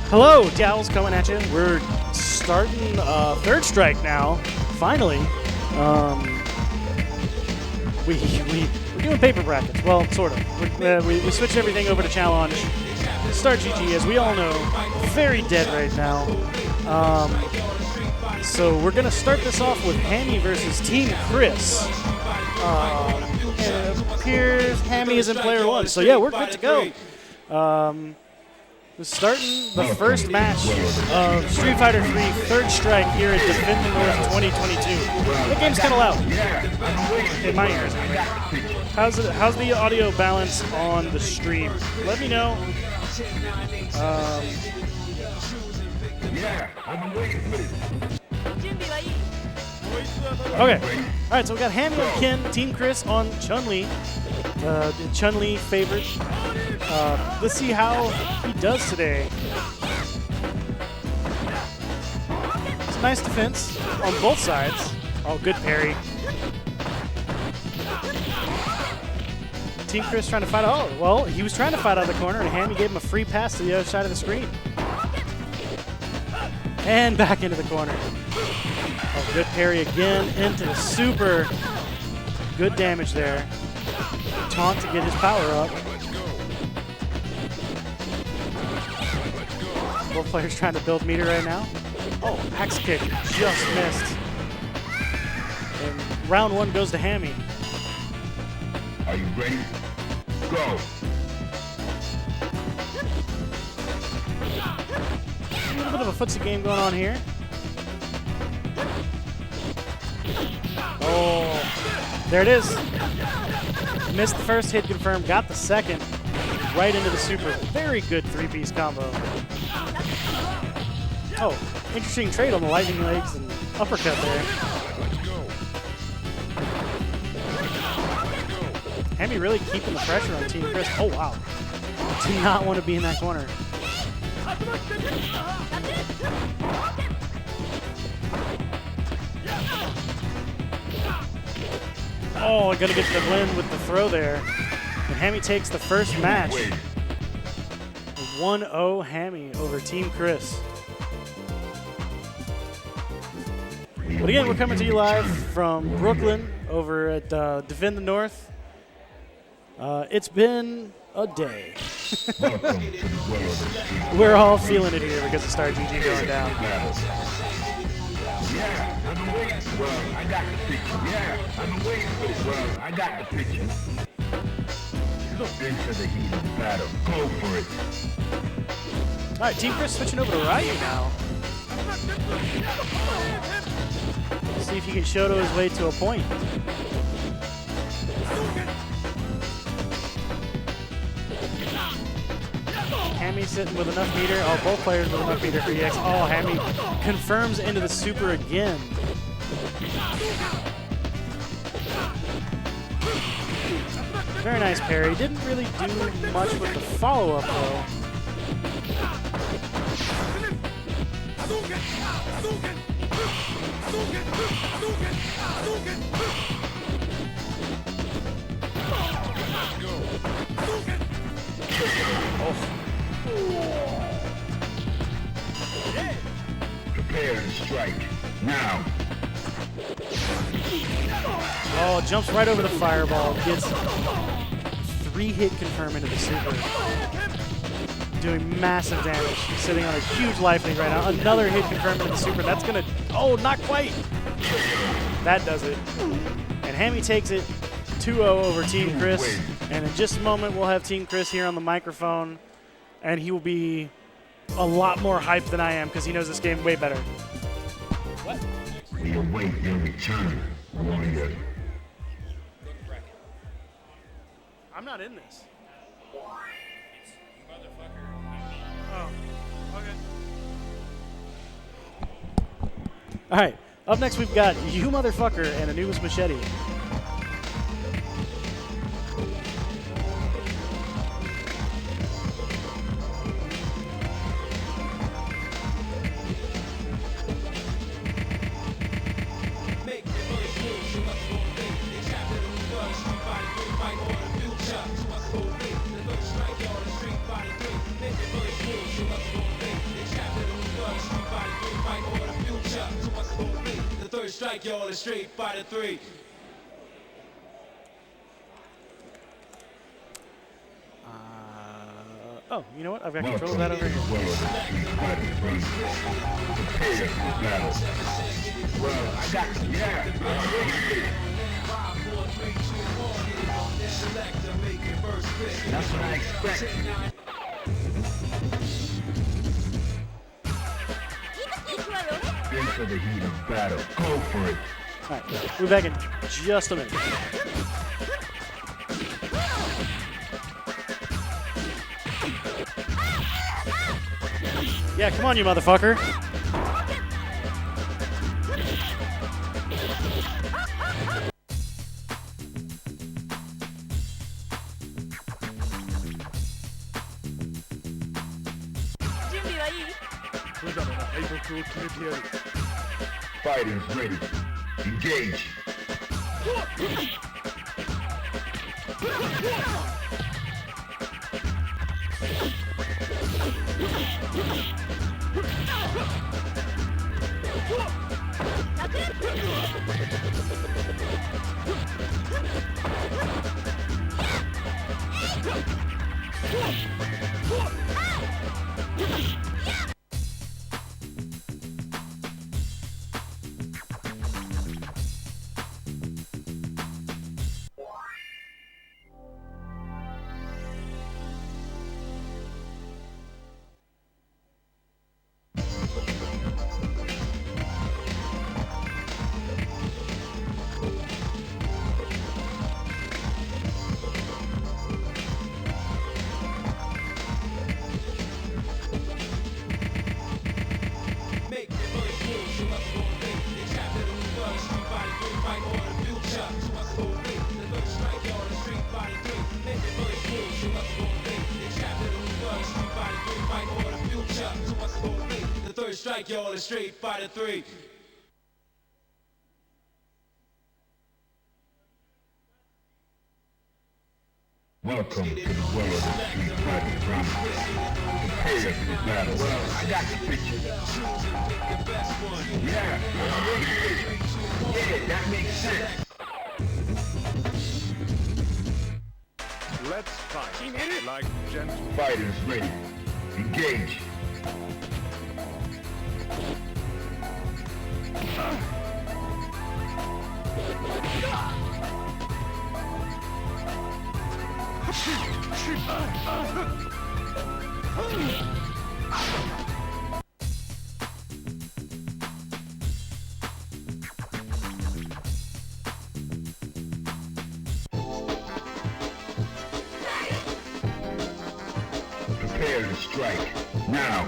Hello, Dowls coming at you. We're starting Third Strike now, finally. We're doing paper brackets. Well, sort of. We switched everything over to challenge. Start GG, as we all know, very dead right now. So we're going to start this off with Hammy versus Team Chris. And it appears Hammy is in player one. So yeah, we're good to go. We're starting the first match of Street Fighter 3 Third Strike here at Defend the North 2022. The game's kind of loud in my ears. How's the audio balance on the stream? Let me know. Okay. All right, so we got Hammy and Ken, Team Chris on Chun-Li. Chun-Li favorite. Let's see how he does today. It's a nice defense on both sides. Oh, good parry. Team Chris trying to fight. Oh, well, he was trying to fight out of the corner, and Hammy gave him a free pass to the other side of the screen. And back into the corner. Oh, good parry again into the super. Good damage there. Taunt to get his power up. Both players trying to build meter right now. Oh, axe kick just missed. And round one goes to Hammy. Are you ready? Go. A little bit of a footsie game going on here. Oh, there it is. Missed the first hit confirmed, got the second. Right into the super. Very good three-piece combo. Oh, interesting trade on the lightning legs and uppercut there. Hammy really keeping the pressure on Team Chris. Oh, wow. Do not want to be in that corner. Oh, gonna get the win with the throw there. And Hammy takes the first match. 1-0 Hammy over Team Chris. But again, we're coming to you live from Brooklyn over at Defend the North. It's been a day. We're all feeling it here because of Star GG going down. Yeah, I've been waiting. Well, I got the picture. Yeah, I've been waiting for it. Well, I got the picture. Look into the heat of the battle. Go for it. All right, Team Chris switching over to Ryu now. See if he can Shoto his way to a point. Hammy sitting with enough meter. Oh, both players with enough meter for EX. Oh, Hammy confirms into the super again. Very nice parry. Didn't really do much with the follow-up, though. Prepare to strike. Now. Oh, jumps right over the fireball. Gets 3-hit confirm into the super. Doing massive damage. Sitting on a huge life lead right now. Another hit confirm into the super. That's gonna, oh, not quite. That does it. And Hammy takes it 2-0 over Team Chris. And in just a moment, we'll have Team Chris here on the microphone. And he will be a lot more hyped than I am because he knows this game way better. What? We await your return, warrior. I'm not in this. Oh, okay. All right, up next we've got You Motherfucker and Anubis Machete. The third strike, y'all, is Street Fighter 3. Oh, you know what? I've got control of that over here. Well, I got the, yeah. That's what I expect. Into the heat of battle. Go for it. All right, we'll be back in just a minute. Yeah, come on, you motherfucker. Fighters ready. Engage. The third strike, y'all, is Street Fighter 3. Welcome to the world of Street Fighter 3. Prepare for battle. Well, I got the picture. Yeah. Yeah, that makes sense. Let's fight like gentlemen. Fighters ready. Engage. Prepare to strike. Now.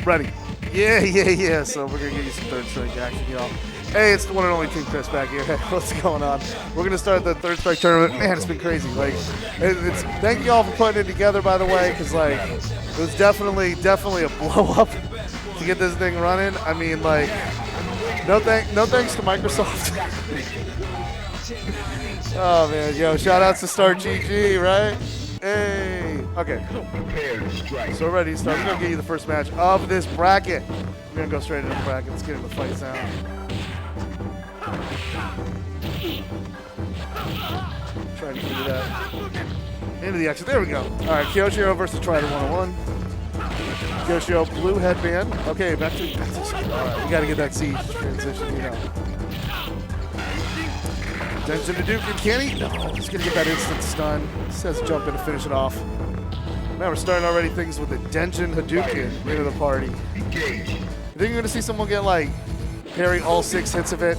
Ready. Yeah. So we're going to give you some third strike action, y'all. Hey, it's the one and only Team Chris back here. What's going on? We're going to start the third strike tournament. Man, it's been crazy. Like, it's thank you all for putting it together, by the way, because, like, it was definitely a blow-up to get this thing running. I mean, like, no thanks to Microsoft. Oh, man. Yo, shout-outs to Start GG, right? Hey. Okay. So we're ready to start. We're going to get you the first match of this bracket. We're going to go straight into the bracket. Let's get into the fight sound. Trying to figure that into the action. There we go. All right, Kyoshiro versus Trider 101. Kyoshiro, blue headband. Okay, back to all right, we got to get that siege transition, you know. Denjin Hadouken, can he? No, he's gonna get that instant stun. He says jump in to finish it off. Man, we're starting already things with the Denjin Hadouken into the party. You think you're gonna see someone get like parry all 6 hits of it?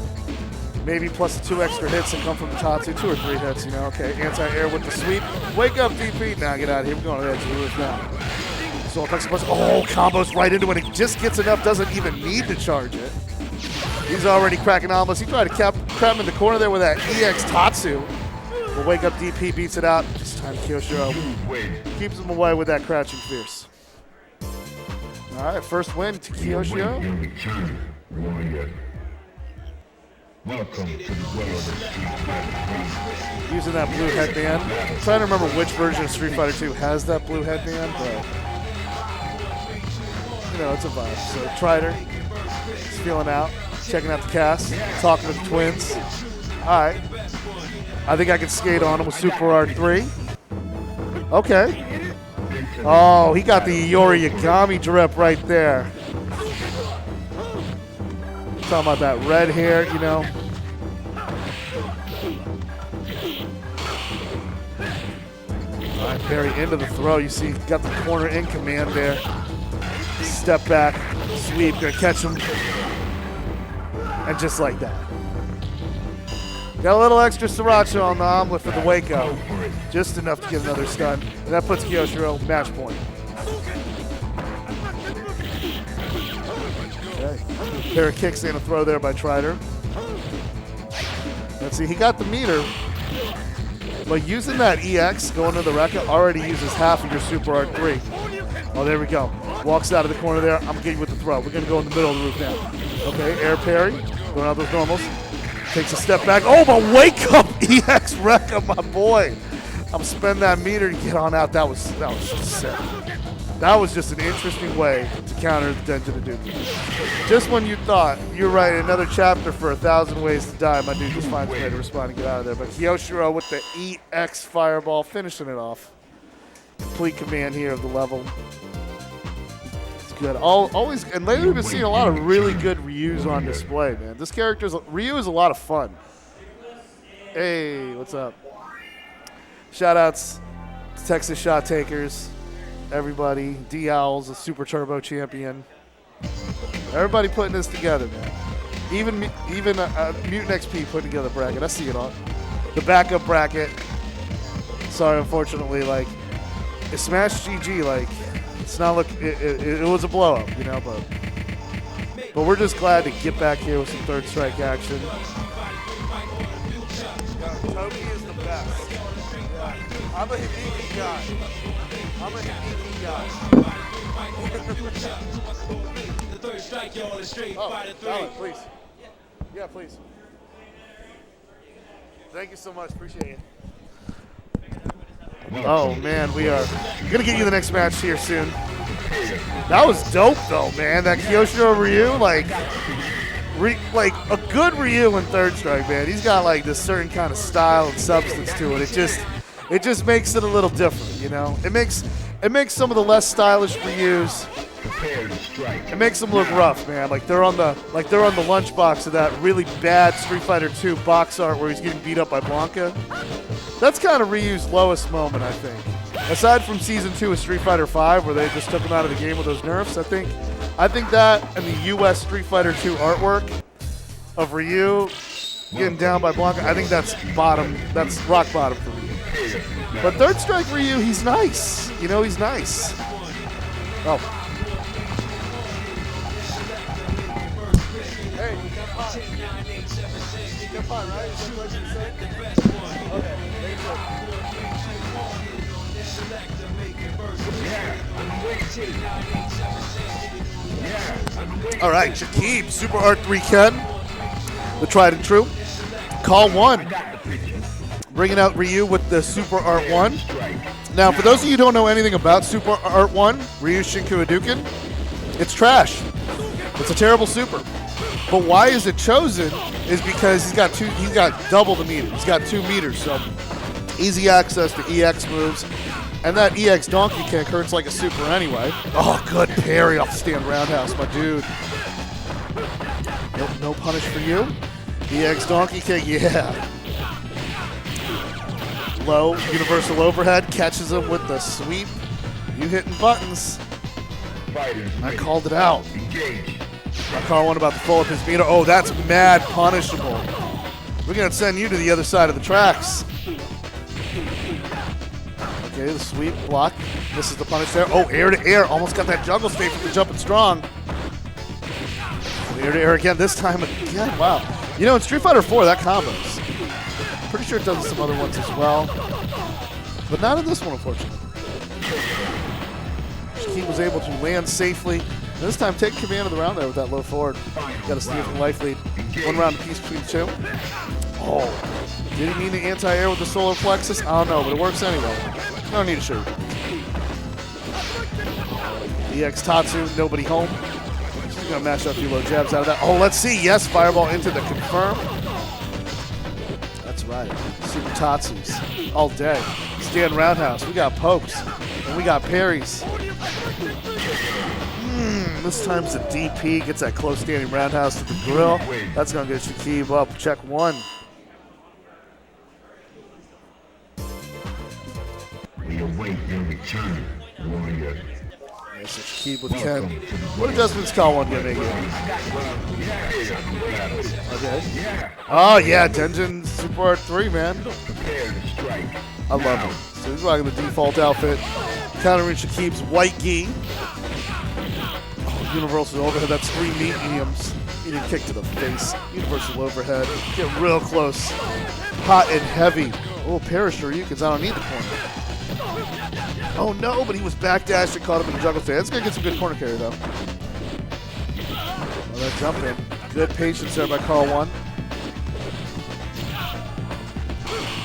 Maybe plus 2 extra hits and come from the top 2 or 3 hits, you know? Okay, anti-air with the sweep. Wake up, DP. Now get out of here. We're going to the edge of the roof now. So combos right into it. It just gets enough, doesn't even need to charge it. He's already cracking ombos. He tried to crap him in the corner there with that EX Tatsu. But wake up, DP beats it out. This time Kyoshiro keeps him away with that crouching fierce. All right, first win to Kyoshiro. Welcome to the world of Street Fighter. Using that blue headband. I'm trying to remember which version of Street Fighter 2 has that blue headband, but you know, it's a vibe. So Trider, he's feeling out, checking out the cast, talking to the twins. All right. I think I can skate on him with Super R3. Okay. Oh, he got the Iori Yagami drip right there. Talking about that red hair, you know. All right, parry into the throw. You see, got the corner in command there. Step back, sweep, gonna catch him. And just like that. Got a little extra sriracha on the omelet for the wake up. Just enough to get another stun. And that puts Kyoshiro match point. Okay. Pair of kicks and a throw there by Trider. Let's see, he got the meter. But using that EX, going to the Rekka, already uses half of your Super R3. Oh, there we go. Walks out of the corner there. I'm going to get you with the throw. We're going to go in the middle of the roof now. Okay, air parry. Going out those normals. Takes a step back. Oh, my wake up EX Rekka, my boy. I'm spending that meter to get on out. That was just sick. That was just an interesting way to counter the Denjin Hadouken. Just when you thought you were writing another chapter for 1,000 Ways to Die, my dude just finds a way to respond and get out of there. But Kyoshiro with the EX Fireball, finishing it off. Complete command here of the level. It's good. Always, and lately we've been seeing a lot of really good Ryus on display, man. This Ryu is a lot of fun. Hey, what's up? Shout-outs to Texas Shot Takers. Everybody, D-Owls, a Super Turbo champion. Everybody putting this together, man. Even Mutant XP putting together a bracket. I see it all. The backup bracket. Sorry, unfortunately, like, it smashed GG. Like, it's not look. It was a blow up, you know. But we're just glad to get back here with some third strike action. Toby is the best. I'm a Hibiki guy. The third strike, y'all, is Street Fighter 3. Valid, please. Yeah, please. Thank you so much. Appreciate it. Oh, man, we are going to get you the next match here soon. That was dope, though, man. That Kyoshiro Ryu, like a good Ryu in third strike, man. He's got, like, this certain kind of style and substance to it. It just makes it a little different, you know? It makes some of the less stylish Ryus. It makes them look rough, man. Like they're on the lunchbox of that really bad Street Fighter 2 box art where he's getting beat up by Blanca. That's kind of Ryu's lowest moment, I think. Aside from Season 2 of Street Fighter 5, where they just took him out of the game with those nerfs, I think that and the U.S. Street Fighter 2 artwork of Ryu getting down by Blanca, I think that's bottom. That's rock bottom for Ryu. But third strike Ryu, he's nice. You know, he's nice. Oh. Hey, you got pot. You got pot, right? Is that what you said? Okay, thank you. All right, Shakib, Super R3 Ken, the tried and true. Call one. Bringing out Ryu with the Super Art 1. Now, for those of you who don't know anything about Super Art 1, Ryu Shinku Hadouken, it's trash. It's a terrible super. But why is it chosen is because he's got double the meter. He's got 2 meters, so easy access to EX moves. And that EX donkey kick hurts like a super anyway. Oh, good parry off the stand roundhouse, my dude. Nope, no punish for you. EX donkey kick, yeah. Low, universal overhead, catches him with the sweep. You hitting buttons. Fighters I ready. called it out. Engage. I call one about to pull up his meter. Oh, that's mad punishable. We're going to send you to the other side of the tracks. Okay, the sweep, block. This is the punish there. Oh, air to air. Almost got that jungle state from the jumping strong. Air to air again, this time again. Wow. You know, in Street Fighter 4, that combos. Pretty sure it does in some other ones as well. But not in this one, unfortunately. Shaquille was able to land safely. This time, take command of the round there with that low forward. Got to steal from life lead. 1 round apiece between the two. Oh, did he mean the anti-air with the solar plexus? I don't know, but it works anyway. No need to shoot. EX Tatsu, nobody home. She's going to mash up a few low jabs out of that. Oh, let's see. Yes, fireball into the confirm. That's right. Super Tatsus all day. Stand roundhouse. We got pokes. And we got parries. This time's a DP. Gets that close standing roundhouse to the grill. That's going to get Shakib up. Check 1. We await your return, warrior. Yes, Shakib with Ken. What adjustments call 1 going to make it? Okay. Oh, yeah. Tenjin Super Art 3, man. Prepare to strike. I love it. So he's rocking the default outfit. Countering Shakib's white gi. Oh, universal overhead. That's 3 mediums. Eating kick to the face. Universal overhead. Get real close. Hot and heavy. Oh, Perish Ryukins. I don't need the corner. Oh, no, but he was backdashed and caught him in the juggle stand. That's going to get some good corner carry, though. Oh, that jump in. Good patience there by Carl 1.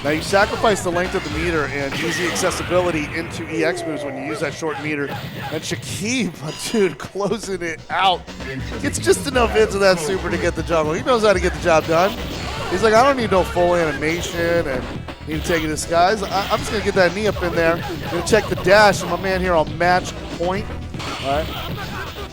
Now you sacrifice the length of the meter and use the accessibility into EX moves when you use that short meter. And Shakib, dude, closing it out. Gets just enough into that super to get the juggle. He knows how to get the job done. He's like, I don't need no full animation and need to take a disguise. I'm just going to get that knee up in there. Going to check the dash, and my man here on match point. All right.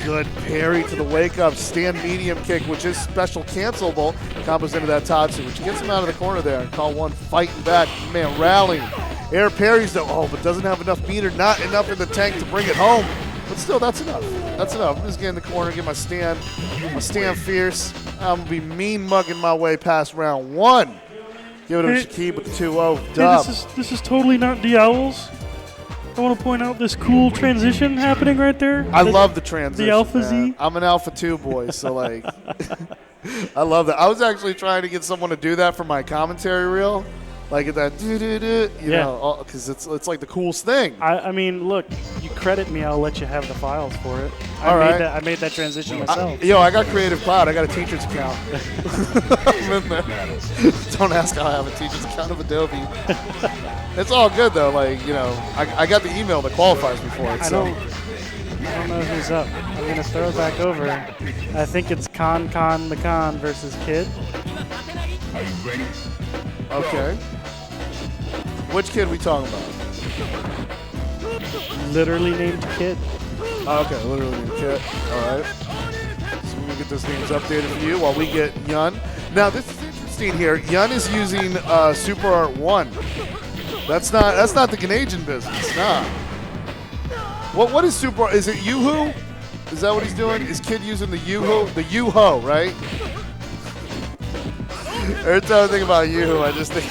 Good parry to the wake up. Stand medium kick, which is special cancelable. Combos into that Tatsu, which gets him out of the corner there. And Call 1 fighting back. Man, rallying. Air parries though. Oh, but doesn't have enough meter. Not enough in the tank to bring it home. But still, that's enough. That's enough. I'm just getting in the corner, get my stand fierce. I'm going to be mean mugging my way past round 1. Give it to Shakib with the 2-0 dub. Hey, this is totally not the Owls. I want to point out this cool transition happening right there. I love the transition. The Alpha man. Z. I'm an Alpha 2 boy, so like, I love that. I was actually trying to get someone to do that for my commentary reel, like that do-do-do, you know, because it's like the coolest thing. I mean, look, you credit me, I'll let you have the files for it. I made that transition myself. I got Creative Cloud. I got a teacher's account. I'm in there. Don't ask how I have a teacher's account of Adobe. It's all good though. Like, you know, I got the email that qualifies me for it. I don't know who's up. I'm going to throw it back over. I think it's Con the Con versus Kid. Are you ready? Okay. Which kid we talking about? Literally named Kid. Oh, okay, literally named Kid. All right. So we're gonna get this names updated for you while we get Yun. Now this is interesting here. Yun is using Super Art 1. That's not the Canadian business. Nah. What is Super Art? Is it Yoo-Hoo? Is that what he's doing? Is Kid using the Yoo-Hoo? The Yoo-Ho, right? Every time I think about Yoo-Hoo, I just think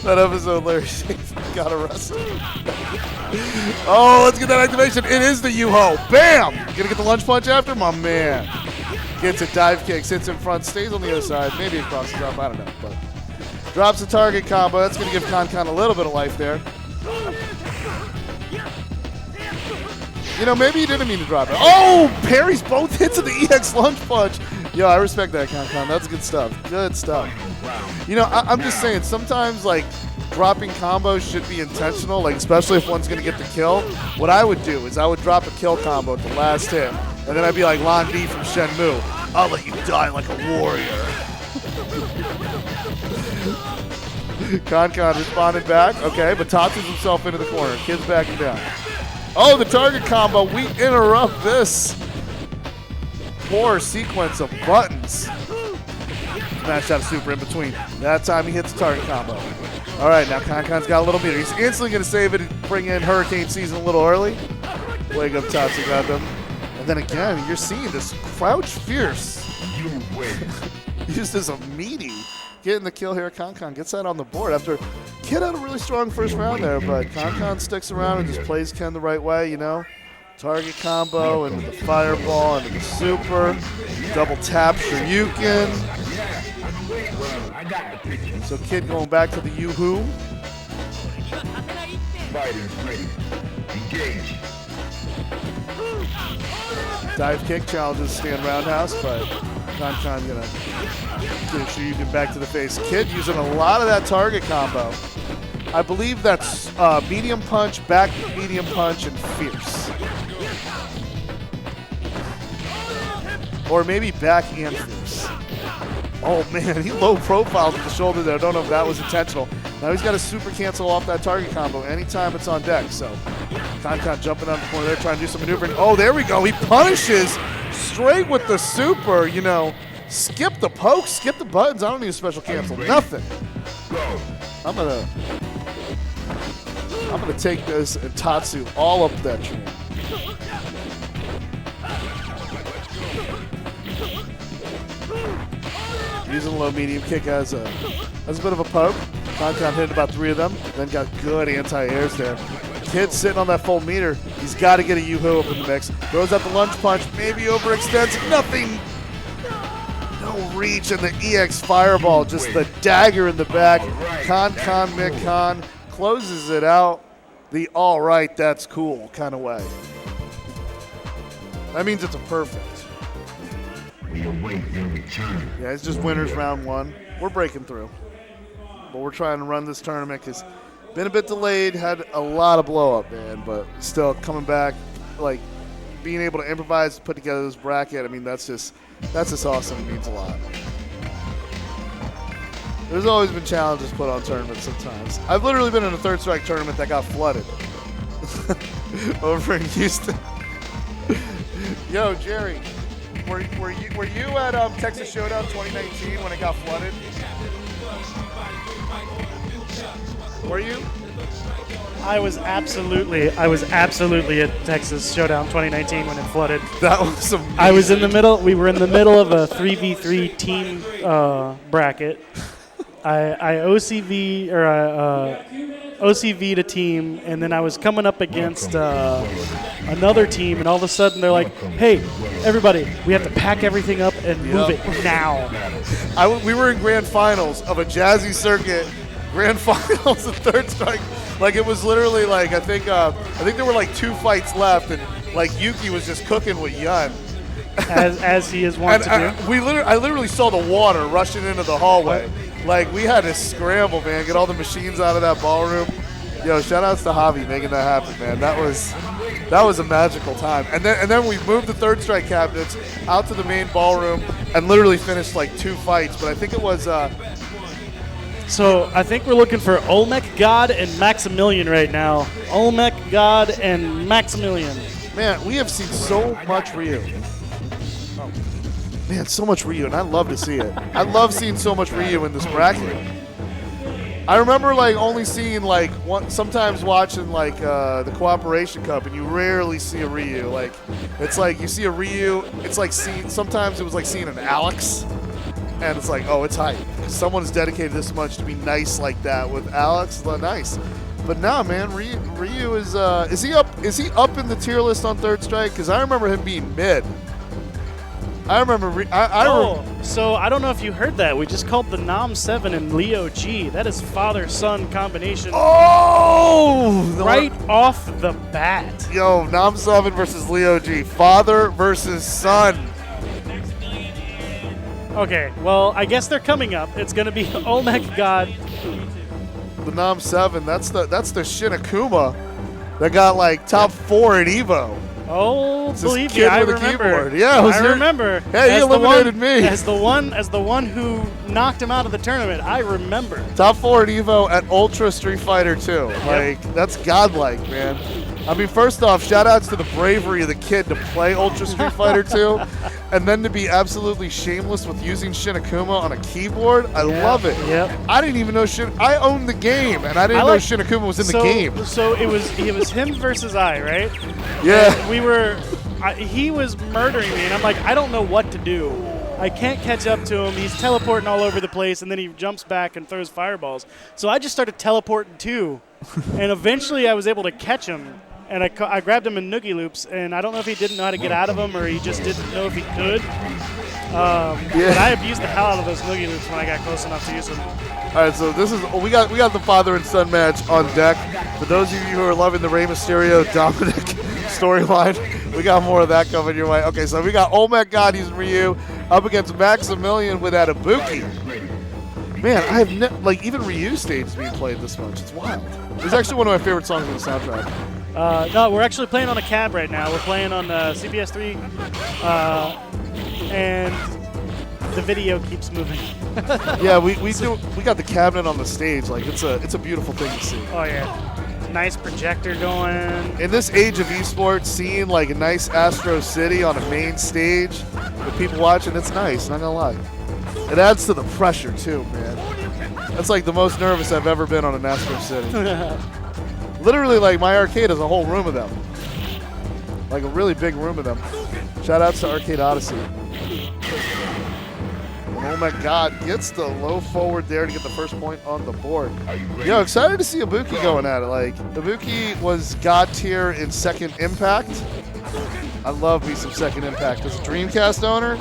that episode Larry Shaffer got arrested. Oh, let's get that activation. It is the Yoo-Ho. Bam! Gonna get the lunge punch after? My man. Gets a dive kick, sits in front, stays on the other side. Maybe it crosses up, I don't know. But drops a target combo. That's gonna give Con a little bit of life there. You know, maybe he didn't mean to drop it. Oh, parries both hits of the EX lunge punch. Yo, I respect that, Con. That's good stuff. Good stuff. You know, I'm just saying, sometimes, like, dropping combos should be intentional, like, especially if one's going to get the kill. What I would do is I would drop a kill combo at the last hit, and then I'd be like Lan Di from Shenmue. I'll let you die like a warrior. Con responded back. Okay, but Tatsu's himself into the corner. Kid's backing down. Oh, the target combo. We interrupt this poor sequence of buttons. smash out a super in between. That time he hits a target combo. All right, now Concon's got a little meter. He's instantly going to save it and bring in Hurricane Season a little early. Wake up Tatsu got them. And then again, you're seeing this Crouch Fierce You win. used as a meaty. Getting the kill here, Concon gets that on the board after Kid had a really strong first round there, but Concon sticks around and just plays Ken the right way, you know? Target combo into the fireball, into the super, double tap Shoryuken. Well, I got the picture. So Kid going back to the Yoo-Hoo. Fighters ready. Engage. Dive kick challenges stand roundhouse, but Concon gonna get a Shoryuken back to the face. Kid using a lot of that target combo. I believe that's medium punch, back medium punch, and fierce. Or maybe back and fierce. Oh man, he low profiled with the shoulder there. I don't know if that was intentional. Now he's got to super cancel off that target combo anytime it's on deck. So Concon jumping on the corner there, trying to do some maneuvering. Oh, there we go. He punishes straight with the super, you know. Skip the poke, skip the buttons. I don't need a special cancel. Nothing. Go. I'm gonna take this and Tatsu all up that tree. Using a low medium kick as a bit of a poke. Concon hit about 3 of them, then got good anti-airs there. Kid sitting on that full meter. He's got to get a Yoo-Hoo up in the mix. Throws out the lunge punch, maybe overextends. Nothing. No reach, and the EX fireball, just the dagger in the back. Concon mid-con closes it out the all right, that's cool kind of way. That means it's a perfect. We await your return. Yeah, it's just winners round 1. We're breaking through. But we're trying to run this tournament because been a bit delayed, had a lot of blow up, man, but still coming back, like being able to improvise, put together this bracket. I mean, that's just awesome. It means a lot. There's always been challenges put on tournaments sometimes. I've literally been in a Third Strike tournament that got flooded over in Houston. Yo, Jerry, were you at Texas Showdown 2019 when it got flooded? Were you? I was absolutely at Texas Showdown 2019 when it flooded. That was amazing. I was in the middle. We were in the middle of a 3v3 team bracket. I OCV OCV'd a team, and then I was coming up against another team, and all of a sudden they're like, "Hey, everybody, we have to pack everything up and move it now." We were in grand finals of a Jazzy Circuit grand finals of Third Strike. Like it was literally like I think there were like 2 fights left, and like Yuki was just cooking with Yun. As he is wont to do. I literally saw the water rushing into the hallway. Like we had to scramble, man, get all the machines out of that ballroom. Yo, shout outs to Javi making that happen, man. That was a magical time. And then we moved the Third Strike cabinets out to the main ballroom and literally finished like 2 fights. But I think it was. So I think we're looking for Olmec God and Maximilian right now. Olmec God and Maximilian. Man, we have seen so much Ryu. Man, so much Ryu, and I love to see it. I love seeing so much Ryu in this bracket. I remember like only seeing like sometimes watching like the Cooperation Cup, and you rarely see a Ryu. Like it's like you see a Ryu, it's like sometimes it was like seeing an Alex, and it's like, oh, it's hype. Someone's dedicated this much to be nice like that with Alex. Nice. But nah, man, Ryu is he up in the tier list on Third Strike? Because I remember him being mid. I remember. So I don't know if you heard that. We just called the Nam 7 and Leo G. That is father-son combination. Oh! Right off the bat. Yo, Nam 7 versus Leo G. Father versus son. Okay, well, I guess they're coming up. It's going to be Olmec God. The Nam 7, that's the Shinakuma that got like top 4 at Evo. Oh, It's believe this me, kid I with a remember. keyboard. Yeah, I remember. Hey, he eliminated me. As the one who knocked him out of the tournament, I remember. Top 4 at Evo at Ultra Street Fighter 2. Like, that's godlike, man. I mean, first off, shout outs to the bravery of the kid to play Ultra Street Fighter 2 and then to be absolutely shameless with using Shinakuma on a keyboard. I love it. Yep. I didn't even know I owned the game and I didn't know Shinakuma was in the game. So it was him versus I, right? Yeah. And he was murdering me, and I'm like, I don't know what to do. I can't catch up to him. He's teleporting all over the place, and then he jumps back and throws fireballs. So I just started teleporting too, and eventually I was able to catch him. And I grabbed him in noogie loops, and I don't know if he didn't know how to get out of them or he just didn't know if he could. But I abused the hell out of those noogie loops when I got close enough to use them. All right, so this is we got the father and son match on deck. For those of you who are loving the Rey Mysterio Dominic storyline, we got more of that coming your way. Okay, so we got Olmec God using Ryu up against Maximilian with Ibuki. Man, I have even Ryu stage is being played this much. It's wild. It's actually one of my favorite songs on the soundtrack. No, we're actually playing on a cab right now. We're playing on CPS3, and the video keeps moving. Yeah, we got the cabinet on the stage. Like it's a beautiful thing to see. Oh yeah, nice projector going. In this age of esports, seeing like a nice Astro City on a main stage with people watching, it's nice. Not gonna lie, it adds to the pressure too, man. That's like the most nervous I've ever been on an Astro City. Literally, like, my arcade is a whole room of them. Like, a really big room of them. Shout outs to Arcade Odyssey. Oh my God, gets the low forward there to get the first point on the board. Yo, excited to see Ibuki going at it. Like, Ibuki was God tier in Second Impact. I love me some Second Impact. As a Dreamcast owner,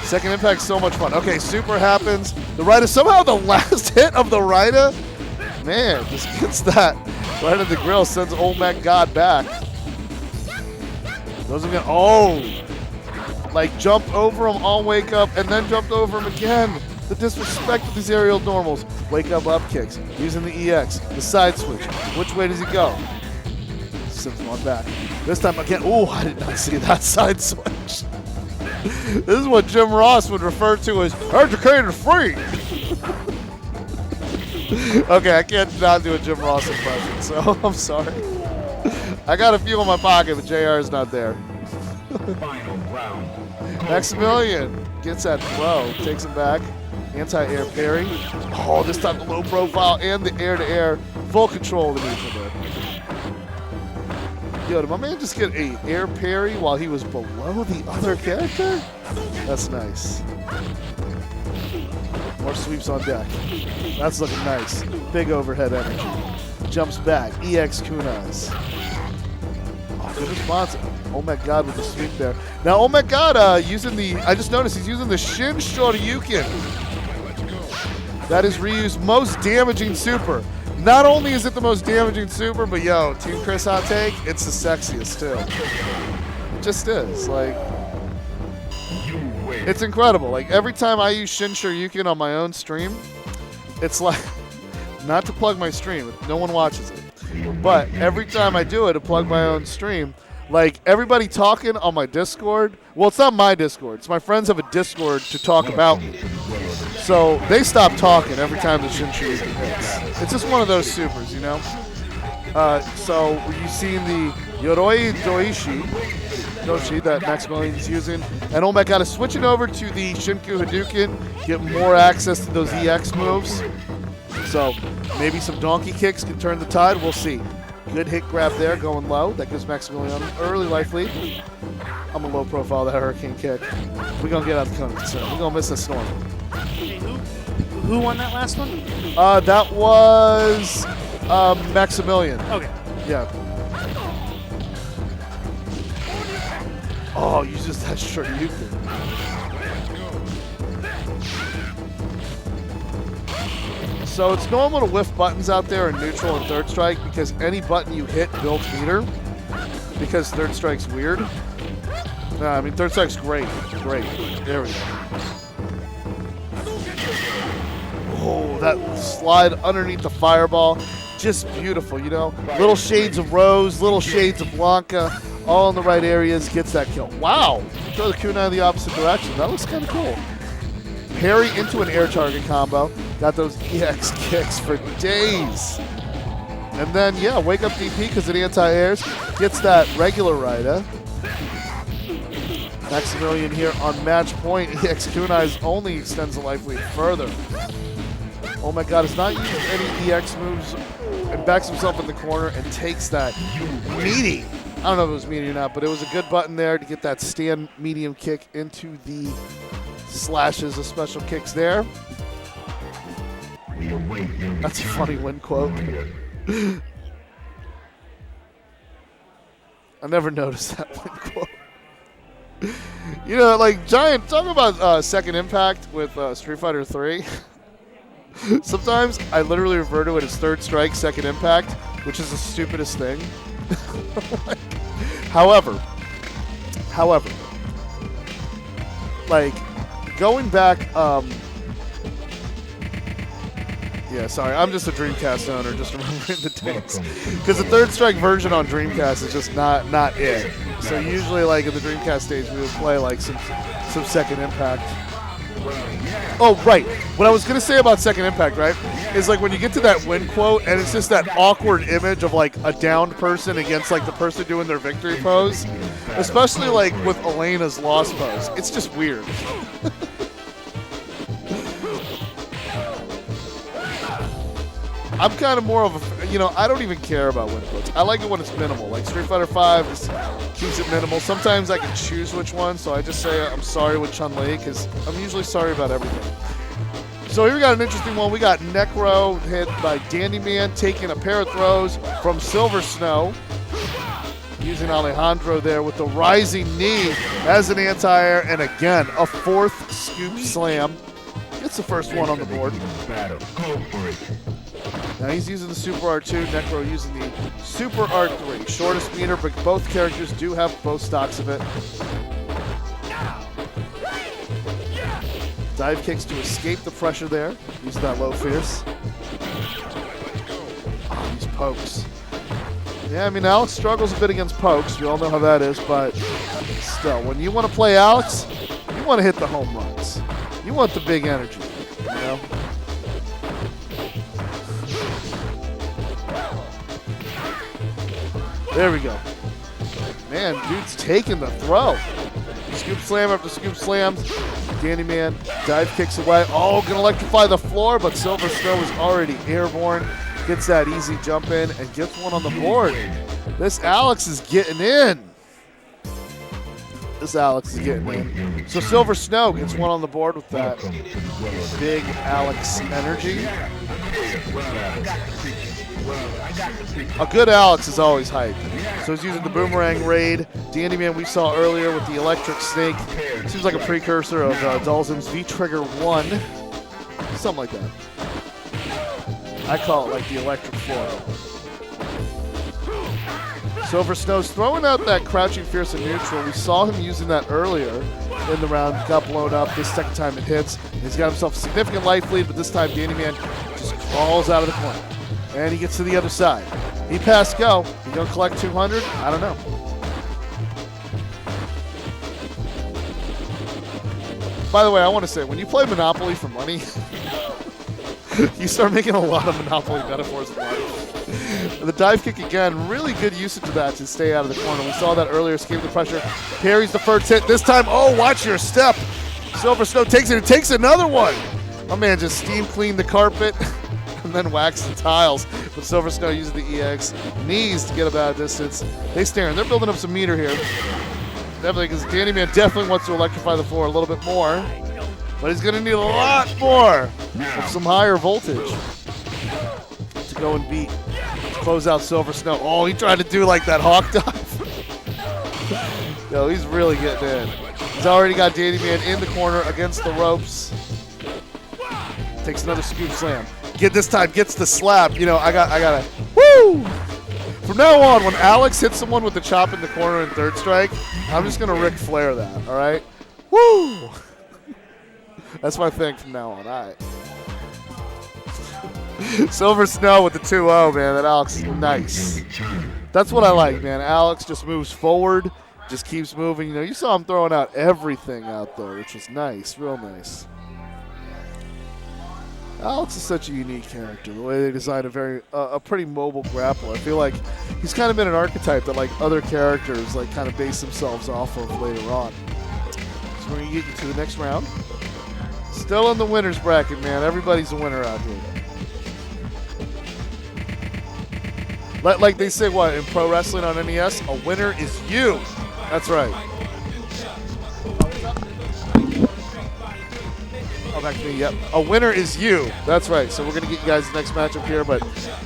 Second Impact's so much fun. Okay, super happens. The Raida, somehow the last hit of the Raida, man, just gets that right in the grill, sends Olmec God back. Doesn't get, like jumped over him on wake up and then jumped over him again. The disrespect of these aerial normals. Wake up kicks, using the EX, the side switch. Which way does he go? Sends him on back. This time again, I did not see that side switch. This is what Jim Ross would refer to as educated free. Okay, I can't not do a Jim Ross impression, so I'm sorry. I got a few in my pocket, but JR is not there. Final round. Maximilian gets that throw, takes him back. Anti-air parry. This time the low profile and the air-to-air. Full control of the neutral there. Yo, did my man just get a air parry while he was below the other character? That's nice. More sweeps on deck. That's looking nice. Big overhead energy. Jumps back. EX Kunais. Good response. Olmec God with the sweep there. Now Olmec God using I just noticed he's using the Shin Shoryuken. That is Ryu's most damaging super. Not only is it the most damaging super, but yo, Team Chris hot take, it's the sexiest too. It just is. Like, it's incredible. Like, every time I use Shin Shoryuken on my own stream, it's like, not to plug my stream, no one watches it, but every time I do it to plug my own stream, like, everybody talking on my Discord, well, it's not my Discord, it's my friends have a Discord to talk about me. So they stop talking every time the Shin Shoryuken hits. It's just one of those supers, you know? So you've seen the Yoroi Doshi that Maximilian's using. And Olmec got to switch it over to the Shinku Hadouken, get more access to those EX moves. So maybe some donkey kicks can turn the tide. We'll see. Good hit grab there, going low. That gives Maximilian an early life lead. I'm a low profile that hurricane kick. We're going to get out the country, so we're going to miss the storm. Hey, who won that last one? That was Maximilian. Okay. Yeah. Oh, uses that Shoryuken. So it's normal to whiff buttons out there in neutral and third strike because any button you hit builds meter. Because third strike's weird. Nah, I mean third strike's great. Great. There we go. Oh, that slide underneath the fireball. Just beautiful, you know? Little shades of Rose, little shades of Blanca, all in the right areas, gets that kill. Wow! Throw the kunai in the opposite direction. That looks kind of cool. Parry into an air target combo. Got those EX kicks for days. And then, yeah, wake up DP because it anti-airs. Gets that regular Rida. Maximilian here on match point. EX Kunai's only extends the life lead further. Oh my god, has not used any EX moves and backs himself in the corner and takes that meaty. I don't know if it was meaty or not, but it was a good button there to get that stand medium kick into the slashes of special kicks there. That's a funny win quote. I never noticed that win quote. You know, like Giant, talk about Second Impact with Street Fighter 3. Sometimes I literally refer to it as Third Strike, Second Impact, which is the stupidest thing. Like, however, like going back, yeah, sorry, I'm just a Dreamcast owner, just remembering the dates. Because the Third Strike version on Dreamcast is just not it. So usually, like in the Dreamcast days, we would play like some Second Impact. Oh, right. What I was going to say about Second Impact, right, is like when you get to that win quote and it's just that awkward image of like a downed person against like the person doing their victory pose, especially like with Elena's loss pose. It's just weird. I'm kind of more of a, you know, I don't even care about win quotes. I like it when it's minimal. Like Street Fighter 5 just keeps it minimal. Sometimes I can choose which one, so I just say I'm sorry with Chun-Li because I'm usually sorry about everything. So here we got an interesting one. We got Necro hit by Dandy Man, taking a pair of throws from Silver Snow. Using Alejandro there with the rising knee as an anti-air, and again, a fourth scoop slam. Gets the first one on the board. Now he's using the Super R2, Necro using the Super R3. Shortest meter, but both characters do have both stocks of it. Dive kicks to escape the pressure there. Using that low fierce. Oh, these pokes. Yeah, I mean, Alex struggles a bit against pokes. We all know how that is, but still, when you want to play Alex, you want to hit the home runs. You want the big energy, you know? There we go. Man, dude's taking the throw. Scoop slam after scoop slams. Dandy Man dive kicks away. Oh, gonna electrify the floor, but Silver Snow is already airborne. Gets that easy jump in and gets one on the board. This Alex is getting in. So Silver Snow gets one on the board with that big Alex energy. A good Alex is always hype. So he's using the Boomerang Raid. Dandy Man we saw earlier with the Electric Snake. Seems like a precursor of Dalzim's V-Trigger 1. Something like that. I call it like the Electric Floor. Silver Snow's throwing out that crouching fierce and neutral. We saw him using that earlier in the round. Got blown up. This second time it hits. He's got himself a significant life lead, but this time Dandy Man just crawls out of the corner. And he gets to the other side. He passed go. He gonna collect 200? I don't know. By the way, I want to say, when you play Monopoly for money, you start making a lot of Monopoly metaphors in life. The dive kick again, really good usage of that to stay out of the corner. We saw that earlier, escape the pressure. Parries the first hit. This time, oh, watch your step. Silver Snow takes it and takes another one. My man just steam cleaned the carpet and then waxed the tiles. But Silver Snow uses the EX knees to get about a distance. They staring. They're building up some meter here. Definitely, because Dandy Man definitely wants to electrify the floor a little bit more. But he's going to need a lot more of some higher voltage to go and beat. Close out Silver Snow. Oh, he tried to do like that hawk dive. Yo, he's really getting in. He's already got Dandy Man in the corner against the ropes. Takes another scoop slam. This time gets the slap. You know, I gotta, woo! From now on, when Alex hits someone with the chop in the corner in Third Strike, I'm just gonna Ric Flair that, all right? Woo! That's my thing from now on, all right. Silver Snow with the 2-0, man. That Alex is nice. That's what I like, man. Alex just moves forward, just keeps moving. You know, you saw him throwing out everything out there, which was nice, real nice. Alex is such a unique character. The way they designed a pretty mobile grappler. I feel like he's kind of been an archetype that like other characters like kind of base themselves off of later on. So we're gonna get you to the next round. Still in the winners bracket, man. Everybody's a winner out here. Like they say, what in pro wrestling on NES, a winner is you. That's right. Oh, back to me. Yep. A winner is you. That's right. So we're going to get you guys the next matchup here. But,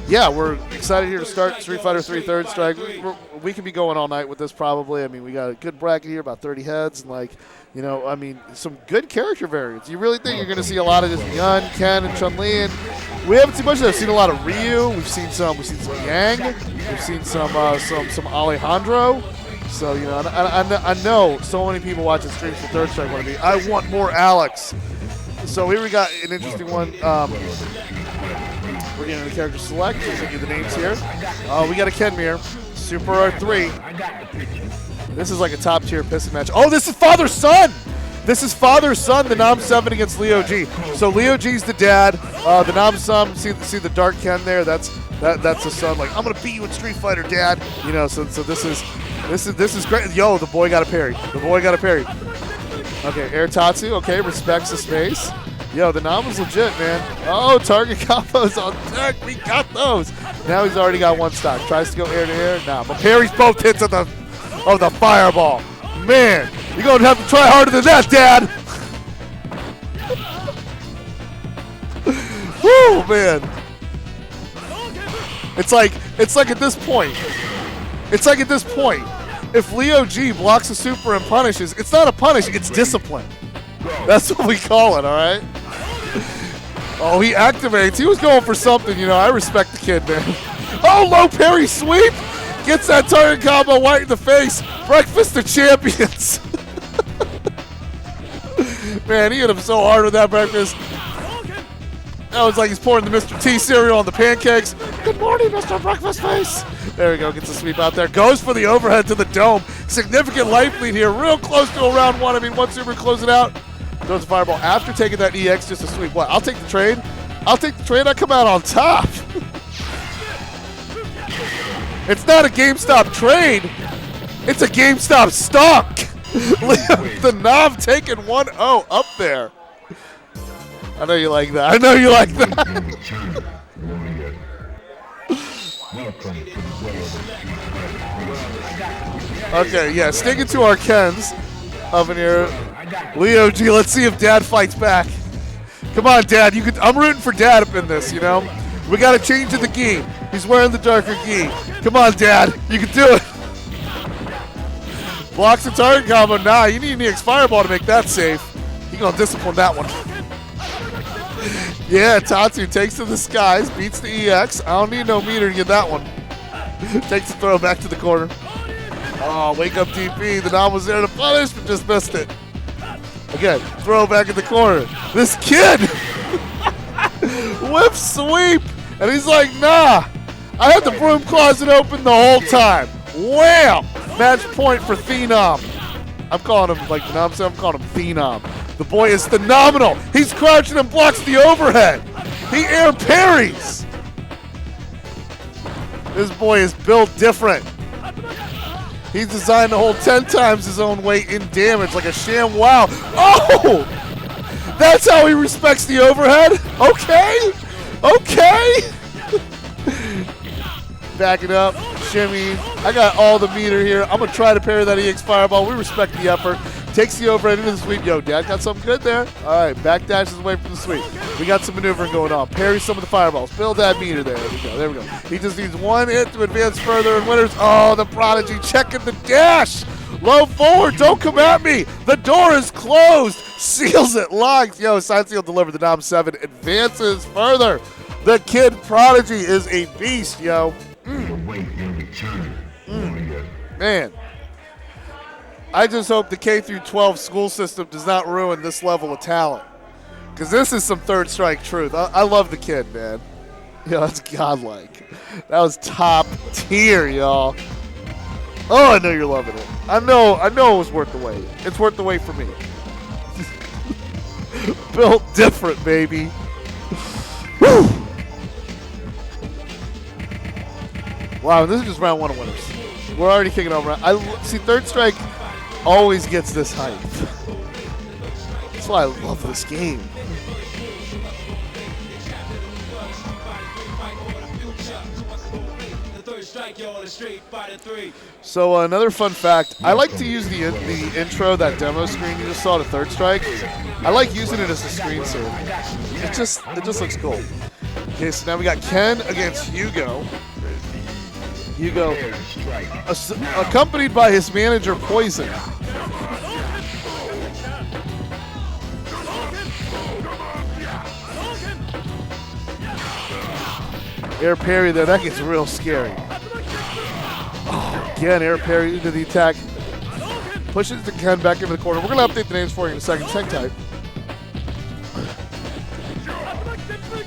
yeah, we're excited here to start Street Fighter 3 Third Strike. We could be going all night with this probably. I mean, we got a good bracket here, about 30 heads. And, like, you know, I mean, some good character variants. You really think you're going to see a lot of just Yun, Ken, and Chun-Li. And we haven't seen much of that. We've seen a lot of Ryu. We've seen some Yang. We've seen some Alejandro. So, you know, I know so many people watching streams for Third Strike want to be, I want more Alex. So here we got an interesting one. We're getting the character select. Just give you the names here. We got a Kenmir, Super R3. This is like a top tier piston match. Oh, this is father-son. This is father-son, the Nam 7 against Leo G. So Leo G's the dad. The Nam son, see the dark Ken there? That's the son. Like, I'm gonna beat you in Street Fighter, Dad. You know. So this is great. Yo, the boy got a parry. The boy got a parry. Okay, Air Tatsu, okay, respects the space. Yo, the Nam is legit, man. Oh, target combos on deck. We got those. Now he's already got one stock. Tries to go air to air. Nah, but parries both hits of the fireball. Man, you're going to have to try harder than that, Dad. Woo, man. It's like at this point. If Leo G blocks a super and punishes, it's not a punish, it's discipline. That's what we call it, all right? Oh, he activates. He was going for something, you know. I respect the kid, man. Oh, low parry sweep. Gets that target combo right in the face. Breakfast of champions. Man, he hit him so hard with that breakfast. That was like he's pouring the Mr. T cereal on the pancakes. Good morning, Mr. Breakfast Face. There we go, gets the sweep out there. Goes for the overhead to the dome. Significant life lead here, real close to a round one. I mean, one super close it out. Throws a fireball after taking that EX just to sweep. What, I'll take the trade. I come out on top. It's not a GameStop trade. It's a GameStop stock. The Nam taking 1-0 up there. I know you like that. Okay, yeah, sticking to our Kens up in here. Leo G, let's see if Dad fights back. Come on, Dad. I'm rooting for Dad up in this, you know? We got to change to the gi. He's wearing the darker gi. Come on, Dad. You can do it. Blocks the target combo. Nah, you need an EX Fireball to make that safe. You're going to discipline that one. Yeah, Tatsu takes to the skies, beats the EX. I don't need no meter to get that one. Takes the throw back to the corner. Oh, wake up DP. The Nam was there to punish, but just missed it. Again, throw back in the corner. This kid! Whip sweep! And he's like, nah. I had the broom closet open the whole time. Wham! Match point for Phenom. I'm calling him, like the Nam said, I'm calling him Phenom. The boy is phenomenal. He's crouching and blocks the overhead. He air parries. This boy is built different. He's designed to hold 10 times his own weight in damage like a sham wow. Oh! That's how he respects the overhead? Okay. Back it up. Shimmy. I got all the meter here. I'm going to try to parry that EX Fireball. We respect the effort. Takes the overhead into the sweep. Yo, Dad got something good there. All right, backdashes away from the sweep. We got some maneuvering going on. Parry some of the fireballs. Build that meter there. There we go. He just needs one hit to advance further. And winners. Oh, the Prodigy checking the dash. Low forward. Don't come at me. The door is closed. Seals it. Locks. Yo, side seal delivered. The Nam 7 advances further. The Kid Prodigy is a beast, yo. Man. I just hope the K through 12 school system does not ruin this level of talent. Because this is some Third Strike truth. I love the kid, man. Yeah, that's godlike. That was top tier, y'all. Oh, I know you're loving it. I know it was worth the wait. It's worth the wait for me. Built different, baby. Wow, this is just round 1 of winners. We're already kicking off round. See, Third Strike always gets this hype. That's why I love this game. The third strike, y'all, on the Street Fighter 3. So another fun fact, I like to use the intro, that demo screen you just saw to Third Strike. I like using it as a screensaver. It just looks cool. Okay, so now we got Ken against Hugo. Hugo, accompanied by his manager Poison. Air parry there, that gets real scary. Oh, again, air parry into the attack. Pushes the Ken back into the corner. We're going to update the names for you in a second. Same type.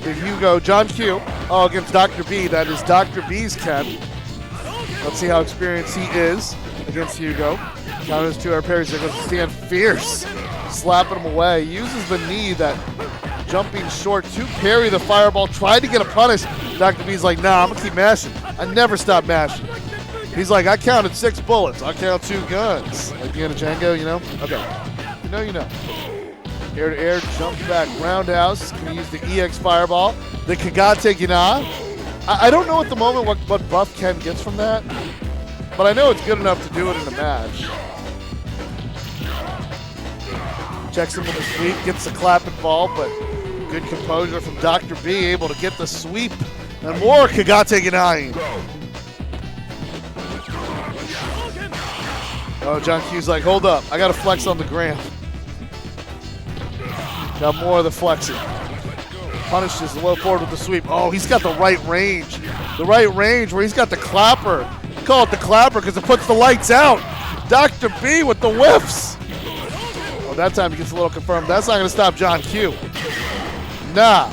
Here Hugo, John Q. Oh, against Dr. B. That is Dr. B's Ken. Let's see how experienced he is against Hugo. Counters 2 air parries. There goes Stand Fierce. Slapping him away. Uses the knee, that jumping short, to parry the fireball. Tried to get a punish. Dr. B's like, nah, I'm going to keep mashing. I never stop mashing. He's like, I counted 6 bullets. I count 2 guns. Like the end of Django, you know? Okay. You know. Air to air, jump back, roundhouse. Can use the EX fireball. The Kagate Gina. I don't know at the moment what buff Ken gets from that, but I know it's good enough to do it in a match. Checks him with a sweep, gets the clapping ball, but good composure from Dr. B, able to get the sweep. And more Kagate Gina. Oh, John Q's like, hold up, I got to flex on the gram. Got more of the flexing. Punishes the low forward with the sweep. Oh, he's got the right range. The right range where he's got the clapper. We call it the clapper because it puts the lights out. Dr. B with the whiffs. Oh, that time he gets a little confirmed. That's not going to stop John Q. Nah.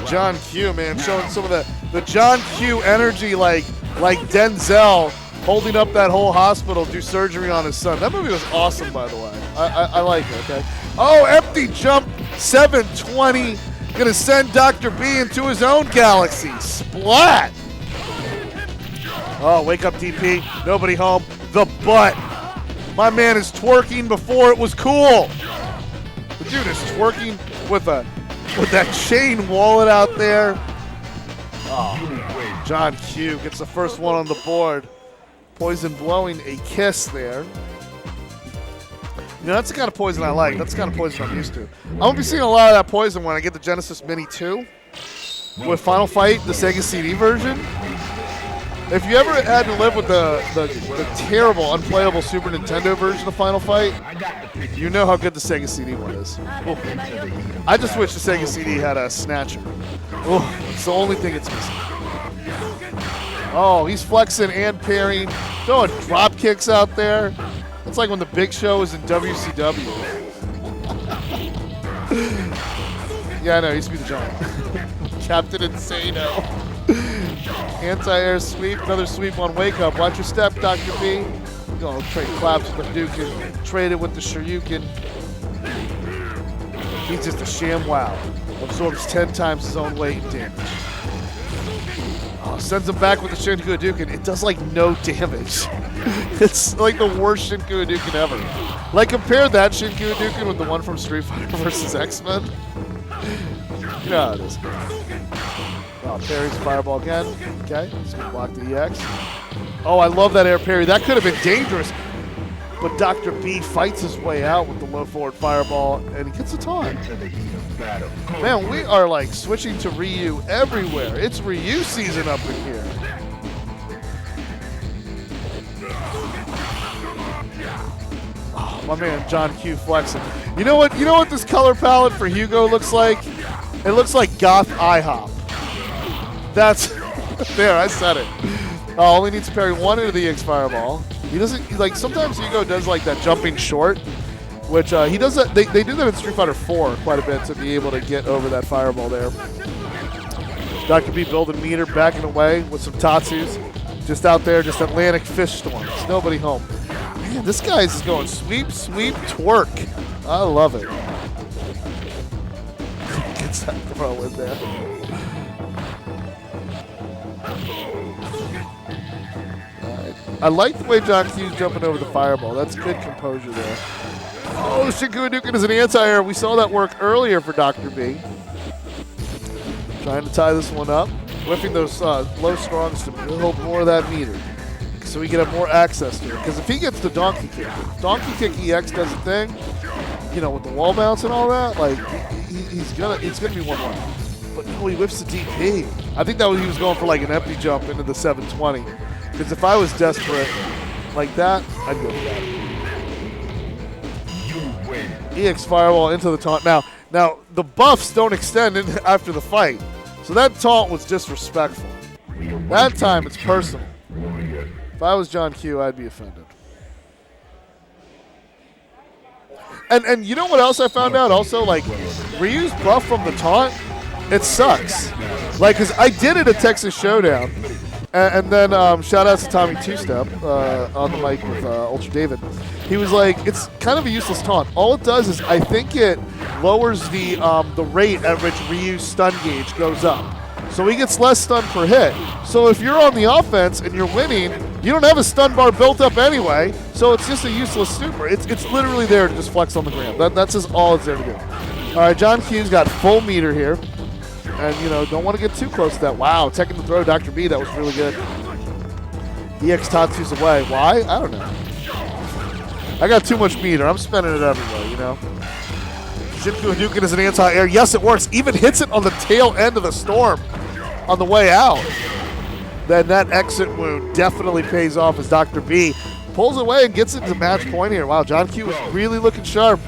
John Q, man, showing some of the John Q energy like Denzel holding up that whole hospital, do surgery on his son. That movie was awesome, by the way. I like it, okay? Oh, empty jump, 720. Gonna send Dr. B into his own galaxy. Splat! Oh, wake up DP. Nobody home. The butt. My man is twerking before it was cool. The dude is twerking with that chain wallet out there. Oh, John Q gets the first one on the board. Poison blowing a kiss there. You know, that's the kind of poison I like. That's the kind of poison I'm used to. I'm going to be seeing a lot of that poison when I get the Genesis Mini 2 with Final Fight, the Sega CD version. If you ever had to live with the terrible, unplayable Super Nintendo version of Final Fight, you know how good the Sega CD one is. Ooh. I just wish the Sega CD had a snatcher. Oh, it's the only thing it's missing. Oh, he's flexing and parrying, throwing drop kicks out there. It's like when the Big Show was in WCW. Yeah, I know, he used to be the Giant. Captain Insano. Anti-air sweep, another sweep on wake up. Watch your step, Dr. B. Gonna trade claps with the Dukin, trade it with the Shoryuken. He's just a sham wow. Absorbs 10 times his own weight and damage. Oh, sends him back with the Shinku Hadouken. It does like no damage. It's like the worst Shinku Hadouken ever. Like compare that Shinku Hadouken with the one from Street Fighter vs. X-Men. You know how it is. Oh, parries fireball again. Okay, just gonna block the EX. Oh, I love that air parry. That could have been dangerous. But Dr. B fights his way out with the low forward fireball, and he gets a taunt. Man, we are like switching to Ryu everywhere. It's Ryu season up in here. Oh, my man, John Q flexing. You know what? You know what this color palette for Hugo looks like? It looks like Goth IHOP. That's there. I said it. Oh, only needs to parry one into the EX fireball. He doesn't like. Sometimes Hugo does like that jumping short, which he does that. They do that in Street Fighter 4 quite a bit to be able to get over that fireball there. Dr. B building meter, backing away with some Tatsus, just out there, just Atlantic fish storms. Nobody home. Man, this guy's just going sweep, sweep, twerk. I love it. Gets that throw in there. I like the way John Q's jumping over the fireball. That's good composure there. Oh, Shinku Hadouken is an anti-air. We saw that work earlier for Dr. B. Trying to tie this one up. Whipping those low strongs to build more of that meter, so we can have more access to it. Because if he gets the donkey kick, if donkey kick EX does a thing, you know, with the wall bounce and all that, like it's gonna be 1-1. But no, he whips the DP. I think that was he was going for like an empty jump into the 720. Because if I was desperate like that, I'd go for that. You win. EX fireball into the taunt. Now the buffs don't extend after the fight, so that taunt was disrespectful. That time it's personal. If I was John Q, I'd be offended. And you know what else I found out? Also, like, Ryu's buff from the taunt, it sucks. Like, because I did it at Texas Showdown, and then shout out to Tommy Two-Step on the mic with Ultra David. He was like, it's kind of a useless taunt. All it does is I think it lowers the rate at which Ryu's stun gauge goes up. So he gets less stun per hit. So if you're on the offense and you're winning, you don't have a stun bar built up anyway, so it's just a useless super. It's literally there to just flex on the ground. That's just all it's there to do. All right, John Q's got full meter here. And, you know, don't want to get too close to that. Wow, taking the throw, Dr. B, that was really good. EX Tatsu's away. Why? I don't know. I got too much meter. I'm spending it everywhere, you know. Shinku Hadouken is an anti-air. Yes, it works. Even hits it on the tail end of the storm on the way out. Then that exit wound definitely pays off as Dr. B pulls away and gets into match point here. Wow, John Q is really looking sharp.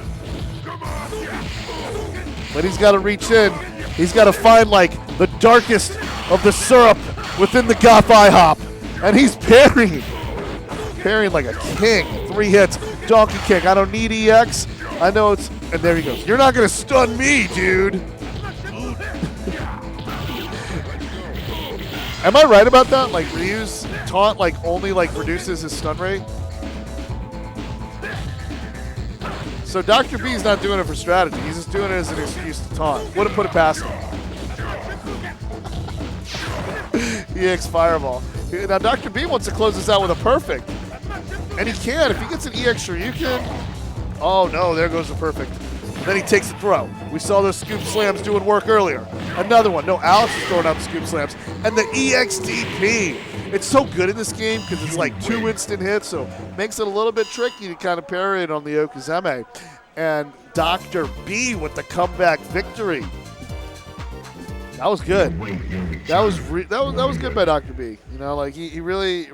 But he's got to reach in. He's got to find, like, the darkest of the syrup within the Goth IHOP. And he's parrying. Parrying like a king. 3 hits. Donkey kick. I don't need EX. I know it's... And there he goes. You're not going to stun me, dude. Am I right about that? Like, Ryu's taunt, like, only, like, reduces his stun rate? So Dr. B's not doing it for strategy. He's just doing it as an excuse to taunt. Wouldn't put it past him. EX Fireball. Now, Dr. B wants to close this out with a perfect. And he can. If he gets an EX Shoryuken... Oh, no, there goes the perfect. And then he takes the throw. We saw those scoop slams doing work earlier. Another one. No, Alex is throwing out the scoop slams. And the EXDP. It's so good in this game because it's like 2 instant hits, so makes it a little bit tricky to kind of parry it on the Okuzeme. And Dr. B with the comeback victory. That was good. That was good by Dr. B. You know, like he really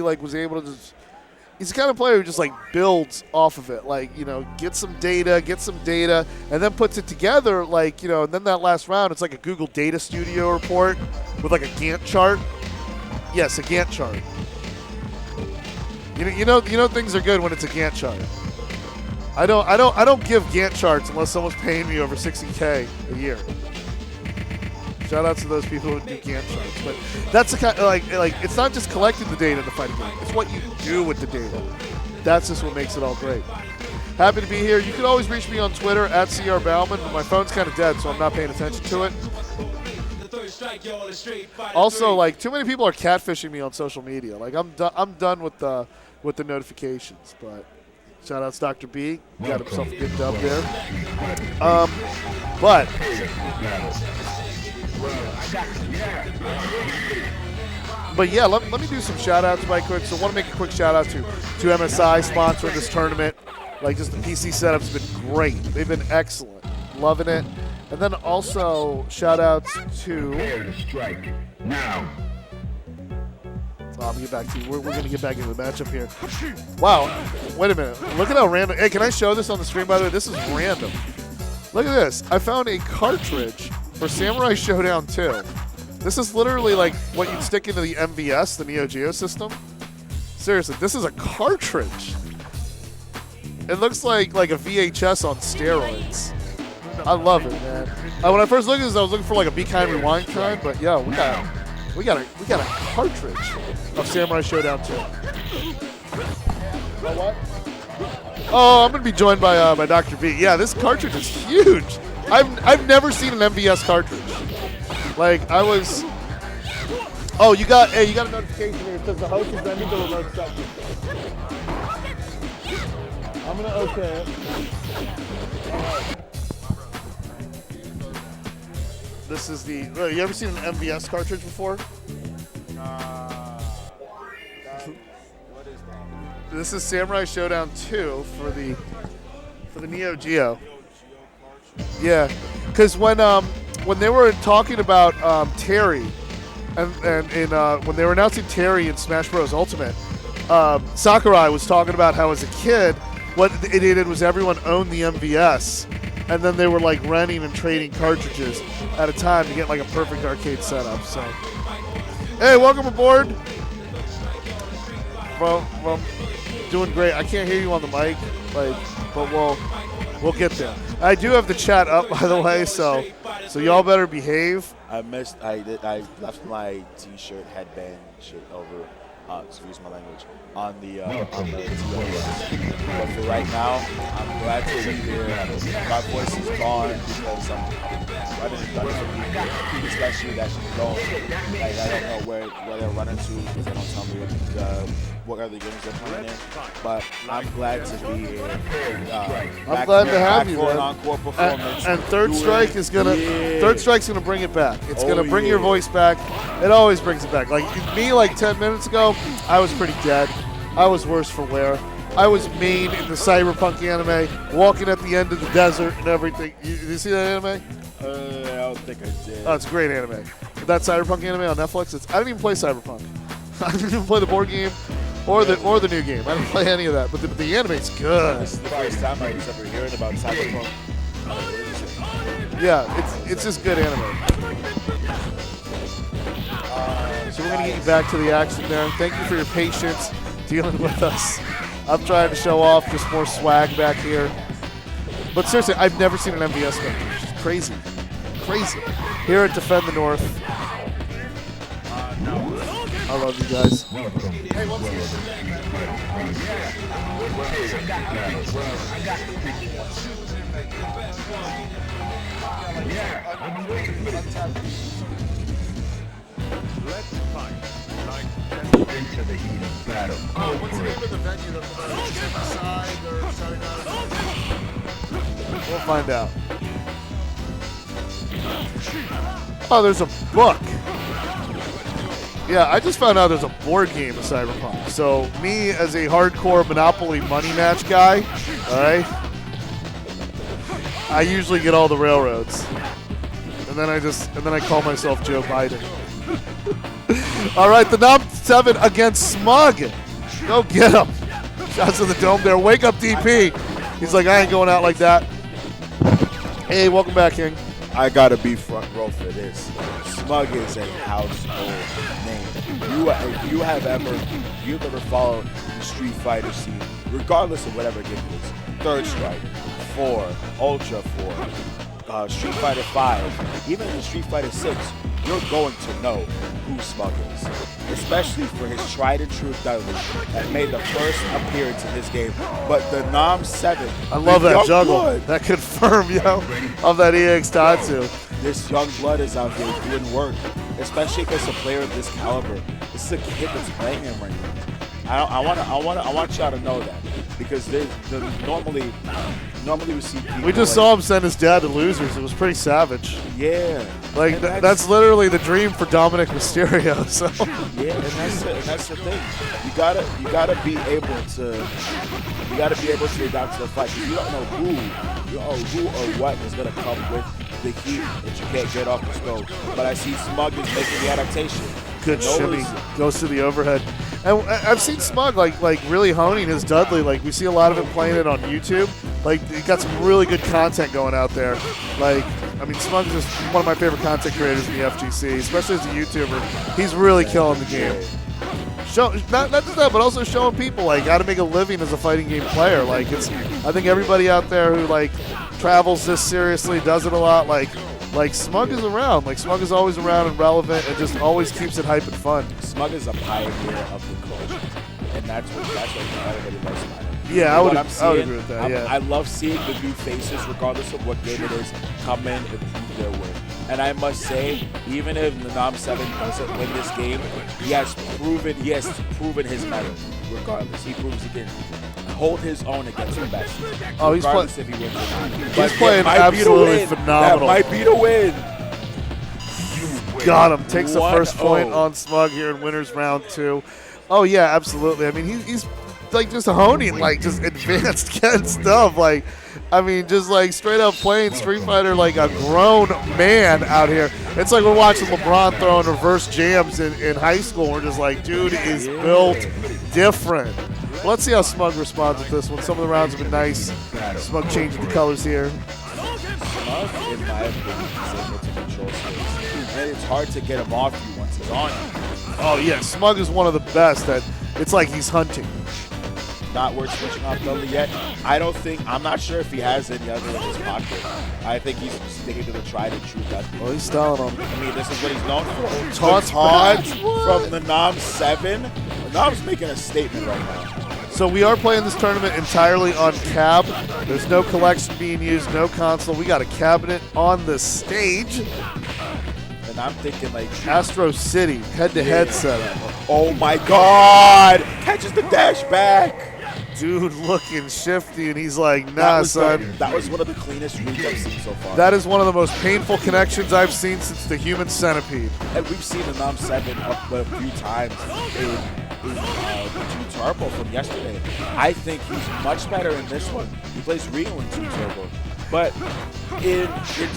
like was able to just. He's the kind of player who just like builds off of it, like, you know, get some data, and then puts it together, like, you know, and then that last round, it's like a Google Data Studio report with like a Gantt chart. Yes, a Gantt chart. You know things are good when it's a Gantt chart. I don't give Gantt charts unless someone's paying me over $60K a year. Shout out to those people who do Gantt charts. But that's the kind of, like it's not just collecting the data to fight a game. It's what you do with the data. That's just what makes it all great. Happy to be here. You can always reach me on Twitter at CR Bauman, but my phone's kind of dead, so I'm not paying attention to it. Also, like, too many people are catfishing me on social media. Like, I'm done with the notifications. But shout outs Dr. B. Got himself a good dub there. But yeah, let me do some shout outs right quick. So I want to make a quick shout out to MSI sponsoring this tournament. Like, just the PC setup's been great. They've been excellent. Loving it. And then also shout outs to now. I'll get back to you. We're going to get back into the matchup here. Wow. Wait a minute. Look at how random. Hey, can I show this on the stream, by the way? This is random. Look at this. I found a cartridge for Samurai Showdown 2. This is literally like what you'd stick into the MVS, the Neo Geo system. Seriously, this is a cartridge. It looks like a VHS on steroids. I love it, man. When I first looked at this, I was looking for like a Be Kind Rewind kind, but yeah, we got a cartridge of Samurai Showdown 2. What? Oh, I'm gonna be joined by Dr. B. Yeah, this cartridge is huge. I've never seen an MVS cartridge. Like, I Oh, you got a notification here. It says the host is ending the remote section. I'm gonna okay it. This is the. You ever seen an MVS cartridge before? What is that? This is Samurai Showdown 2 for the Neo Geo. Yeah, because when they were talking about Terry, and when they were announcing Terry in Smash Bros. Ultimate, Sakurai was talking about how as a kid, what it did was everyone owned the MVS, and then they were like renting and trading cartridges at a time to get like a perfect arcade setup. So, hey, welcome aboard. Well, doing great. I can't hear you on the mic, but we'll get there. I do have the chat up, by the way, so y'all better behave. I left my T-shirt, headband, shit over. Excuse my language. On the TOS. But for right now, I'm glad to be here. My voice is gone because I'm running some people, especially that should go. Like I don't know where they're running to because they don't tell me what other games they're playing in. But I'm glad to be here. I'm glad to have you, for an man. encore performance. And Third Strike's gonna bring it back. It's gonna bring your voice back. It always brings it back. Like me, like 10 minutes ago, I was pretty dead. I was worse for wear. I was mean in the Cyberpunk anime, walking at the end of the desert and everything. You see that anime? I don't think I did. Oh, it's a great anime. That Cyberpunk anime on Netflix. I didn't even play Cyberpunk. I didn't even play the board game or the new game. I didn't play any of that. But the anime's good. This is the first time I was ever hearing about Cyberpunk. Yeah, it's just good anime. So we're gonna get you back to the action there. Thank you for your patience dealing with us. I'm trying to show off just more swag back here. But seriously, I've never seen an MVS game. It's just crazy. Crazy. Here at Defend the North. I love you guys. Hey, Let's fight like Into the heat of battle. Go for it. We'll find out. Oh, there's a book. Yeah, I just found out there's a board game of Cyberpunk. So me as a hardcore Monopoly money match guy, all right, I usually get all the railroads. And then I call myself Joe Biden. All right, the Nom 7 against Smug. Go get him. Shots to the dome there. Wake up, DP. He's like, I ain't going out like that. Hey, welcome back, King. I gotta be front row for this. Smug is a household name. If you've ever followed the Street Fighter scene, regardless of whatever game it is, Third Strike, 4, Ultra 4, Street Fighter 5, even in Street Fighter 6, you're going to know who Smug is. Especially for his tried and true Dudley that made the first appearance in this game. But the Nom 7. I love that juggle. Blood, That confirm, yo, of that EX Tatsu. this young blood is out here doing work, especially against a player of this caliber. This is a kid that's playing him right now. I want y'all to know that because normally we see people. We just saw him send his dad to losers. It was pretty savage. Yeah, Like and that's literally the dream for Dominic Mysterio. So yeah, and that's the thing. You gotta be able to adapt to the fight. 'Cause you don't know who or what is gonna come with the heat that you can't get off the stove. But I see Smug is making the adaptation. good No shimmy reason. goes to the overhead. And I've seen Smug like really honing his Dudley. Like we see a lot of him playing it on YouTube. Like he got some really good content going out there. Like I mean, Smug is just one of my favorite content creators in the FGC, especially as a YouTuber. He's really killing the game. Not just that, but also showing people like how to make a living as a fighting game player. Like I think everybody out there who like travels this seriously, does it a lot. Like Smug is around. Like Smug is always around and relevant, and just always keeps it hype and fun. Smug is a pioneer of the culture, and that's what everybody loves about him. Yeah, I would What agree with that. Yeah. I love seeing the new faces, regardless of what game it is, come in and prove their worth. And I must say, even if the Nam 7 doesn't win this game, he has proven his mettle. Regardless, he proves he can hold his own against the best. Oh, he's regardless if he wins or not. He's playing absolutely phenomenal. That might be the win. Got him. Takes the first 1-0. point on Smug here in winners round 2. Oh yeah, absolutely. I mean, he's like just honing like just advanced Ken stuff. Like, I mean, just like straight up playing Street Fighter like a grown man out here. It's like we're watching LeBron throwing reverse jams in high school. We're just like, dude is built different. Let's see how Smug responds with this one. Some of the rounds have been nice. Smug changing the colors here. Smug, in my opinion, is able to control space. And it's hard to get him off you once he's on you. Oh yeah, Smug is one of the best. That it's like he's hunting. Not worth switching off Dudley yet. I'm not sure if he has any other in his pocket. I think he's sticking to the tried and true Dudley. Oh, he's styling him. I mean, this is what he's known for. Taunts Taunts back. What? from the Nam 7. The Nam's making a statement right now. So we are playing this tournament entirely on cab. There's no collection being used, no console. We got a cabinet on the stage. And I'm thinking like Astro City, head-to-head setup. Oh my God! Catches the dash back. Dude looking shifty, and he's like, nah, son. That was one of the cleanest reads I've seen so far. That is one of the most painful connections I've seen since the Human Centipede. And we've seen the Nam 7 up a few times in Team Turbo from yesterday. I think he's much better in this one. He plays Rio in Team Turbo. But in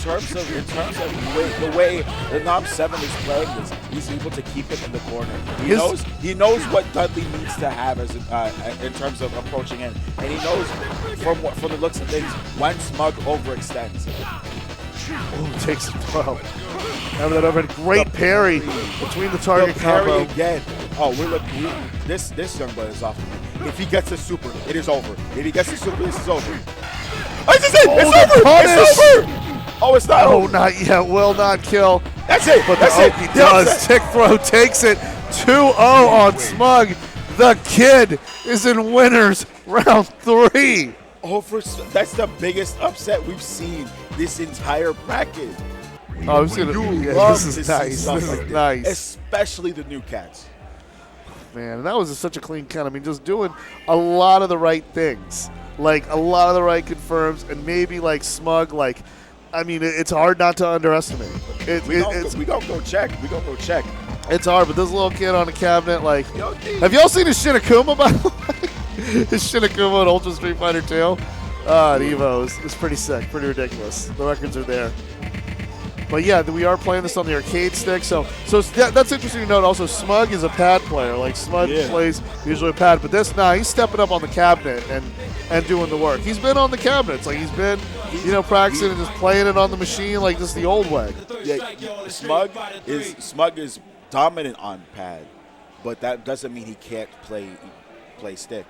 terms of the way the Nam 7 is playing this, he's able to keep it in the corner. He knows what Dudley needs to have as in terms of approaching in, and he knows from the looks of things when Smug overextends. Oh, takes a throw. Have that over. Great parry between the target The parry combo. again. Oh, this young boy is off. If he gets the super, it is over. If he gets the super, this is over. Oh, this is it! Oh, It's the over! punish! It's over! Oh, it's not Oh, over. not yet. Will not kill. That's it! But That's the it! Oki does. Tick throw takes it. 2-0 on Smug. The kid is in winners round 3. That's the biggest upset we've seen this entire bracket. Oh, this is to nice. see stuff This like is nice. Especially the new cats. Man, and that was such a clean count. I mean, just doing a lot of the right things. Like, a lot of the right confirms, and maybe, like, Smug, like, I mean, it's hard not to underestimate. We gonna go check. It's hard, but this little kid on the cabinet, like, have y'all seen his Shinakuma, by the way? His Shinakuma in Ultra Street Fighter 2? The Evo is pretty sick, pretty ridiculous. The records are there. But yeah, we are playing this on the arcade stick, so that's interesting to note. Also, Smug is a pad player. Like, Smug plays usually a pad, but he's stepping up on the cabinet and doing the work. He's been on the cabinets, like he's been, practicing and just playing it on the machine, like just the old way. Yeah, Smug is dominant on pad, but that doesn't mean he can't play stick.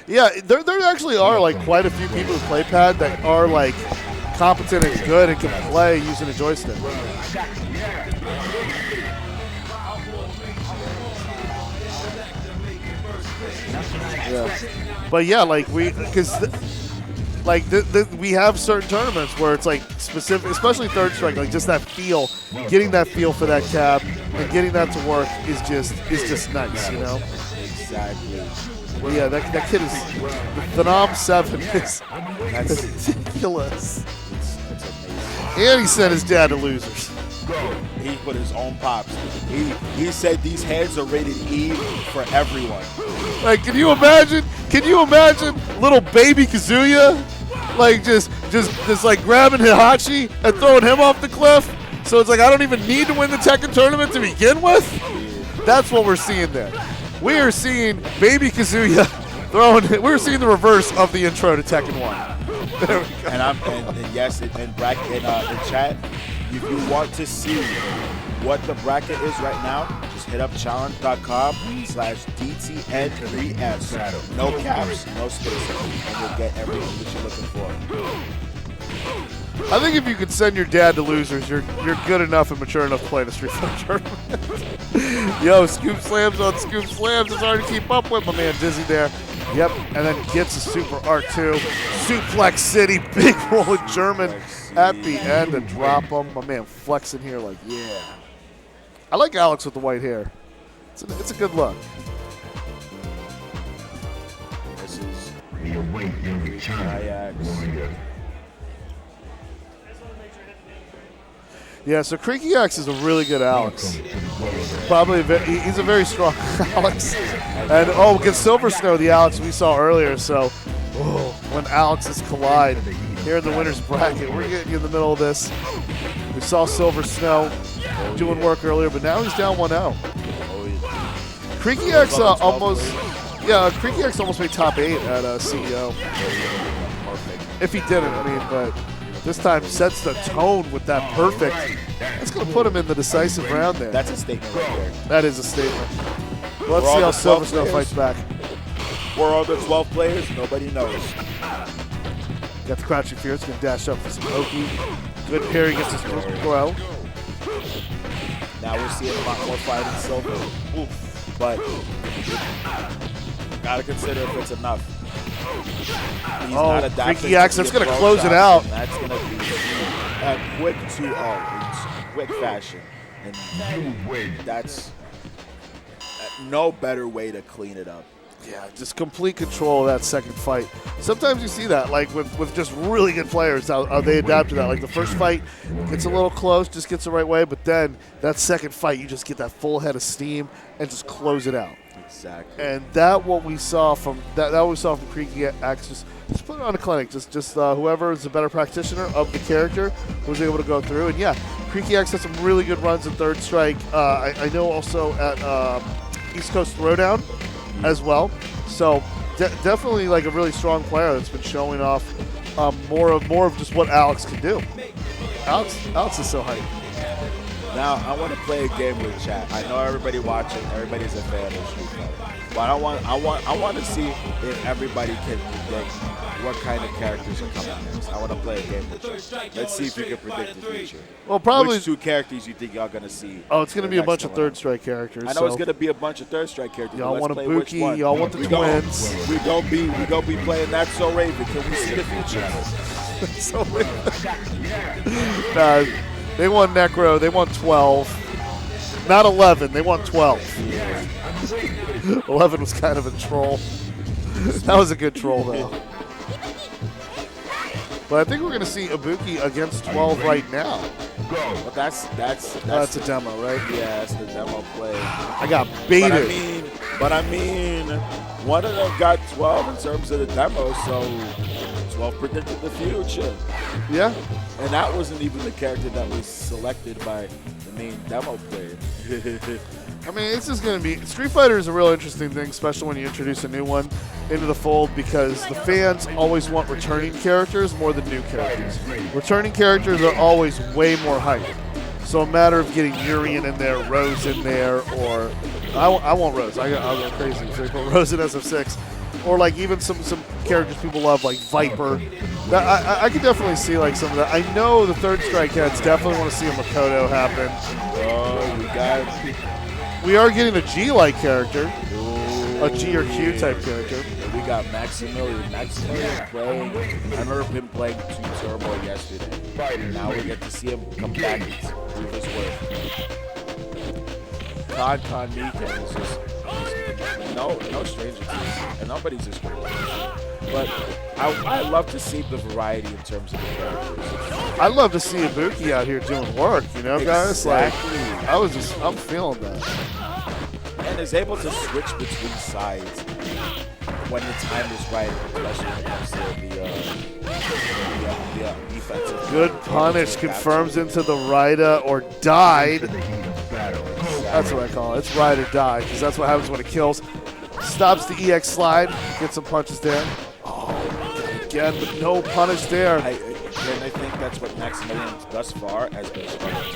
Yeah, there actually are like quite a few people who play pad that are like competent and good and can play using a joystick. Yeah, but yeah, like we have certain tournaments where it's like specific, especially Third Strike, like just that feel, getting that feel for that cab and getting that to work is just nice, Exactly. Well, yeah, that kid is the Nam 7 is ridiculous. It's amazing. And he sent his dad to losers. He put his own pops. He said these hands are rated E for everyone. Like, can you imagine little baby Kazuya, like just like grabbing Hihachi and throwing him off the cliff? So it's like I don't even need to win the Tekken tournament to begin with. That's what we're seeing there. We are seeing baby Kazuya we're seeing the reverse of the intro to Tekken 1. There we go. And yes, in chat, if you want to see what the bracket is right now, just hit up challenge.com/DTN3S. No caps, no spaces, and you'll get everything that you're looking for. I think if you could send your dad to losers, you're good enough and mature enough to play in a Street Fighter tournament. Yo, scoop slams on scoop slams. It's hard to keep up with, my man Dizzy there. Yep, and then gets a super R2. Suplex City, big rolling German at the end to drop him. My man flexing here like, yeah. I like Alex with the white hair. It's a good look. This is We await your return, Ajax. warrior. Yeah, so Creaky X is a really good Alex. Welcome to the world of Probably he's a very strong Alex. And against Silver Snow, the Alex we saw earlier. So when Alexes collide here in the winner's bracket, we're getting you in the middle of this. We saw Silver Snow doing work earlier, but now he's down 1-0. Oh, yeah. Creaky X Creaky X almost made top 8 at CEO. Perfect. If he didn't, I mean, but this time sets the tone with that perfect. That's going to put him in the decisive round there. That's a statement right there. That is a statement. Let's We're see all how the Silver 12 Snow players. fights back. We're all the 12 players. Nobody knows. Got the crouching fear. It's going to dash up for some Oki. Good parry against his throw. Now we're seeing a lot more fight in Silver. Oof. But gotta consider if it's enough. He's not adapting Creaky X, to that's the going to approach close it option. out. That's going to be a quick 2-0. Quick fashion. And you win. that's no better way to clean it up. Yeah, just complete control of that second fight. Sometimes you see that, like with just really good players, how they adapt to that. Like the first fight gets a little close, just gets the right way, but then that second fight, you just get that full head of steam and just close it out. Exactly. And that what we saw from Creaky X. Just put it on a clinic. Just whoever is the better practitioner of the character was able to go through. And yeah, Creaky X had some really good runs in Third Strike. I know also at East Coast Throwdown as well. So definitely like a really strong player that's been showing off more of just what Alex can do. Alex is so hyped. Now, I want to play a game with chat. I know everybody watching, everybody's a fan of Street Fighter. But I want to see if everybody can predict what kind of characters are coming next. I want to play a game with chat. Let's see if you can predict the future. Well, probably. Which 2 characters you think y'all going to see? Oh, it's going to be a next bunch of time Third around? Strike characters. I know it's going to be a bunch of Third Strike characters. Y'all but want a let's play which Buki, one. y'all want the We gon- twins. We gonna be playing That's So Raven. Can we see the future? So, nah, they won Necro. They won 12. Not 11. They won 12. 11 was kind of a troll. That was a good troll, though. But I think we're going to see Ibuki against 12 right now. But that's That's a demo, right? yeah, that's the demo play. I got baited. But I mean, one of them got 12 in terms of the demo, so 12 predicted the future. Yeah. And that wasn't even the character that was selected by the main demo player. I mean, it's just going to be... Street Fighter is a real interesting thing, especially when you introduce a new one into the fold, because the fans always want returning characters more than new characters. Returning characters are always way more hype. So a matter of getting Urian in there, Rose in there, or... I want Rose. I'll go crazy if they put Rose in SF6. Or like even some characters people love, like Viper. I could definitely see like some of that. I know the Third Strike heads definitely want to see a Makoto happen. We are getting a G-like character, a G or Q type character. We got Maximilian. Maximilian playing. I remember him playing 2 Turbo yesterday. Now we get to see him come back and prove his worth. Con Niken is just no stranger to this, and nobody's a stranger. But I love to see the variety in terms of the characters. I'd love to see Ibuki out here doing work, you know, guys. Exactly. Like I'm feeling that. And is able to switch between sides when the time is right, especially when it comes to the defensive. Good punish, confirms into the Raida or died. That's what I call it. It's ride or die, because that's what happens when it kills. Stops the EX slide, gets some punches there. Oh, again, but no punish there. And I think that's what Maximilian thus far has been struggling,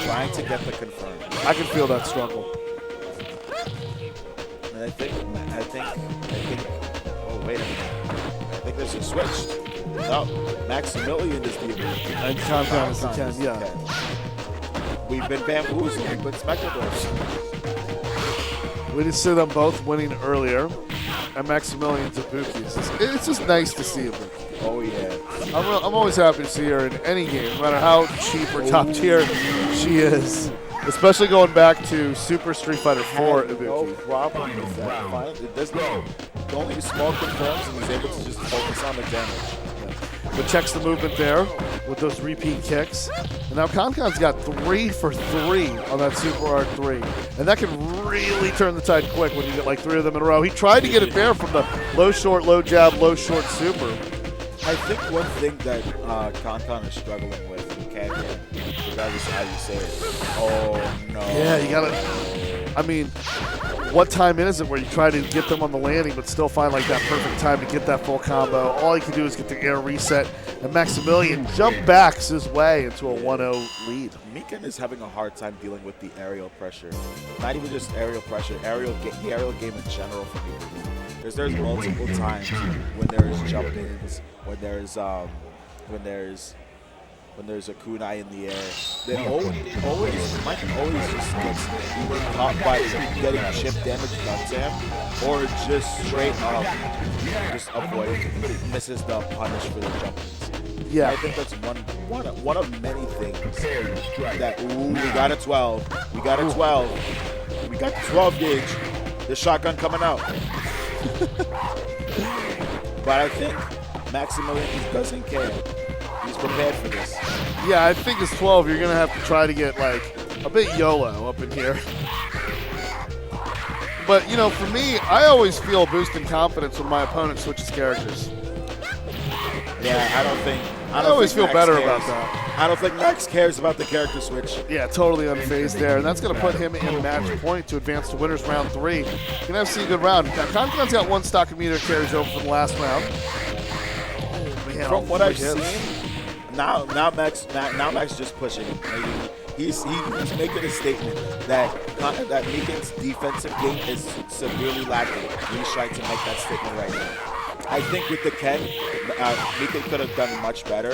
trying to get the confirm. I can feel that struggle. And I think. Oh wait a minute. I think this is switched. No, Maximilian is the ability. And Countdown is the 10, yeah. We've been bamboozled. We've been spectators. We did see them both winning earlier. and Maximilian's Ibuki. It's just nice to see Ibuki. Oh yeah. I'm always happy to see her in any game, no matter how cheap or top tier she is. Especially going back to Super Street Fighter 4 No Ibuki. problem with that. Finally, it doesn't. Only small confirms and he's able to just focus on the damage. But checks the movement there with those repeat kicks. And now Concon's got 3 for 3 on that Super R3. And that can really turn the tide quick when you get like 3 of them in a row. He tried to get it there from the low short, low jab, low short super. I think one thing that Concon is struggling with, you can't get, regardless of how you say it. Oh no. Yeah, you gotta. I mean, what time is it where you try to get them on the landing but still find like that perfect time to get that full combo? All you can do is get the air reset, and Maximilian jump backs his way into a 1-0 lead. Mikan is having a hard time dealing with the aerial pressure. Not even just aerial pressure, the aerial game in general for me. Because there's multiple times when there's jump-ins, when there's a kunai in the air. They Mike always just gets either caught by getting chip damage done to him, or just straight up just avoid, misses the punish for the jump-ins. Yeah. I think that's one of many things that, ooh, we got a 12. We got a 12. We got the 12 gauge. The shotgun coming out. But I think Maximilian just doesn't care. He's prepared for this. Yeah, I think as 12, you're going to have to try to get like a bit YOLO up in here. But, you know, for me, I always feel a boost in confidence when my opponent switches characters. Yeah, I always feel Max better cares. about that. I don't think Max cares about the character switch. Yeah, totally unfazed there. And that's going to put him in match point to advance to winners round 3. You're going to have to see a good round. Now, Concon's got 1 stock meter carries over from the last round. Oh, man, From what I've hits. seen, now Max just pushing. He's making a statement that Mikan's defensive game is severely lacking. He's trying to make that statement right now. I think with the Ken, Mikan could have done much better,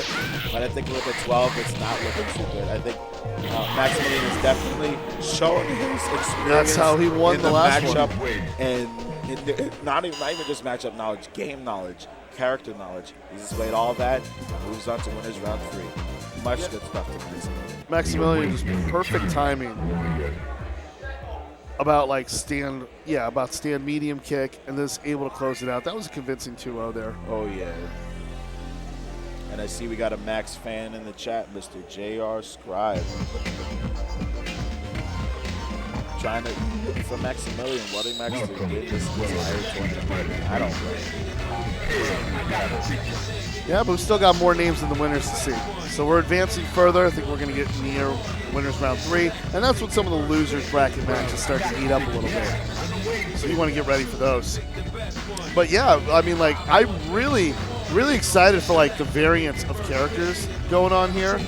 but I think with the 12, it's not looking too good. I think Maximilian is definitely showing his experience. That's how he won in the last matchup, one. and not even just matchup knowledge, game knowledge, character knowledge. He's displayed all that, and moves on to winners round 3. Much good stuff to Maximilian. Maximilian just perfect timing about like stand medium kick and then able to close it out. That was a convincing 2-0 there. Oh yeah. And I see we got a Max fan in the chat, Mr. JR Scribe. Trying to for Maximilian, what did Max do? Get this higher tournament. I don't know. Yeah, but we still got more names than the winners to see. So we're advancing further. I think we're going to get near winners round 3. And that's when some of the losers bracket matches start to heat up a little bit. So you want to get ready for those. But yeah, I mean, like, I'm really excited for like the variants of characters going on here.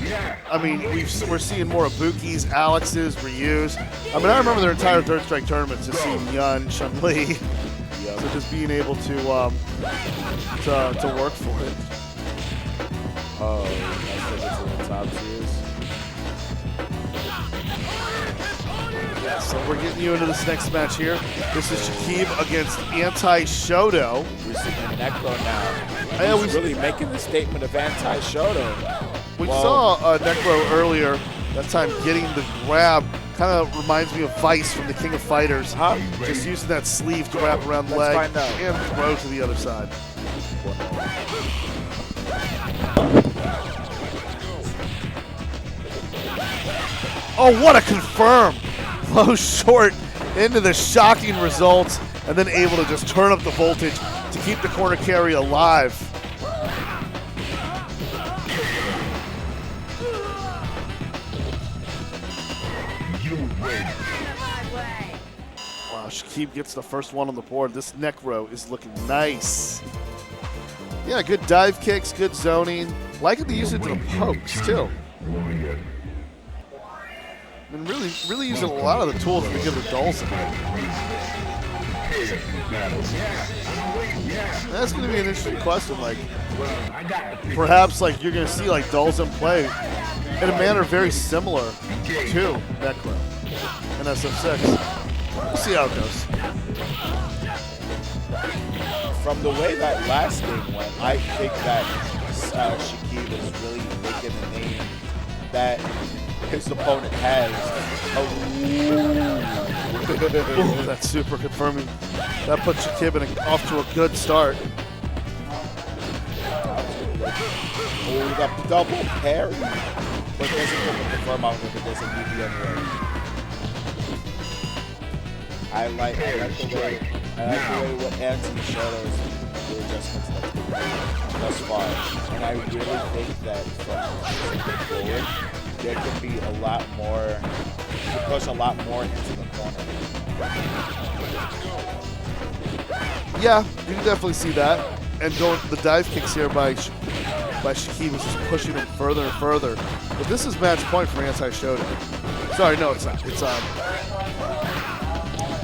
I mean, we're seeing more Ibukis, Alex's, Ryu's. I mean, I remember their entire Third Strike tournaments just seeing Yun, Chun-Li. So just being able to work for it. Oh, that's in the top tiers. Yeah, so we're getting you into this next match here. This is Shakib against Anti-Shoto. We're seeing Necro now. Yeah, He's really making the statement of anti-Shoto. We saw Necro earlier, that time getting the grab. Kind of reminds me of Vice from the King of Fighters. Just using that sleeve to wrap around the leg find out. and throw to the other side. Oh, what a confirm! Low short into the shocking results, and then able to just turn up the voltage to keep the corner carry alive. Wow, Shakib gets the first one on the board. This Necro is looking nice. Yeah, good dive kicks, good zoning. Liking the usage of the pokes, too. And really using a lot of the tools to give the Dulcin. That's going to be an interesting question. Like, perhaps like you're going to see like Dulcin play in a manner very similar to Necro and SF6. We'll see how it goes. from the way that last game went, I think that Shakib is really making the name that his opponent has. Ooh, that's super confirming. That puts Shakib off to a good start. Oh, we got double parry. But doesn't confirm out if it doesn't need the anyway. I like the way what Anthony showed us the adjustments that's been made thus far. And I really think that from forward, there can be a lot more, to push a lot more into the corner. Yeah, you can definitely see that. And going the dive kicks here by Shakib was just pushing him further and further. But this is match point for Anti-Shoto. Sorry, no, it's not. It's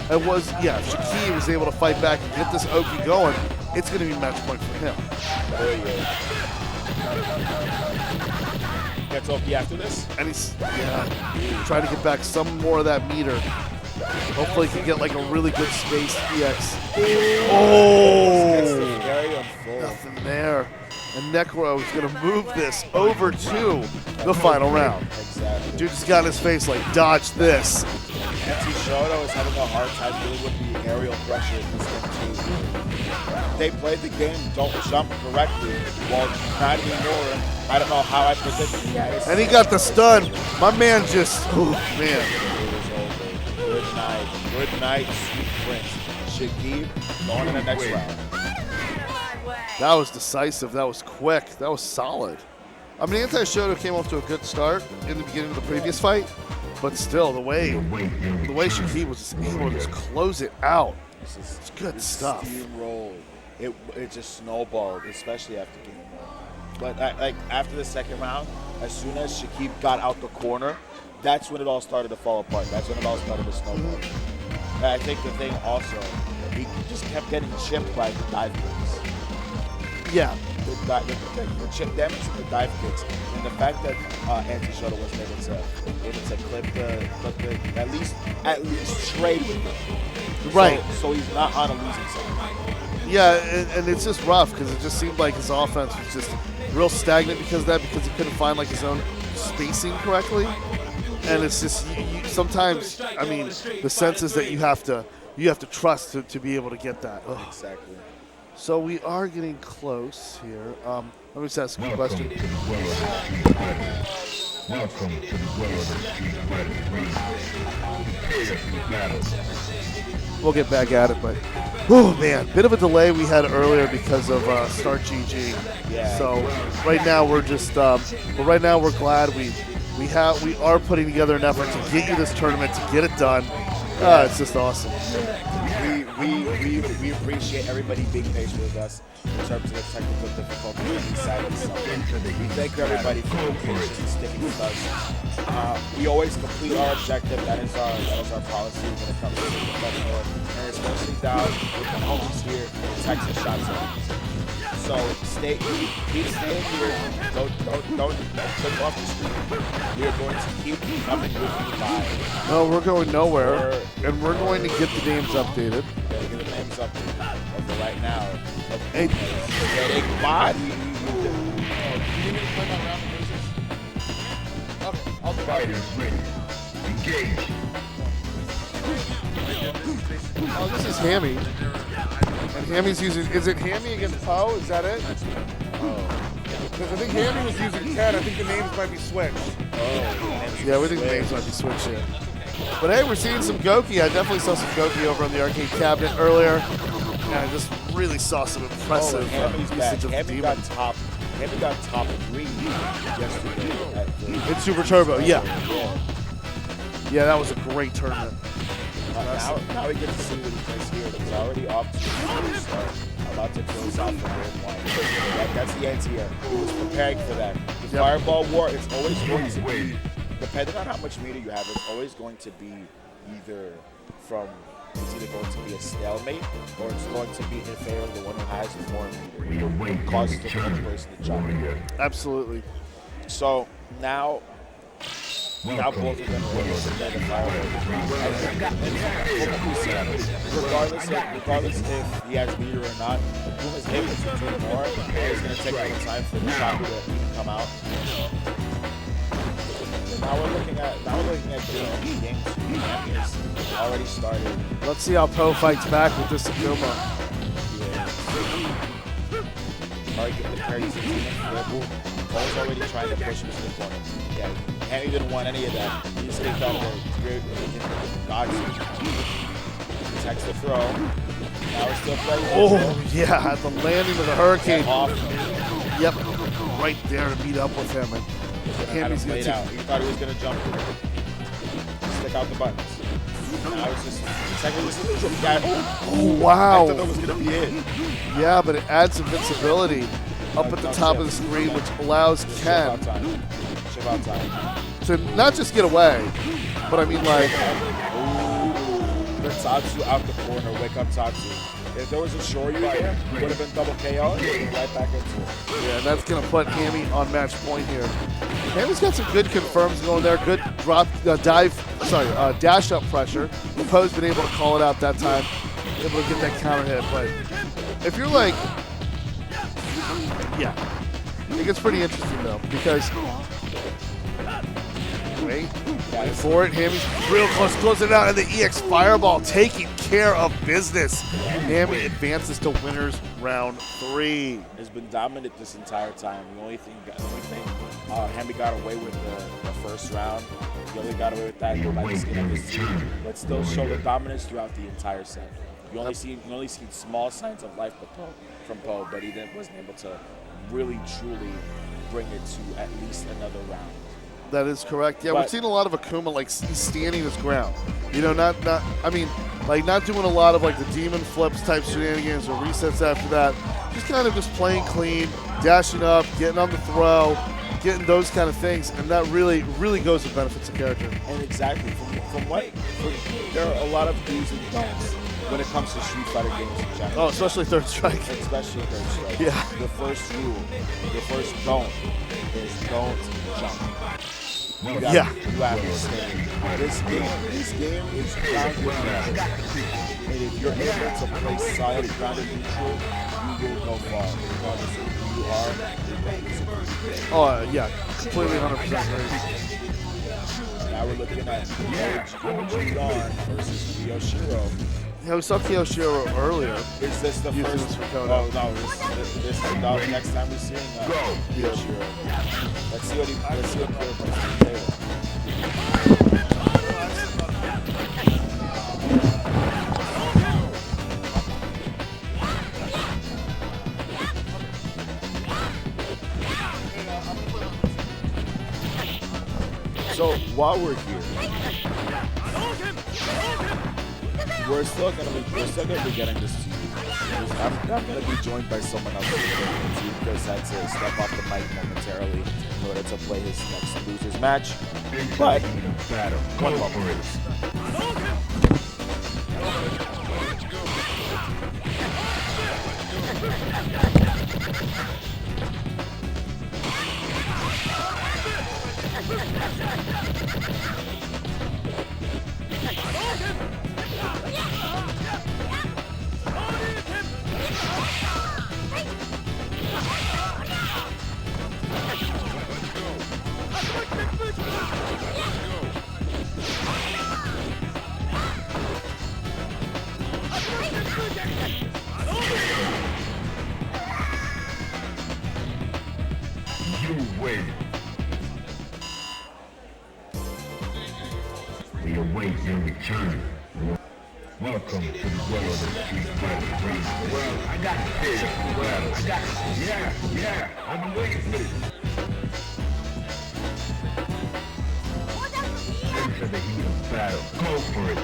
it was, yeah, if Shakib was able to fight back and get this Oki going, it's going to be match point for him. There you go. Gets Oki after this? And he's, trying to get back some more of that meter. Hopefully he can get like a really good space EX. Oh! Very unfold. Nothing there. And Necro is going to move this over to the final round. Exactly. Dude just got in his face like, dodge this. Anti-Shoto is having a hard time dealing with the aerial pressure in this game too. They played the game, don't jump correctly. Well, not anymore. I don't know how I predicted that. And he got the stun. My man just, oh man. Good night, sweet prince. Shakib going in the next round. That was decisive. That was quick. That was solid. I mean, Anti-Shoto came off to a good start in the beginning of the previous fight, but still, the way Shakib was able to just close it out, it's good stuff. Steamrolled. It just snowballed, especially after game one. But like after the second round, as soon as Shakib got out the corner, that's when it all started to fall apart. That's when it all started to snowball. And I think the thing also, he just kept getting chipped by the dive kicks. Yeah. The chip damage from the dive kicks, and the fact that Anti-Shoto wasn't able to clip the at least trade with him. Right. So he's not on a losing side. Yeah, and it's just rough because it just seemed like his offense was just real stagnant because of that, because he couldn't find like his own spacing correctly. And it's just you sometimes, I mean, the sense is that you have to trust to be able to get that. Ugh. Exactly. So we are getting close here. Let me just ask you a question. Welcome to the world of Street Fighter. We'll get back at it, but oh man, bit of a delay we had earlier because of Start GG. Yeah. So right now we're just, right now we're glad we are putting together an effort to get you this tournament, to get it done. It's just awesome. We appreciate everybody being patient with us in terms of the technical difficulty on these sides. We thank everybody for being patient and sticking with us. We always complete our objective. That is our policy when it comes to the professional, and it's mostly down with the homies here in Texas Shot Zone. So keep staying here. Don't click off the street. We are going to keep coming with you live. No, we're going nowhere, and we're going to get the names updated. Get the names updated over right now. Hey. Getting body. Fighters ready. Engage. Oh, this is Hammy. And Hammy's using, is it Hammy against Poe? Is that it? Because I think Hammy was using Ted. I think the names might be switched. Yeah, we think the names might be switched here. But hey, we're seeing some Goki. I definitely saw some Goki over on the arcade cabinet earlier. And I just really saw some impressive usage of Hammy Demon. got top 3 yesterday. In Super Turbo, yeah. Yeah, that was a great tournament. Now we get to see what he plays here. He's already off to the start, about to close out the game one. That's the end here. He was preparing for that. The Fireball War, it's always going to be, depending on how much meter you have, it's always going to be it's either going to be a stalemate or it's going to be in favor of the one who has more meter. It causes the other person to jump. Absolutely. So now Now both of them are able to play the fireworks. Regardless if he has leader or not, Puma is able to do more. It's going to take more time for the shot to even come out. Now we're looking at game 2. Hammy has already started. Let's see how Poe fights back with this Akuma. Already get the carries into the Poe's already trying to push him to the corner. Yeah, Hammy didn't want any of that. He just kicked out of it. Dodged it. Protects the throw. Now it's still playing. Oh, yeah, at the landing of the Hurricane. Off. Yep, right there to meet up with him. And Hammy's going to out. He thought he was going to jump it. Stick out the buttons. Now it's just second. Oh, wow. I thought that was going to be it. Yeah, but it adds invincibility up at the top of the screen, which allows Ken Chip out time. to not just get away, but I mean, like, The Tatsu out the corner. Wake up Tatsu. If there was a Shoryu there, it would have been double KO and right back into it. yeah, that's going to put Hammy on match point here. Hammy's got some good confirms going there. Good drop, dash up pressure. Poe's been able to call it out that time, able to get that counter hit. But if you're like, yeah, it gets pretty interesting though because wait for it. Hammy's real close, closing it out, and the EX Fireball taking care of business. Hammy advances to winners round 3. Has been dominant this entire time. The only thing Hammy got away with the first round. He only got away with that by the skin of his teeth, but still showed the dominance throughout the entire set. You only see small signs of life from Poe, but he wasn't able to really truly bring it to at least another round. That is correct. Yeah, But- we've seen a lot of Akuma like he's standing his ground. You know, not doing a lot of like the demon flips type shenanigans or resets after that. Just kind of just playing clean, dashing up, getting on the throw, getting those kind of things, and that really goes to benefits the character. And exactly, there are a lot of do's and don'ts when it comes to Street Fighter games in general. Oh, especially Third Strike. Especially Third Strike. Yeah. The first rule, the first don't is don't jump. You have to stay. This game is grounded neutral. And if you're able to play solid grounded neutral, you will go far. Regardless of who you are, regardless of Oh, yeah, completely 100% agree. Now we're looking at Jidan versus Yoshiro. Yeah, we saw Kiyoshiro earlier. Is this the Using first? this for Kodo. Oh no! This is the next time we're seeing Yoshiro. Let's see what Kyo brings to the table. So while we're here, we're still gonna be getting this to you. I'm gonna be joined by someone else from the team. Chris had to step off the mic momentarily in order to play his next losers match. But one moment. You win. We await your return. Welcome to the world of Street Fighter. Well, I got this. Well, I got this. Yeah. I've been waiting for this. Into the heat of battle. Go for it.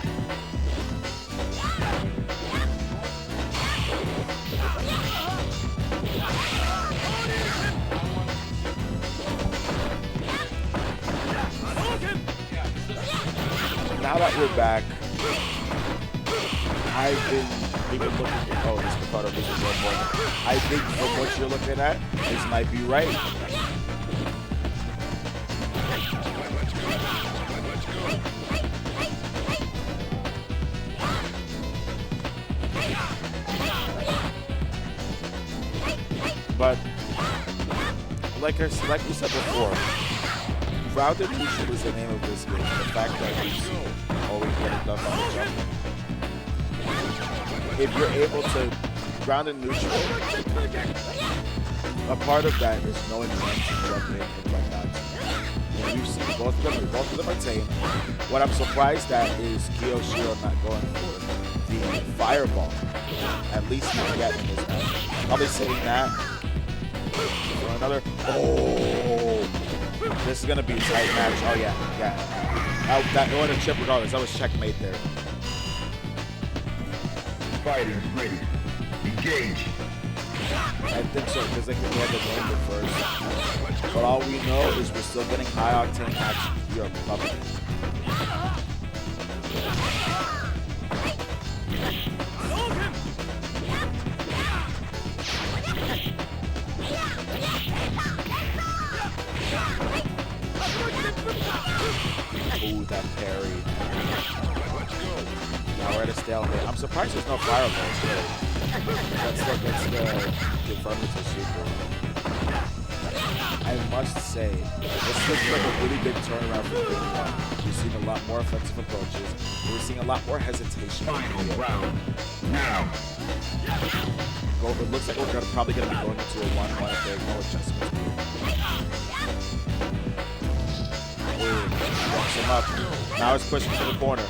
Now that we're back, I've been looking at, oh, this Ricardo versus Red Morgan. I think from what you're looking at, this might be right. like we said before, grounded neutral is the name of this game. The fact that he's always getting done on the jump. If you're able to ground and neutral, a part of that is knowing when to jump in and when not to. And we've seen both of them are tame. What I'm surprised at is Kiyoshiro not going for the fireball, at least not yet in this match. I'll be saying that for another. Oh, this is gonna be a tight match. Oh yeah. That order chip regardless. That was checkmate there. Fighters ready. Engage. I think so, because they can have the name it first. But all we know is we're still getting high octane action here on Republic. Ooh, that parry. Now we're at a stalemate. I'm surprised there's no fireballs really. That's the affirmative super. I must say, this looks like a really big turnaround for Big One. We've seen a lot more offensive approaches. We're seeing a lot more hesitation. Final round. Now. It looks like we're probably going to be going into a 1-1 if there's no adjustments. Walks him up. Now it's pushing to the corner.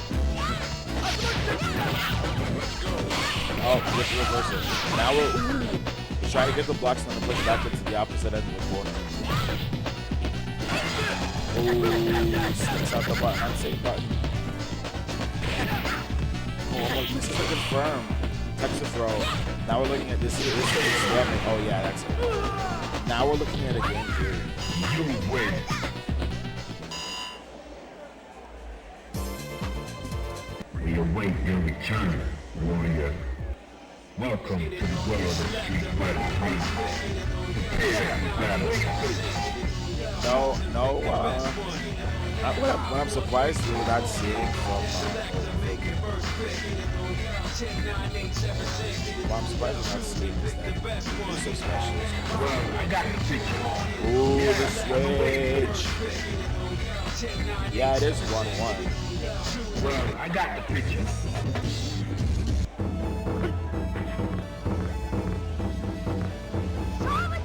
Oh, we have to reverse it. Now we're trying to get the blocks and then push back into the opposite end of the corner. Ooh, sticks out the button, unsafe button. Oh, look, this is a confirm. Texas throw. Now we're looking at this. Oh yeah, that's it. Now we're looking at a game here. You win. We await your return, warrior. Welcome to the world of Street Fighter 3. Prepare for battle. No. What I'm surprised we're not seeing from what I'm surprised we're not seeing is that he's so special. Well, I got the picture. Ooh, the switch. Yeah, it is 1-1. Well, I got the picture.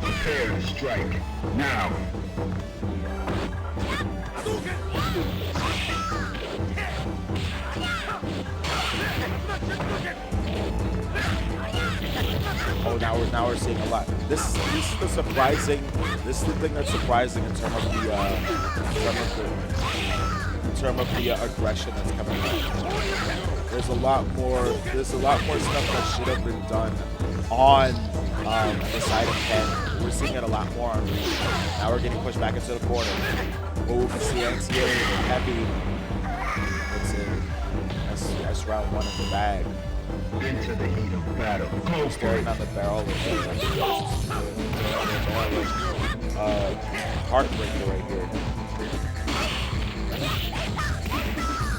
Prepare to strike. Now. Oh, now we're seeing a lot. This is the surprising. This is the thing that's surprising in terms of the aggression that's coming out. There's a lot more stuff that should have been done on the side of Ken. We're seeing it a lot more on Ryu. Now we're getting pushed back into the corner. Oh, we see NCA heavy. That's it. That's round 1 in the bag. Into the heat of battle. Go for Staring it. on the barrel with heartbreaker right here.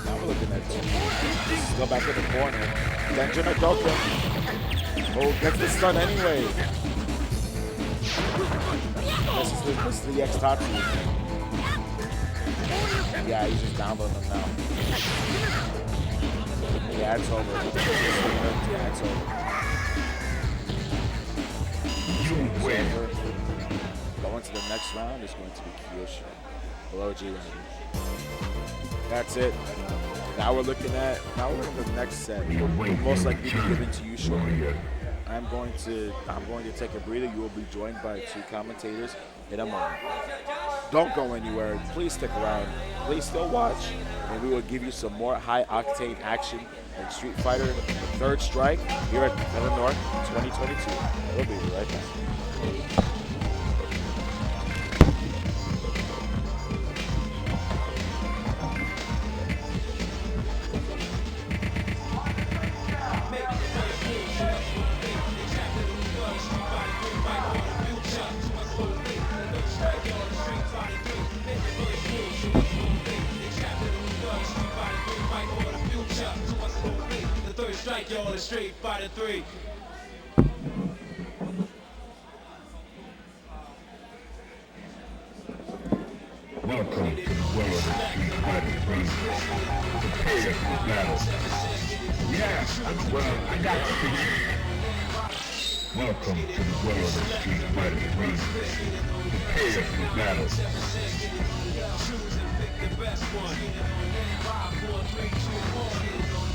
Now we're looking at 2. Let's go back in the corner. Denjin Adoka. Oh, gets the stun anyway. This is the X-Tatsu. Yeah, he's just downloading them now. Yeah, it's over. Yeah, it's over. You win. Going to the next round is going to be Kiyoshi. Below G round. That's it. Now we're looking at the next set. We await Most your likely be return, given to you shortly. warrior. I'm going to take a breather. You will be joined by 2 commentators in a moment. Don't go anywhere. Please stick around. Please still watch, and we will give you some more high octane action in Street Fighter Third Strike here at Heaven North 2022. We'll be right back. The third strike, y'all, is Street Fighter 3. Street Fighter 3. Prepare for battle. Yeah, well, I got the picture. Welcome to the world of Street Fighter 3. Prepare for battle.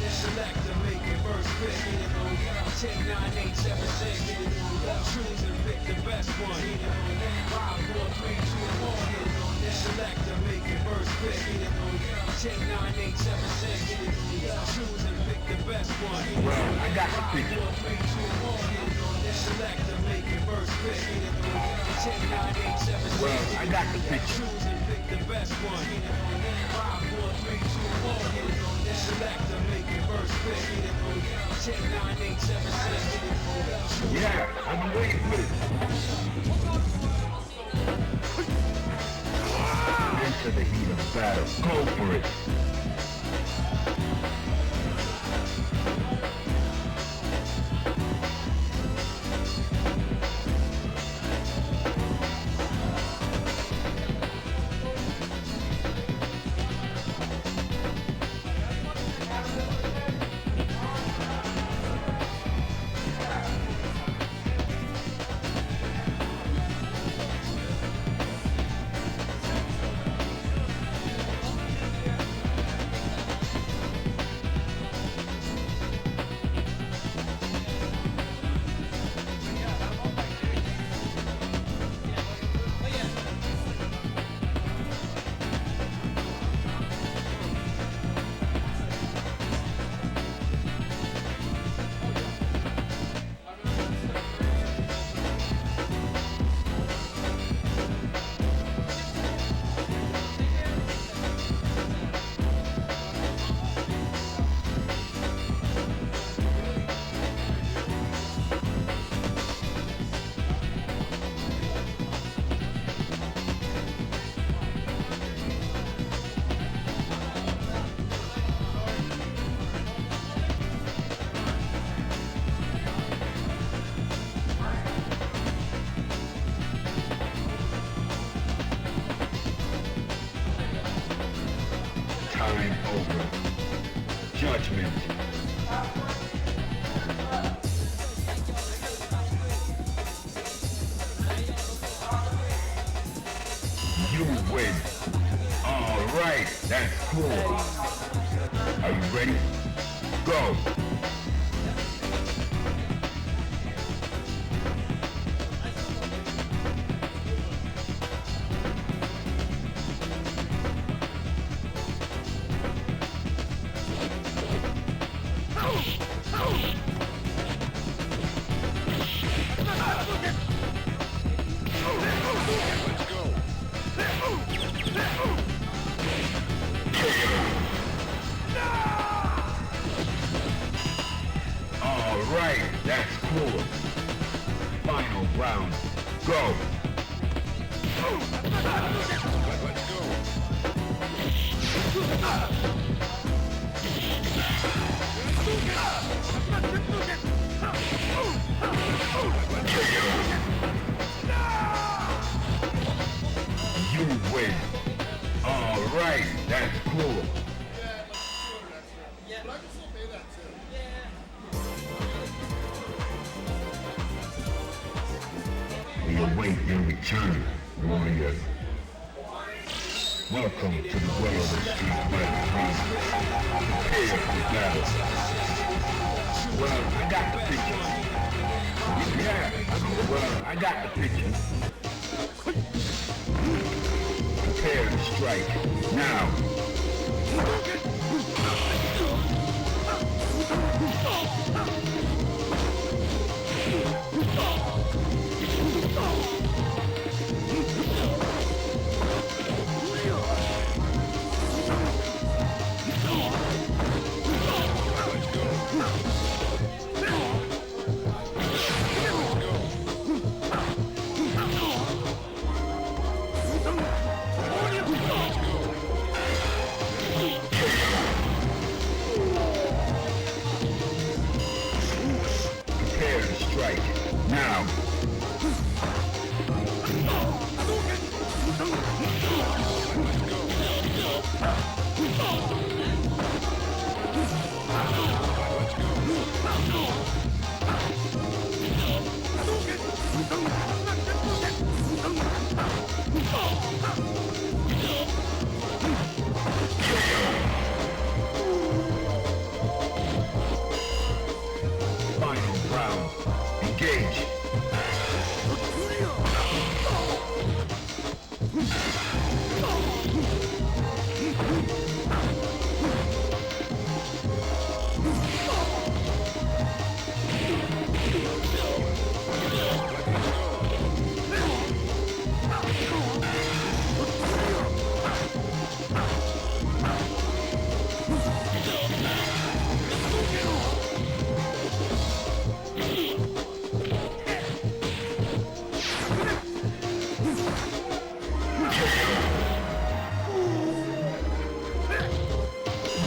Select and make it first pick. 10, 9, 8, 7, 6. Choose and pick the best one. 5, 4, 3, 2, 1. Select and make it first pick. 10, 9, 8, 7, 6. Choose and pick the best one. Well, I got the picture. 4, 3, 2, 1. Select and make it first pick. 10, 9, 8, 7, 6. Well, I got the picture. Choose and pick the best one. 5, 4, 3, 2, 1. Select and make it first pick. 10, 9, 8, 7, 6. Yeah, I've been waiting for it. Into the heat of battle. Go for it. Time over. Judgment. You win. All right, that's cool. Are you ready? Go. All right, that's cool. Final round. Go. You win. All right, that's cool. We await your return, warrior. Welcome to the world of Street Fighter 3. Prepare for battle. Well, I got the picture. Yeah, well, I got the picture. Prepare to strike. Now. Final round. Engage.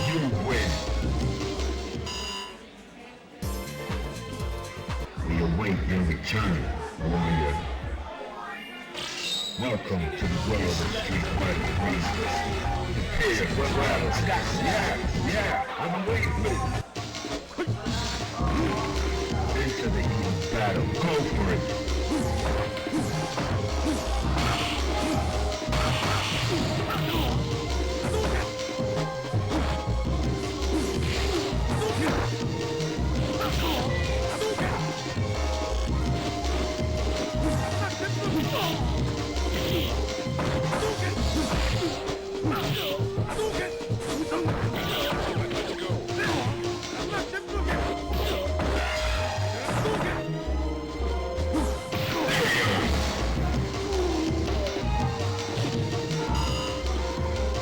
You win. We await your return, warrior. Welcome to the world of Street Fighter 3. Prepare for battle. Yeah, I'm waiting for it. Into the heat of battle. Go for it.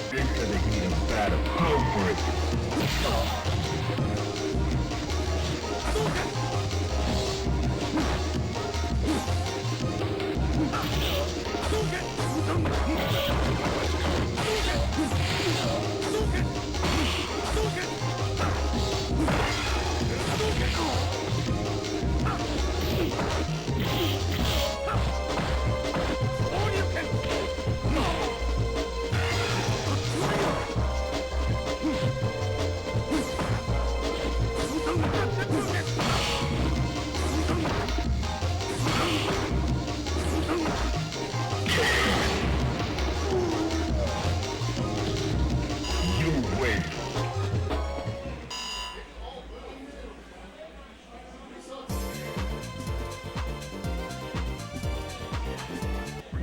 Into the heat of battle. Go for it. You win.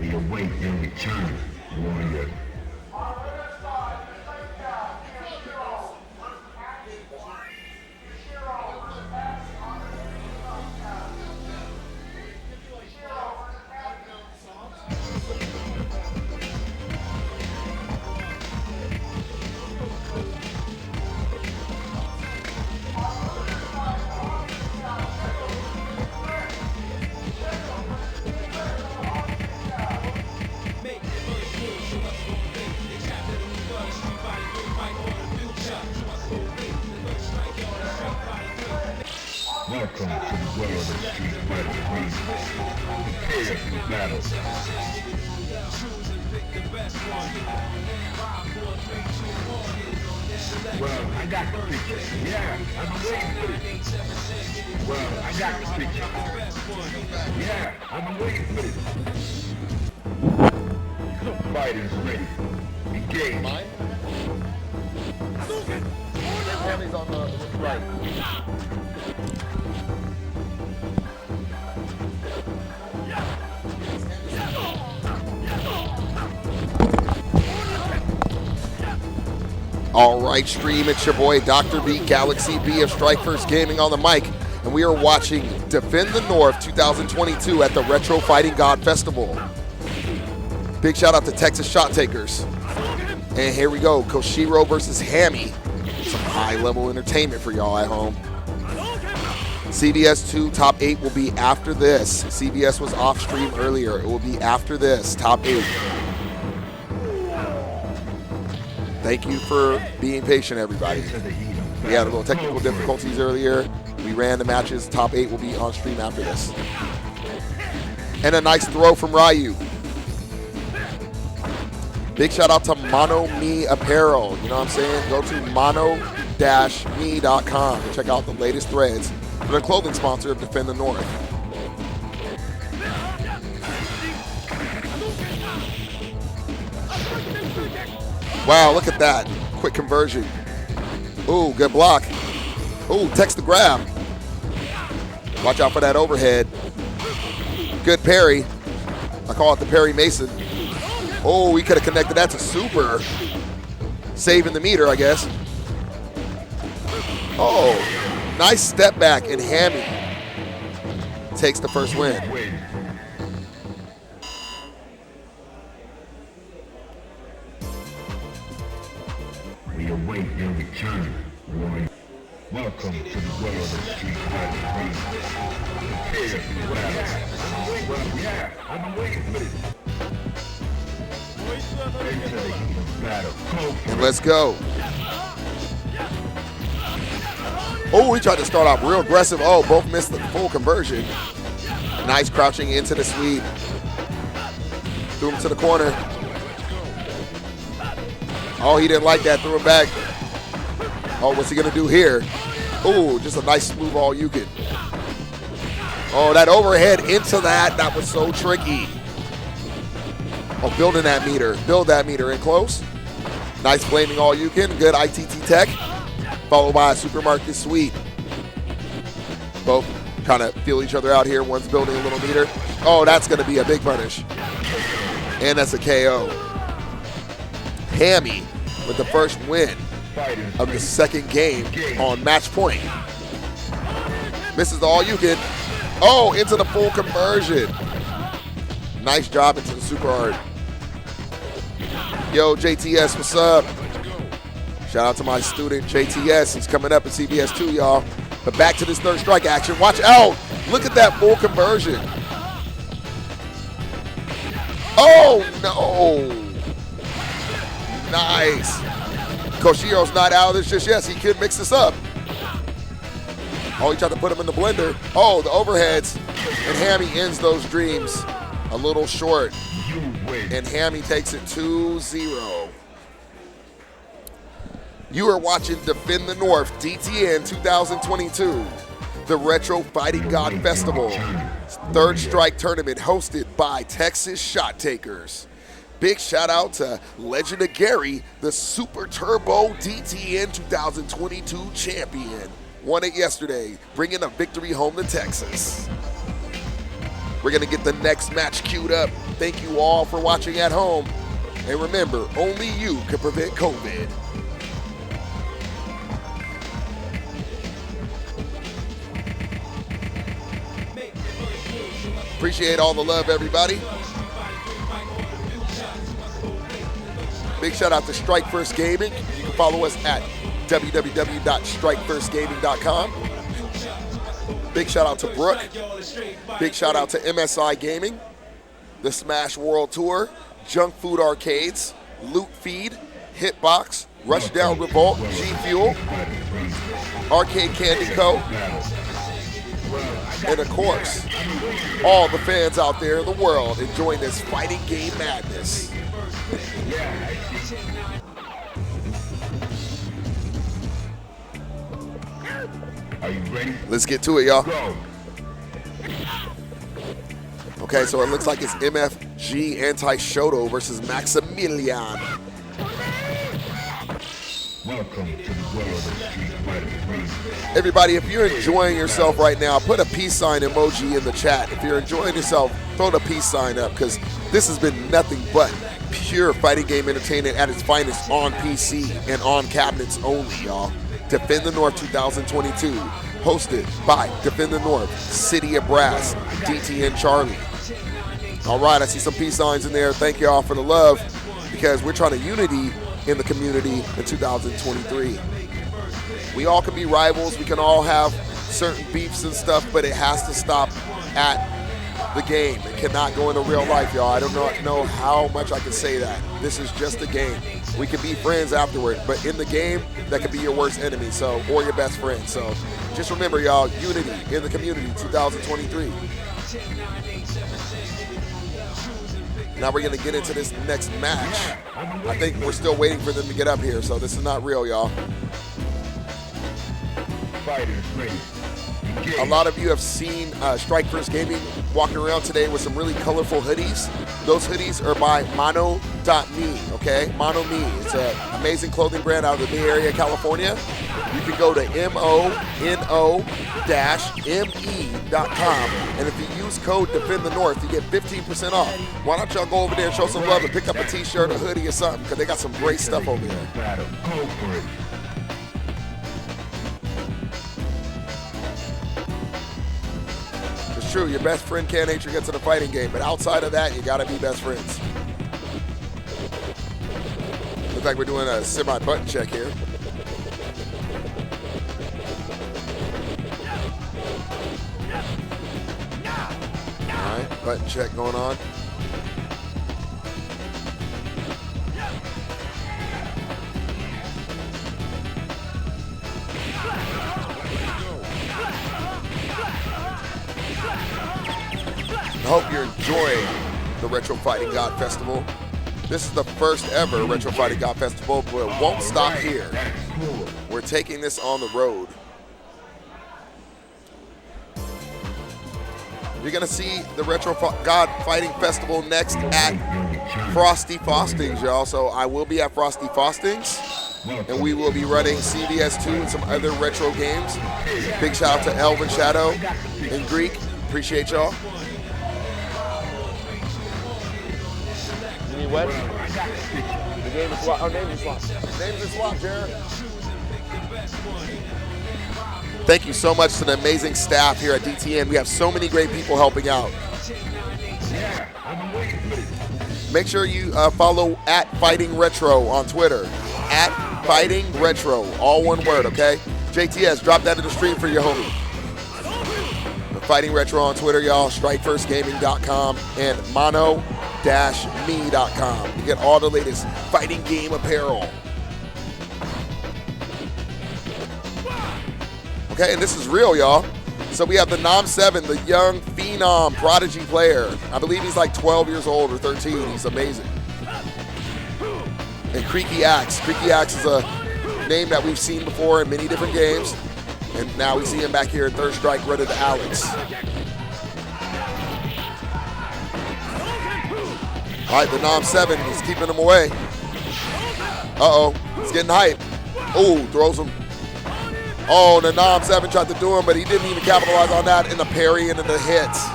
We await your return, warrior. Welcome to the world of Street Fighter 3. Prepare for battle. Well, I got the picture. Yeah, I'm waiting for it. Well, I got the picture. Yeah, I'm waiting for it. Fighters ready. Engage. Mine? Tammy's on the right. All right, stream, it's your boy Dr. B, Galaxy B of Strikeforce Gaming on the mic, and we are watching Defend the North 2022 at the Retro Fighting God Festival. Big shout out to Texas Shot Takers. And here we go, Koshiro versus Hammy. Some high-level entertainment for y'all at home. CBS 2 Top 8 will be after this. CBS was off stream earlier. It will be after this, Top 8. Thank you for being patient, everybody. We had a little technical difficulties earlier. We ran the matches. Top 8 will be on stream after this. And a nice throw from Ryu. Big shout out to Mono Me Apparel. You know what I'm saying? Go to mono-me.com and check out the latest threads. They're a clothing sponsor of Defend the North. Wow, look at that. Quick conversion. Ooh, good block. Ooh, text the grab. Watch out for that overhead. Good parry. I call it the Perry Mason. Oh, he could have connected that to super. Saving the meter, I guess. Oh, nice step back, and Hammy takes the first win. We await your return, warrior. Welcome to the world of Street Fighter 3. Prepare for battle. Well, yeah, I've been waiting for this. Into the heat of battle. Go for And let's go. Oh, he tried to start off real aggressive. Oh, both missed the full conversion. Nice crouching into the sweep. Threw him to the corner. Oh, he didn't like that. Threw him back. Oh, what's he going to do here? Oh, just a nice smooth all you can. Oh, that overhead into that. That was so tricky. Oh, building that meter. Build that meter in close. Nice flaming all you can. Good ITT tech. Followed by a supermarket sweep. Both kind of feel each other out here. One's building a little meter. Oh, that's going to be a big punish. And that's a KO. Hammy with the first win of the second game on match point. Misses the all you can. Oh, into the full conversion. Nice job into the super hard. Yo, JTS, what's up? Shout out to my student, JTS. He's coming up at CBS 2, y'all. But back to this third strike action. Watch out. Look at that full conversion. Oh, no. Nice. Koshiro's not out of this just yet. He could mix this up. Oh, he tried to put him in the blender. Oh, the overheads. And Hammy ends those dreams a little short. And Hammy takes it 2-0. You are watching Defend the North DTN 2022, the Retro Fighting God Festival, third strike tournament hosted by Texas Shot Takers. Big shout out to Legend of Gary, the Super Turbo DTN 2022 champion. Won it yesterday, bringing a victory home to Texas. We're going to get the next match queued up. Thank you all for watching at home. And remember, only you can prevent COVID. Appreciate all the love, everybody. Big shout out to Strike First Gaming. You can follow us at www.strikefirstgaming.com. Big shout out to Brooke. Big shout out to MSI Gaming, the Smash World Tour, Junk Food Arcades, Loot Feed, Hitbox, Rushdown Revolt, G Fuel, Arcade Candy Co., and of course, all the fans out there in the world enjoying this fighting game madness. Are you ready? Let's get to it, y'all. Go. Okay, so it looks like it's MFG Anti-Shoto versus Maximilian. Welcome to the world of Street Fighter 3. Everybody, if you're enjoying yourself right now, put a peace sign emoji in the chat. If you're enjoying yourself, throw the peace sign up, because this has been nothing but pure fighting game entertainment at its finest on PC and on cabinets only, y'all. Defend the North 2022, hosted by Defend the North, City of Brass, DTN Charlie. All right, I see some peace signs in there. Thank y'all for the love, because we're trying to unity in the community in 2023. We all can be rivals. We can all have certain beefs and stuff, but it has to stop at the game. It cannot go into real life, y'all. I don't know how much I can say that. This is just a game. We can be friends afterward, but in the game, that could be your worst enemy, or your best friend. So just remember, y'all, unity in the community 2023. Now we're going to get into this next match. I think we're still waiting for them to get up here, so this is not real, y'all. Fighters ready. A lot of you have seen Strike First Gaming walking around today with some really colorful hoodies. Those hoodies are by Mono.me, okay? Mono.me. It's an amazing clothing brand out of the Bay Area, California. You can go to mono-me.com, and if you use code Defend the North, you get 15% off. Why don't y'all go over there and show some love and pick up a t-shirt, a hoodie, or something, because they got some great stuff over there. Battle. Go for it. It's true, your best friend can't hate you against in a fighting game, but outside of that, you gotta be best friends. Looks like we're doing a semi-button check here. All right, button check going on. I hope you're enjoying the Retro Fighting God Festival. This is the first ever Retro Fighting God Festival, but it won't stop here. We're taking this on the road. You're gonna see the Retro God Fighting Festival next at Frosty Faustings, y'all. So I will be at Frosty Faustings, and we will be running CVS2 and some other retro games. Big shout out to Elvin Shadow and Greek. Appreciate y'all. You need what? The game is swapped. Oh, name is swapped. Names are swapped, Jared. Thank you so much to the amazing staff here at DTN. We have so many great people helping out. Make sure you follow at Fighting Retro on Twitter. At Fighting Retro, all one word, okay? JTS, drop that in the stream for your homie. Fighting Retro on Twitter, y'all. StrikeFirstGaming.com and Mono-me.com. You get all the latest fighting game apparel. Okay, and this is real, y'all. So we have the Nom 7, the young phenom prodigy player. I believe he's like 12 years old or 13. He's amazing. And Creaky Axe. Creaky Axe is a name that we've seen before in many different games. And now we see him back here at Third Strike, running to Alex. All right, the Nom 7 is keeping him away. Uh-oh, he's getting hype. Oh, throws him. Oh, the Nom 7 tried to do him, but he didn't even capitalize on that in the parry and in the hits.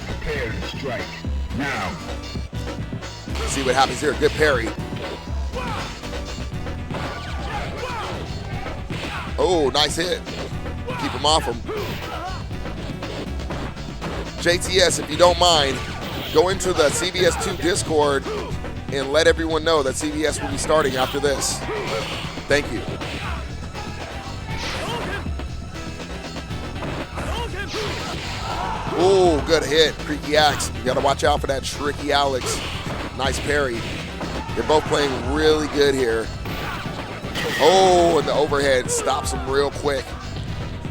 Prepare to strike. Now. See what happens here. Good parry. Oh, nice hit. Keep him off him. JTS, if you don't mind, go into the CVS2 Discord and let everyone know that CVS will be starting after this. Thank you. Oh, good hit. Creaky Axe. You got to watch out for that tricky Alex. Nice parry. They're both playing really good here. Oh, and the overhead stops him real quick.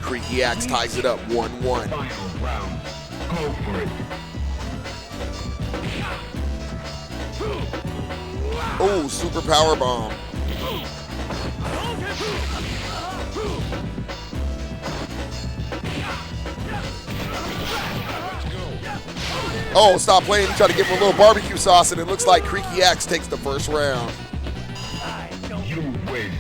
Creaky Axe ties it up 1-1. Final round. Go for it. Oh, super power bomb. Oh, stop playing. He tried to give him a little barbecue sauce, and it looks like Creaky Axe takes the first round. You win.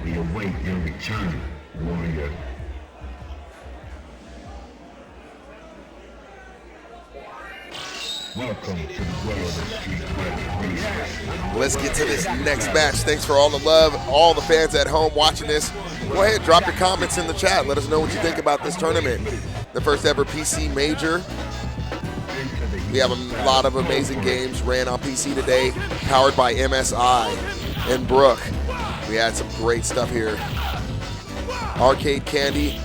We await your return, warrior. Welcome to the world of Street Fighter. Let's get to this next match. Thanks for all the love, all the fans at home watching this. Go ahead, drop your comments in the chat. Let us know what you think about this tournament. The first ever PC Major. We have a lot of amazing games ran on PC today, powered by MSI and Brook. We had some great stuff here. Arcade Candy.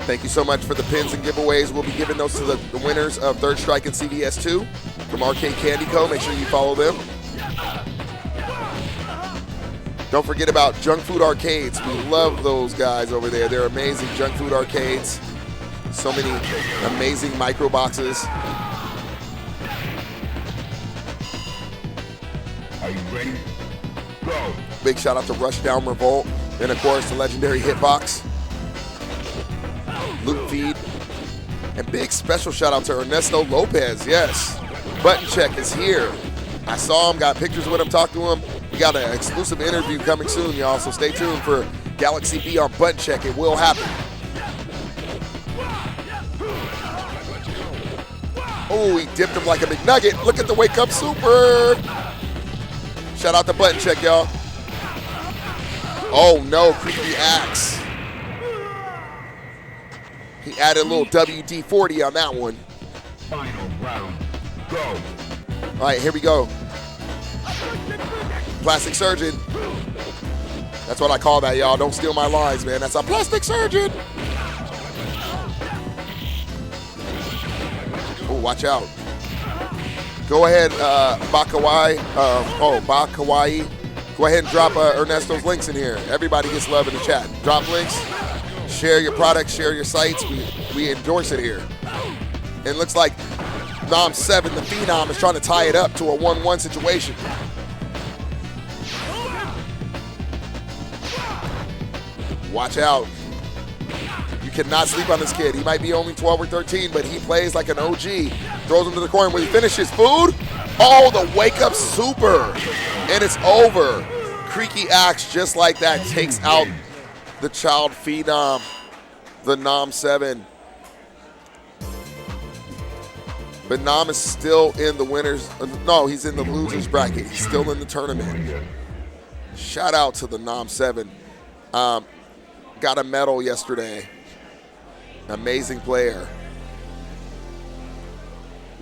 Thank you so much for the pins and giveaways. We'll be giving those to the winners of Third Strike and CVS2 from Arcade Candy Co. Make sure you follow them. Don't forget about Junk Food Arcades. We love those guys over there. They're amazing. Junk Food Arcades. So many amazing micro boxes. Are you ready? Go. Big shout out to Rushdown Revolt. And of course, the legendary Hitbox. Loot Feed. And big special shout out to Ernesto Lopez. Yes. Button Check is here. I saw him, got pictures with him, talked to him. We got an exclusive interview coming soon, y'all. So stay tuned for Galaxy B on Button Check. It will happen. Oh, he dipped him like a McNugget. Look at the Wake Up Super. Shout out to Button Check, y'all. Oh no, Creepy Axe. He added a little WD-40 on that one. Final round. Go. All right, here we go. Plastic Surgeon. That's what I call that, y'all. Don't steal my lines, man. That's a Plastic Surgeon. Oh, watch out. Go ahead, Bakawai. Bakawai. Go ahead and drop Ernesto's links in here. Everybody gets love in the chat. Drop links. Share your products. Share your sites. We endorse it here. And it looks like Nom 7, the Phenom, is trying to tie it up to a 1-1 situation. Watch out. You cannot sleep on this kid. He might be only 12 or 13, but he plays like an OG. Throws him to the corner when he finishes. Food. Oh, the wake-up super. And it's over. Creaky Axe, just like that, takes out the child Phenom, the Nom 7. But Nom is still in the winners. No, he's in the losers bracket. He's still in the tournament. Shout out to the Nom 7. Got a medal yesterday. Amazing player.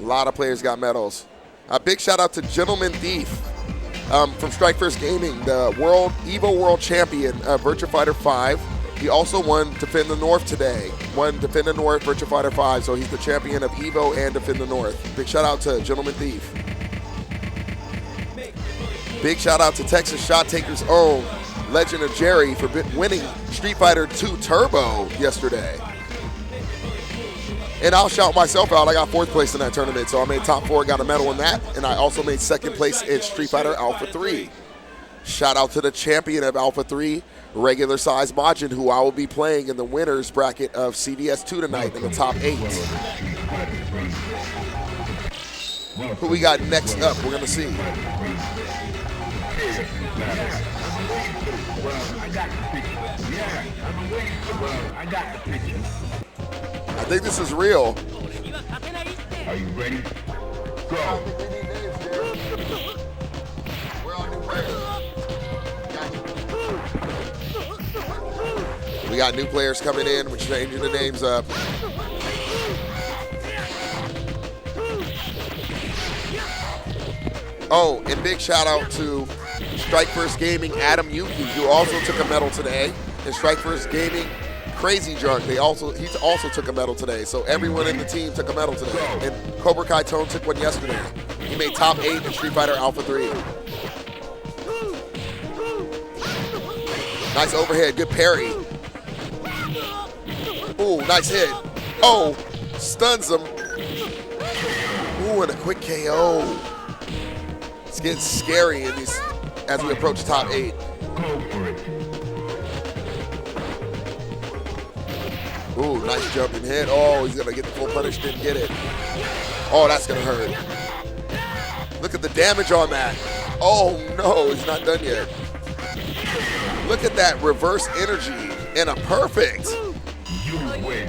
A lot of players got medals. A big shout out to Gentleman Thief from Strike First Gaming, the Evo World Champion of Virtua Fighter 5. He also won Defend the North today. Won Defend the North, Virtua Fighter 5, so he's the champion of Evo and Defend the North. Big shout out to Gentleman Thief. Big shout out to Texas Shot Taker's own Legend of Jerry for winning Street Fighter 2 Turbo yesterday. And I'll shout myself out. I got 4th place in that tournament, so I made top 4, got a medal in that, and I also made 2nd place in Street Fighter Alpha 3. Shout out to the champion of Alpha 3, regular size Majin, who I will be playing in the winners bracket of CVS 2 tonight in the top 8. Who we got next up, we're going to see. I think this is real. Are you ready? Go. We got new players coming in. We're changing the names up. Oh, and big shout out to Strike First Gaming, Adam Yuki, who also took a medal today. And Strike First Gaming, Crazy Junk, he also took a medal today. So everyone in the team took a medal today. And Cobra Kai Tone took one yesterday. He made top 8 in Street Fighter Alpha 3. Nice overhead, good parry. Ooh, nice hit. Oh, stuns him. Ooh, and a quick KO. It's getting scary in these as we approach top 8. Go for it. Ooh, nice jumping hit. Oh, he's gonna get the full punish, didn't get it. Oh, that's gonna hurt. Look at the damage on that. Oh no, he's not done yet. Look at that reverse energy and a perfect. You win.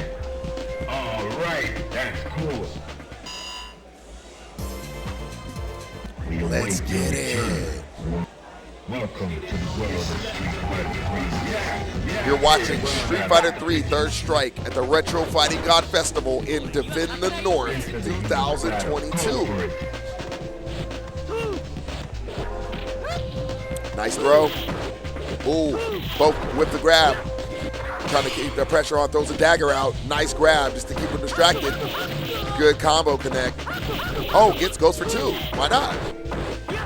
All right, that's cool. Let's get it. Welcome to the world of Street Fighter 3. You're watching Street Fighter 3 Third Strike at the Retro Fighting God Festival in Defend the North 2022. Nice throw. Ooh, both with the grab. Trying to keep the pressure on, throws a dagger out. Nice grab just to keep him distracted. Good combo connect. Oh, goes for 2. Why not?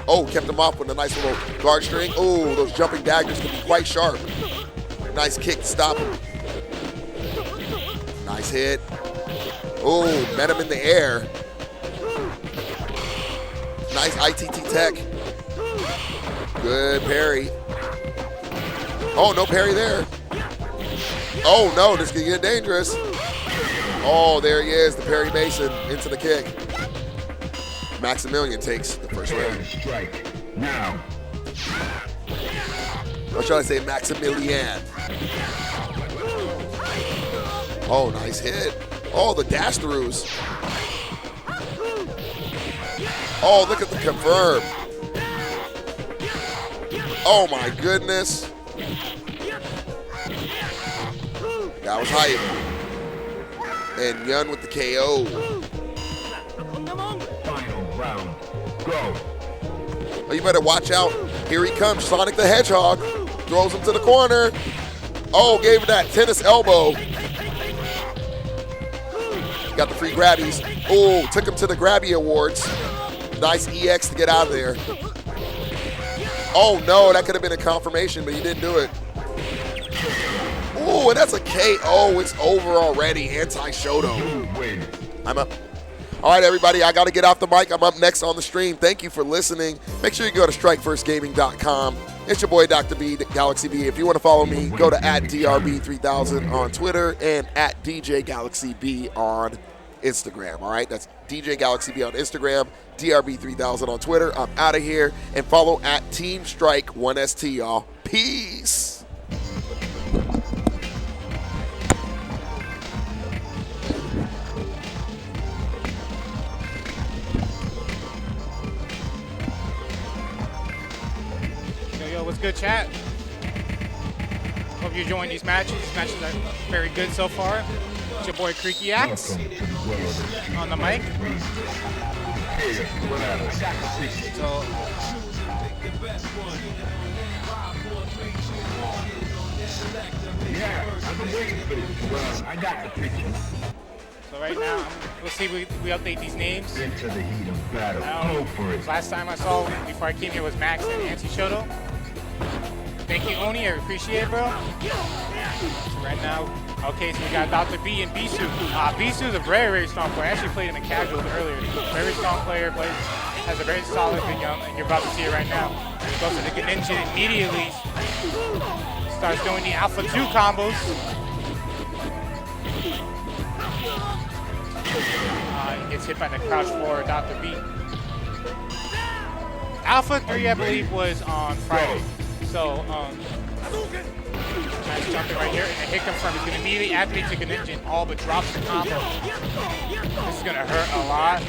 Oh, kept him off with a nice little guard string. Oh, those jumping daggers can be quite sharp. Nice kick to stop him. Nice hit. Oh, met him in the air. Nice ITT tech. Good parry. Oh, no parry there. Oh, no, this can get dangerous. Oh, there he is, the Perry Mason into the kick. Maximilian takes the first Prepare round. to strike. Now. Or should I say Maximilian? Oh, nice hit. Oh, the dash throughs. Oh, look at the confirm. Oh my goodness. That was hype. And Yun with the KO. Final round. Go. Oh, you better watch out. Here he comes, Sonic the Hedgehog. Throws him to the corner. Oh, gave him that tennis elbow. Got the free grabbies. Oh, took him to the Grabby Awards. Nice EX to get out of there. Oh no, that could have been a confirmation, but he didn't do it. Oh, and that's a KO. It's over already. Anti-Shoto. You win. I'm up. All right, everybody, I got to get off the mic. I'm up next on the stream. Thank you for listening. Make sure you go to strikefirstgaming.com. It's your boy, Dr. B, Galaxy B. If you want to follow me, go to @DRB3000 on Twitter and @DJGalaxyB on Instagram. All right, that's DJ Galaxy B on Instagram, DRB3000 on Twitter. I'm out of here. And follow @TeamStrike1ST, y'all. Peace. Yo, what's good, chat? Hope you're enjoying these matches. These matches are very good so far. It's your boy Creaky Axe Welcome to the world of street on the mic. fighting. Prepare to battle. So, Yeah, I've been waiting for this. Well, I got the picture. so right now, we'll see we update these names. Into the heat of battle. Go for it. Last time I saw before I came here was Max and Anti-Shoto. Thank you, Oni. I appreciate it, bro. So right now, okay, so we got Dr. B and Bisu. Bisu is a very, very strong player. I actually played him in casuals earlier. Very strong player, has a very solid Vinyum, and you're about to see it right now. He goes to the Greninja immediately. Starts doing the Alpha 2 combos. He gets hit by the crouch for Dr. B. Alpha 3, I believe, was on Friday. So, nice jumping right here, and the hit confirm. He's going to immediately activate the Greninja and all but drops the combo. This is going to hurt a lot.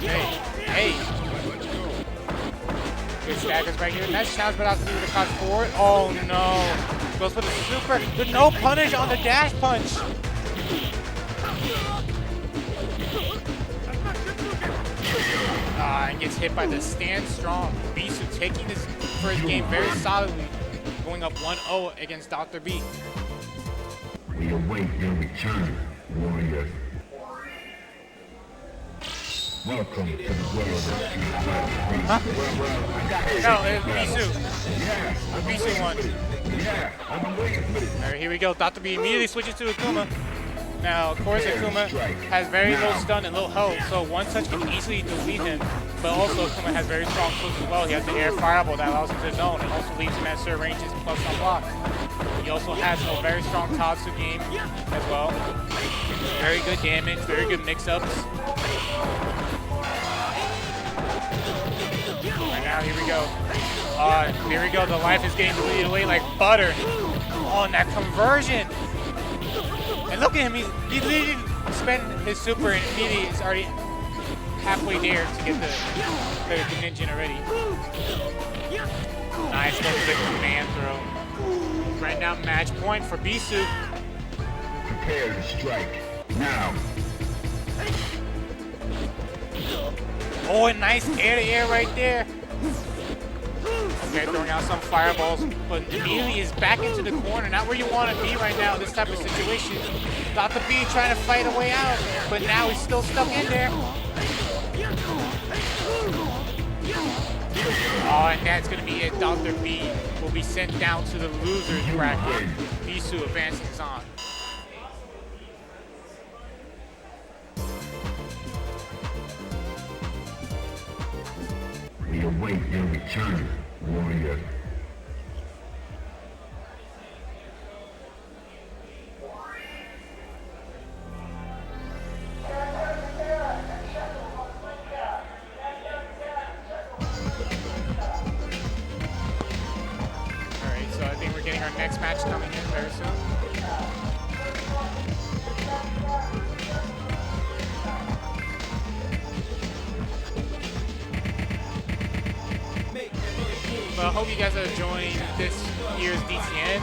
Hey. Good staggers right here. Nice challenge, but out to do with the crouch forward. Oh no. Goes for the super. With no punish on the dash punch. And gets hit by the stand strong. Bisu taking this first game very solidly, going up 1-0 against Dr. B. We await your return, warrior. Welcome to the world of street fighting. Well, I got it. No, it's Bisu. Yeah, Bisu won. yeah, I've been waiting for this. All right, here we go. Dr. B immediately switches to Akuma. Now, of course, Akuma has very low stun and low health, so one touch can easily delete him. But also, Akuma has very strong tools as well. He has the air fireball that allows him to zone and also leaves him at certain ranges plus on block. He also has a very strong Tatsu game as well. Very good damage, very good mix-ups. Right now, here we go. Here we go. The life is getting deleted away like butter. Oh, and that conversion. And look at him. He literally spent his super and immediately is already halfway there to get the Greninja already. Nice little big command throw. Right now, match point for Bisu. Prepare to strike. Now. Oh, a nice air-to-air right there. Okay, throwing out some fireballs, but immediately is back into the corner. Not where you want to be right now in this type of situation. Dr. B trying to fight a way out, but now he's still stuck in there. Oh, and that's going to be it. Dr. B will be sent down to the losers bracket. Bisu advances on. We await your return, warrior. Alright, so I think we're getting our next match coming in very soon. But I hope you guys are enjoying this year's DTN.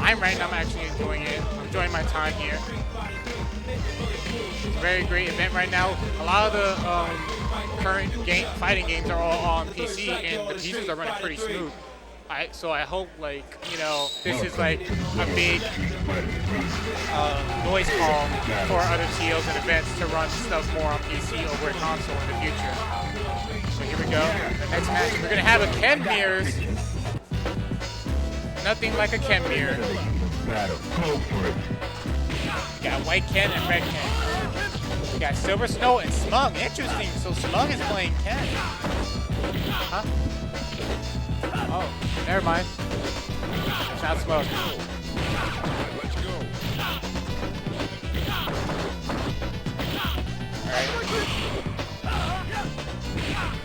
I'm actually enjoying it. I'm enjoying my time here. It's a very great event right now. A lot of the current fighting games are all on PC, and the PCs are running pretty smooth. So I hope, like, you know, this is like a big noise call for other TOs and events to run stuff more on PC over a console in the future. So here we go. The next match, we're gonna have a Ken Mirrors. Nothing like a Ken Mirror. Got White Ken and Red Ken. Got Silver Snow and Smug. Interesting. So Smug is playing Ken. Huh? Oh, never mind. It's not Smug.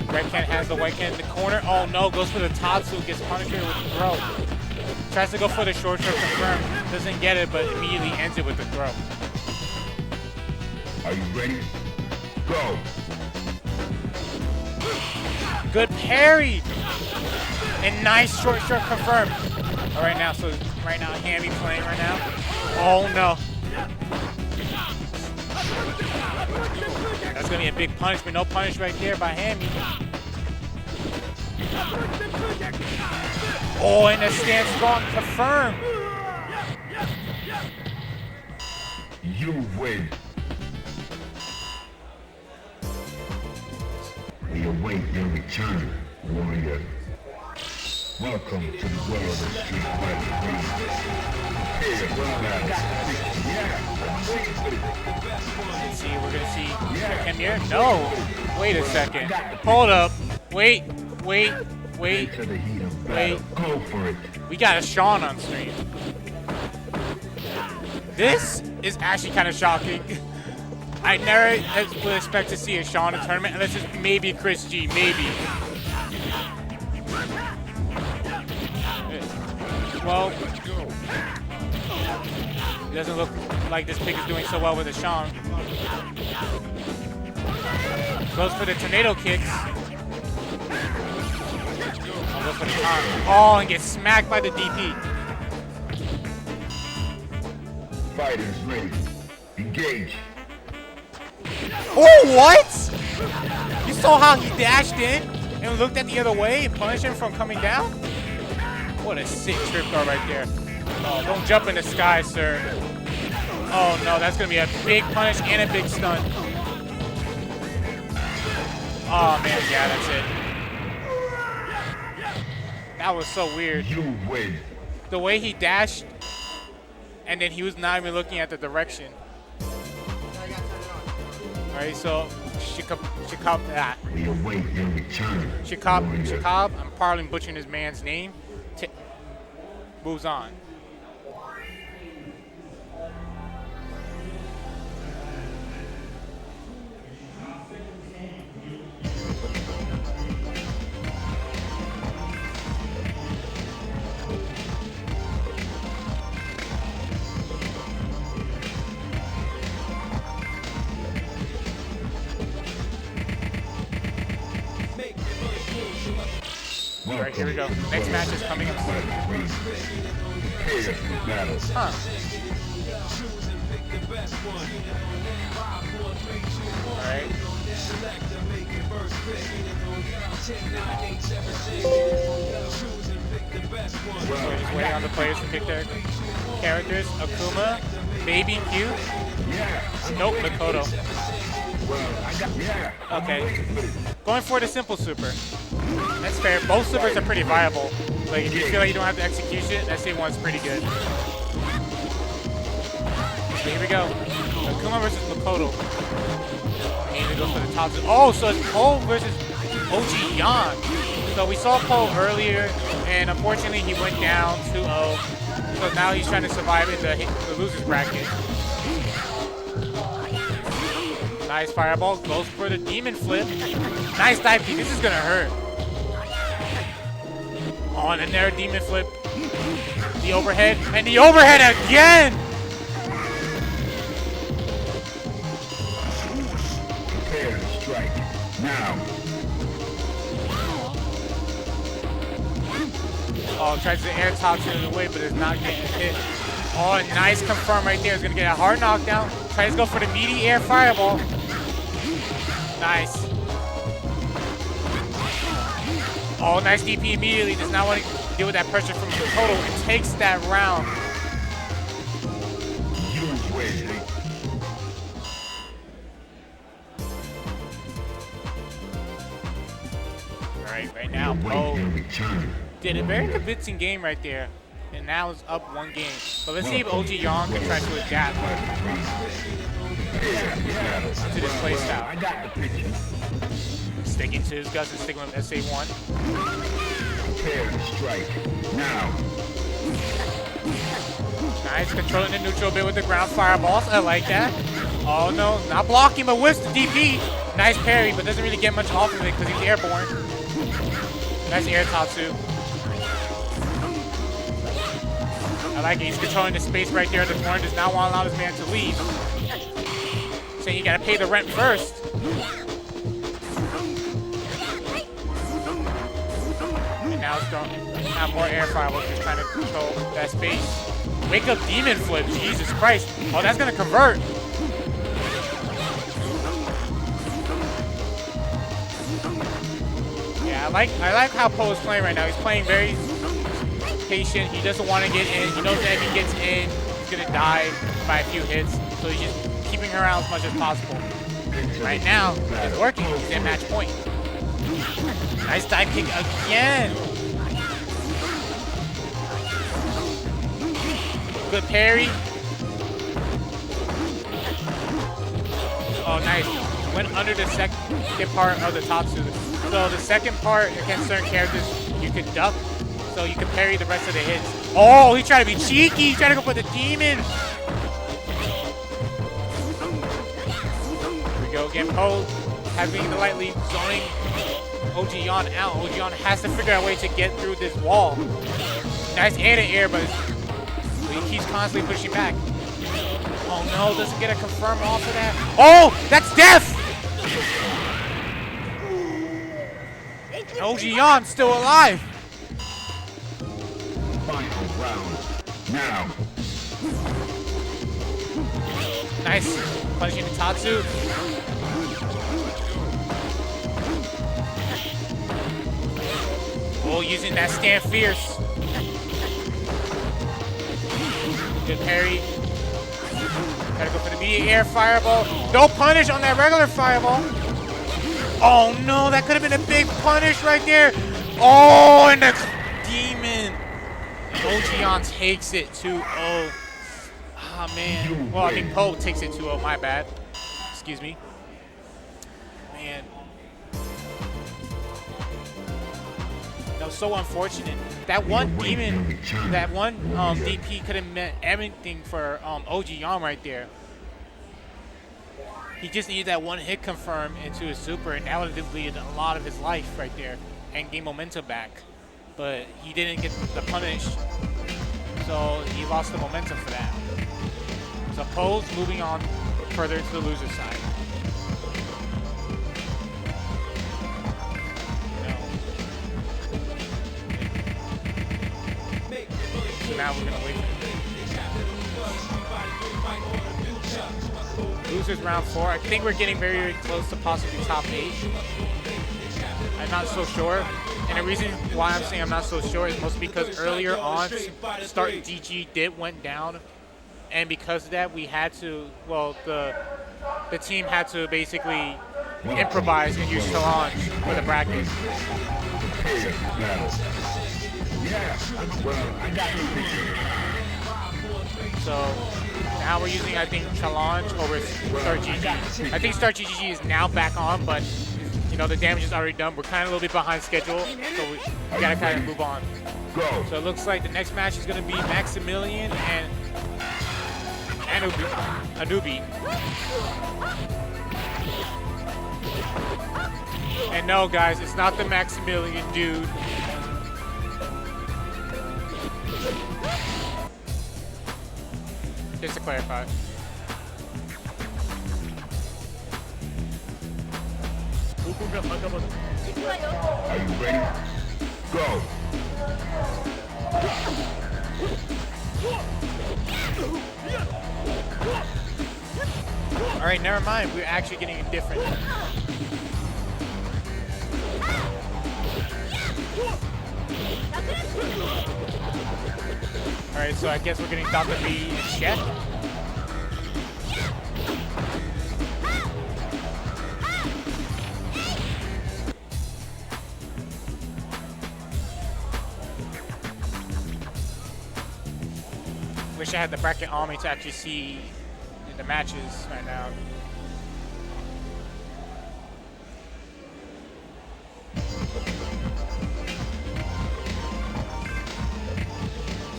Red Ken has the White Ken in the corner. Oh no, goes for the Tatsu, gets punished here with the throw. Tries to go for the short confirm. Doesn't get it, but immediately ends it with the throw. Are you ready? Go! Good parry! And nice short confirm. All right now, so right now, Hammy playing right now. Oh no. That's gonna be a big punishment. No punish right there by Hammy. Oh, and the stance strong confirm. You win. We await your return, warrior. Welcome to the world of Street Fighter. Let's see, we're gonna see Ken here. No, wait a second. Hold up. Wait. To the heat of battle. Go for it. We got a Sean on stream. This is actually kind of shocking. I never would expect to see a Sean in a tournament unless it's maybe Chris G, maybe. Well, it doesn't look like this pick is doing so well with a Sean. Goes for the tornado kicks. Goes for the taunt. Oh, and gets smacked by the DP. Fighters ready. Engage. Oh, what? You saw how he dashed in and looked at the other way and punished him from coming down? What a sick trip guard right there. Oh, don't jump in the sky, sir. Oh no, that's gonna be a big punish and a big stun. Oh man, yeah, that's it. That was so weird. You win. The way he dashed, and then he was not even looking at the direction. Alright, so Shikab, We await your return. Shikab, I'm probably butchering his man's name. Moves on. All right, here we go. Next match is coming up soon. Huh. All right. So we're just waiting on the players to pick their characters. Akuma, Baby Q. Nope, Makoto. Okay. Going for the simple super. That's fair. Both slippers are pretty viable. Like, if you feel like you don't have the execution, SA1's pretty good. So here we go. Kuma versus Makoto. And it goes for the top. Oh, so it's Poe versus OG Yan. So we saw Poe earlier, and unfortunately he went down 2-0. So now he's trying to survive in the losers bracket. Nice fireball, goes for the demon flip. Nice dive kick, this is gonna hurt. On and there, demon flip. The overhead, and the overhead again! Prepare to strike. Now. Oh, tries to air top in the way, but it's not getting hit. Oh, nice confirm right there. It's gonna get a hard knockdown. Tries to go for the meaty air fireball. Nice. Oh, nice DP immediately. Does not want to deal with that pressure from Makoto and takes that round. Use Wesley. All right now, Poe did a very convincing game right there. And now it's up 1 game. But let's see if OG Yan can try to adapt to this playstyle. I got the picture. Sticking to his guts and sticking with SA1. Prepare to strike. Now. Nice, controlling the neutral bit with the ground fireballs. I like that. Oh no, not blocking, but whiffs the DP. Nice parry, but doesn't really get much off of it because he's airborne. Nice air Tatsu. I like it. He's controlling the space right there. The corner does not want to allow this man to leave. Saying you gotta pay the rent first. And now it's throwing out more air fireballs, just trying to control that space. Wake up demon flip, Jesus Christ. Oh, that's gonna convert. Yeah, I like how Poe is playing right now. He's playing very patient. He doesn't want to get in. He knows that if he gets in, he's gonna die by a few hits. So he's just keeping her around as much as possible. Right now, it's working. He's at match point. Nice dive kick again. Good parry. Oh, nice. Went under the second part of the Tatsu. So the second part against certain characters, you can duck, so you can parry the rest of the hits. Oh, he's trying to be cheeky. He's trying to go for the demon. Here we go again. Poe having the lightly zoning OG Yan out. OG Yan has to figure out a way to get through this wall. Nice air to air, but he keeps constantly pushing back. Oh no, doesn't get a confirm off of that. Oh, that's death! And OG Yan still alive. Final round. Now. Nice. Punishing the Tatsu. Oh, using that stand fierce. Good parry. Gotta go for the immediate air fireball. No punish on that regular fireball. Oh no, that could have been a big punish right there. Oh, and the demon. And OG Yan takes it 2-0. Ah, man. Well, I mean, Poe takes it 2-0. My bad. Excuse me. Man. That was so unfortunate. That one demon, that one DP could have meant everything for OG Yan right there. He just needed that one hit confirm into his super, and that would have deleted a lot of his life right there and gain momentum back. But he didn't get the punish, so he lost the momentum for that. So Poe's moving on further to the loser side. So now we're gonna wait for the losers round 4. I think we're getting very, very close to possibly top 8. I'm not so sure. And the reason why I'm saying I'm not so sure is mostly because earlier on, Start DG went down. And because of that, we had to, well, the team had to basically improvise and use challenge for the bracket. Battle. Yeah, well, I got the picture. So now we're using, I think, challenge over Start GG. I think Start GG is now back on, but you know the damage is already done. We're kind of a little bit behind schedule, so we gotta kind of move on. Go. So it looks like the next match is gonna be Maximilian and Anubi. And no, guys, it's not the Maximilian dude. Just to clarify. Are you ready? Go. All right, never mind. We're actually getting it different. All right, so I guess we're getting Dr. B in check. Wish I had the bracket on me to actually see the matches right now.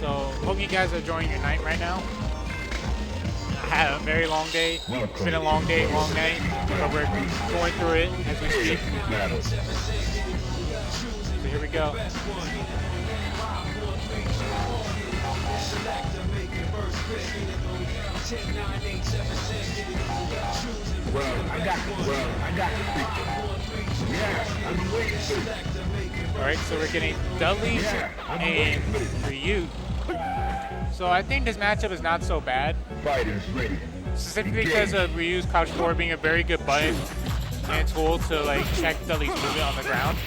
So, hope you guys are enjoying your night right now. I had a very long day. It's been a long day, long night, but we're going through it as we speak. So here we go. Well, I got the picture. Yeah, I've been waiting for it. All right, so we're getting Dudley and Ryu. So I think this matchup is not so bad, Fighters ready. specifically because of Ryu's crouch forward being a very good button and tool to like check Dudley's movement on the ground.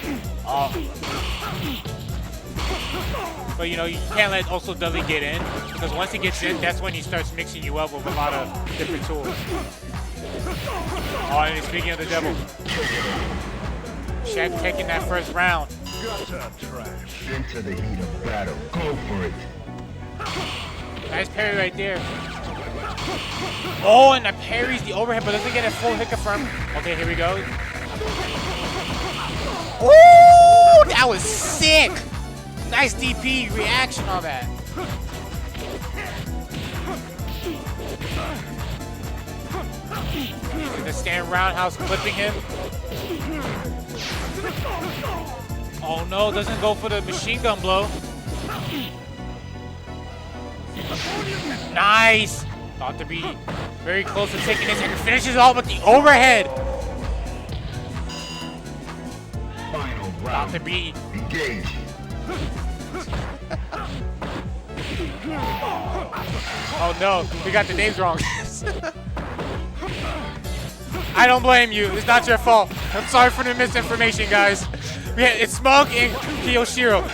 But you know, you can't let also Dudley get in, because once he gets in, that's when he starts mixing you up with a lot of different tools. Oh, and speaking of the devil, Shaq taking that first round. Into the heat of battle. Go for it. Nice parry right there. Oh, and the parries the overhead, but doesn't get a full hit confirm. Okay, here we go. Ooh, that was sick. Nice DP reaction on that. The stand roundhouse clipping him. Oh no, doesn't go for the machine gun blow. Nice. Thought to be very close to taking this and finishes off with the overhead. Final Thought round. to be. Engage. Oh no, we got the names wrong. I don't blame you. It's not your fault. I'm sorry for the misinformation, guys. It's Smug and Kiyoshiro.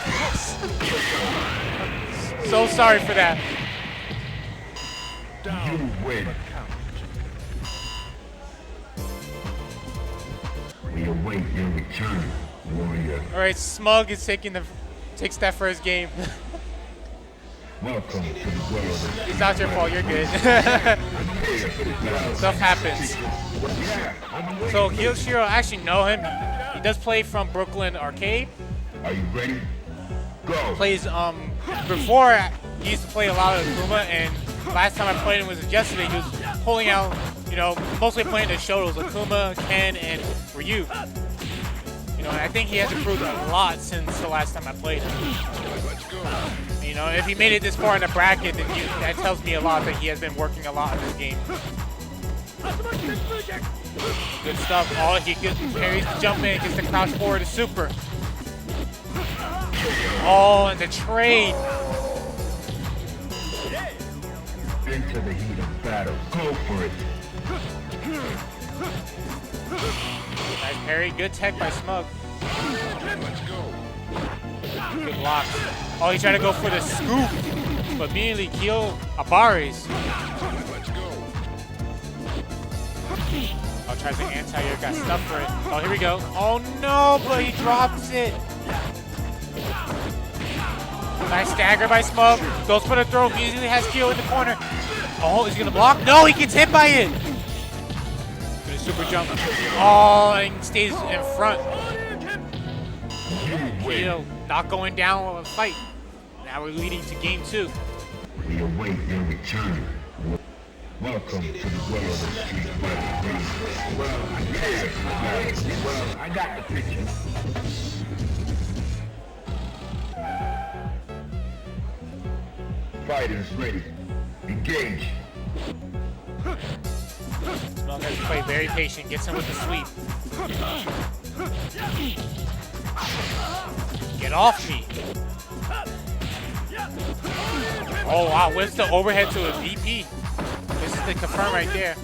So sorry for that. You win. We await your return, warrior. All right, Smug is takes that first game. Welcome to the world. It's not your fault. You're good. Stuff happens. So Kiyoshiro, I actually know him. He does play from Brooklyn Arcade. Are you ready? Go. Plays before he used to play a lot of Akuma, and last time I played him was yesterday. He was pulling out, you know, mostly playing the Shotos, Akuma, Ken, and Ryu. You know, and I think he has improved a lot since the last time I played him. You know, if he made it this far in the bracket, then that tells me a lot that he has been working a lot in this game. Good stuff. Oh, he parries the jump in, gets the crouch forward to super. Oh, and the trade. Into the heat of battle. Go for it. Nice parry. Good tech by Smug. Good block. Oh, he tried to go for the scoop, but immediately Kyo Abares. tries to anti-air, got stuff for it. Oh, here we go. Oh no, but he drops it. Nice stagger by Smug. Goes for the throw. He easily has Kyo in the corner. Oh, is he gonna block? No, he gets hit by it. Gonna super jump. Oh, and stays in front. Kyo not going down with a fight. Now we're leading to game 2. We await your return. Welcome to the world of Street Fighter 3. Well, I got the picture. Fighters ready. Engage. Smug has to play very patient. Gets him with the sweep. Get off me. Oh wow, whips the overhead to a VP. This is the confirm right there.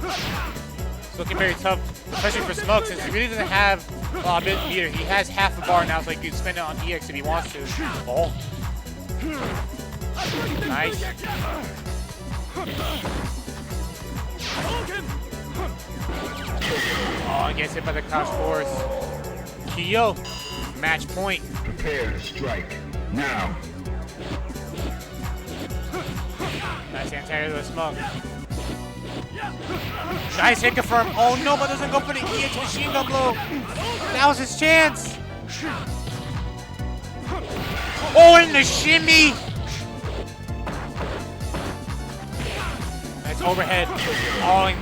It's looking very tough, especially for Smug, since he really doesn't have a bit either. He has half a bar now, so he can spend it on EX if he wants to. Oh. Nice. Oh, he gets hit by the crouch force. Kyo, match point. Prepare to strike. Now. Nice anti-air to the Smug. Nice hit confirm. Oh no, but doesn't go for the EX machine gun blow. That was his chance. Oh, and the shimmy. Nice overhead. Oh, and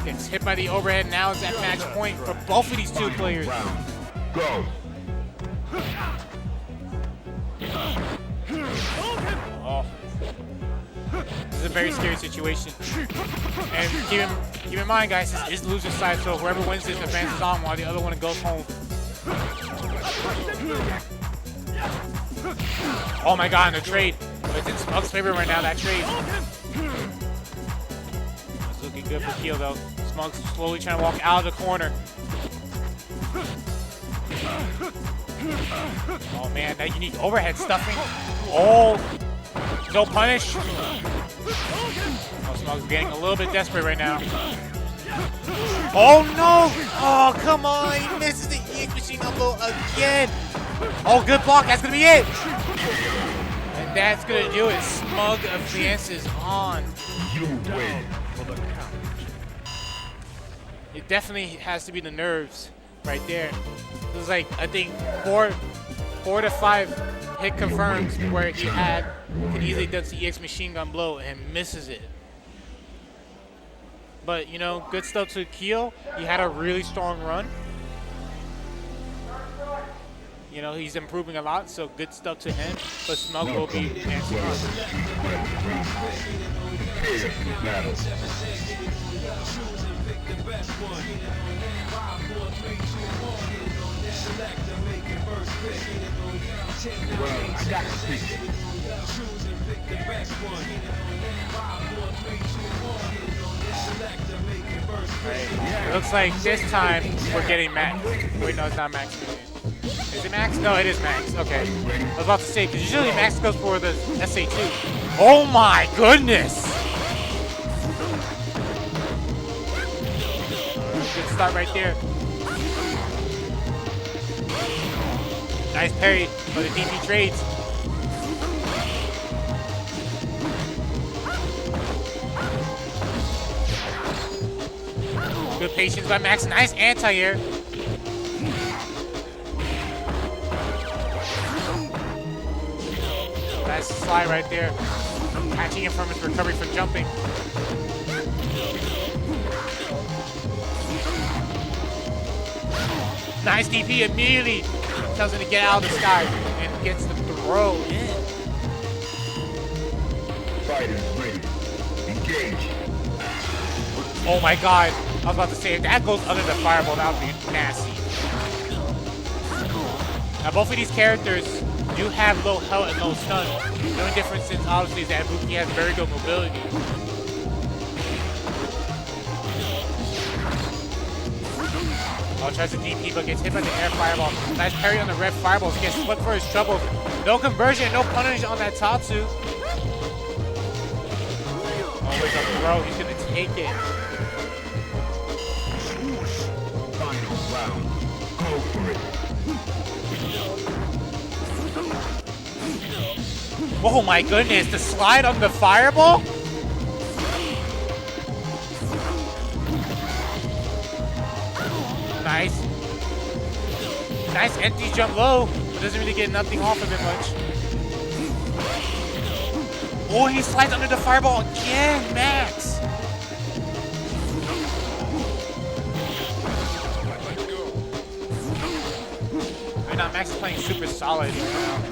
gets hit by the overhead. Now it's at match point for both of these two players. Go. Oh. This is a very scary situation. And keep in mind, guys, this is the loser's side, so whoever wins this advances on while the other one goes home. Oh my god, and the trade. It's in Smug's favor right now, that trade. It's looking good for Kyo, though. Smug's slowly trying to walk out of the corner. Oh man, that unique overhead stuffing. Oh, no punish. Oh, Smug's getting a little bit desperate right now. Oh no! Oh, come on, he misses the EX machine gun blow again. Oh, good block, that's gonna be it. And that's gonna do it. Smug advances on. You win. It definitely has to be the nerves right there. It was like, I think, four to five hit confirms where he could easily does the EX machine gun blow and misses it. But, you know, good stuff to Kyo. He had a really strong run. You know, he's improving a lot, so good stuff to him. But Smug will be answering. Well, I got the picture. It looks like this time we're getting Max. Wait, no, it's not Max. Is it Max? No, it is Max. Okay. I was about to say, because usually Max goes for the SA2. Oh my goodness! Good start right there. Nice parry for the DP trades. Good patience by Max. Nice anti-air. Nice slide right there. Catching him from his recovery from jumping. Nice DP immediately. Tells him to get out of the sky and gets the throw in. Fighters ready. Engage. Oh my god. I was about to say, if that goes under the fireball, that would be nasty. Now, both of these characters do have low health and low stun. The only difference is, obviously, is that Ibuki has very good mobility. Oh, tries to DP, but gets hit by the air fireball. Nice parry on the red fireball. Gets flipped for his trouble. No conversion, no punish on that Tatsu. Always up throw. He's going to take it. Oh my goodness, the slide on the fireball? Nice. Nice empty jump low, but doesn't really get nothing off of it much. Oh, he slides under the fireball again, Max. Right now, Max is playing super solid right now.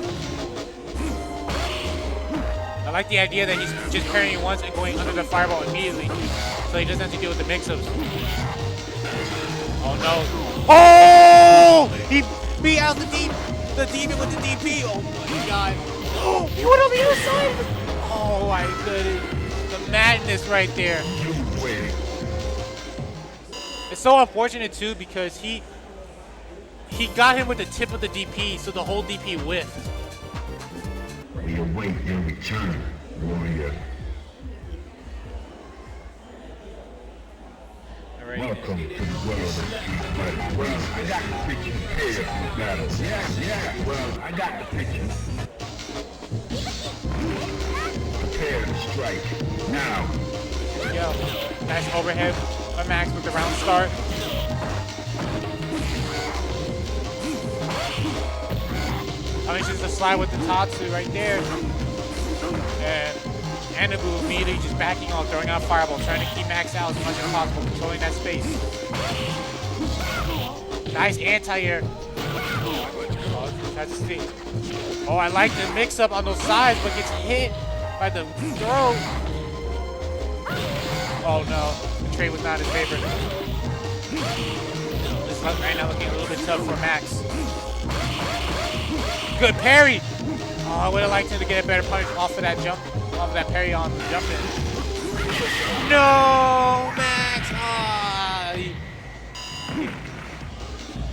I like the idea that he's just parrying once and going under the fireball immediately, so he doesn't have to deal with the mix-ups. Oh no! Oh! He beat out the demon with the DP. Oh my god! Oh, he went on the other side. Oh my goodness! The madness right there. It's so unfortunate too because he got him with the tip of the DP, so the whole DP whiffed. We await your return, warrior. Alright. Welcome to the world of Street Fighter. Well, I got the picture prepared for the battle. Yeah, well, I got the picture. Prepare to strike. Now. Yo, nice overhead by Max with the round start. Punishes the slide with the Tatsu right there. And Anabu immediately just backing on, throwing out Fireball, trying to keep Max out as much as possible, controlling that space. Nice anti-air. That's the Oh, I like the mix-up on those sides, but gets hit by the throw. Oh no, the trade was not his favorite. This one right now looking a little bit tough for Max. Good parry. Oh, I would have liked him to get a better punish off of that jump, off of that parry on the jump in. No, Max.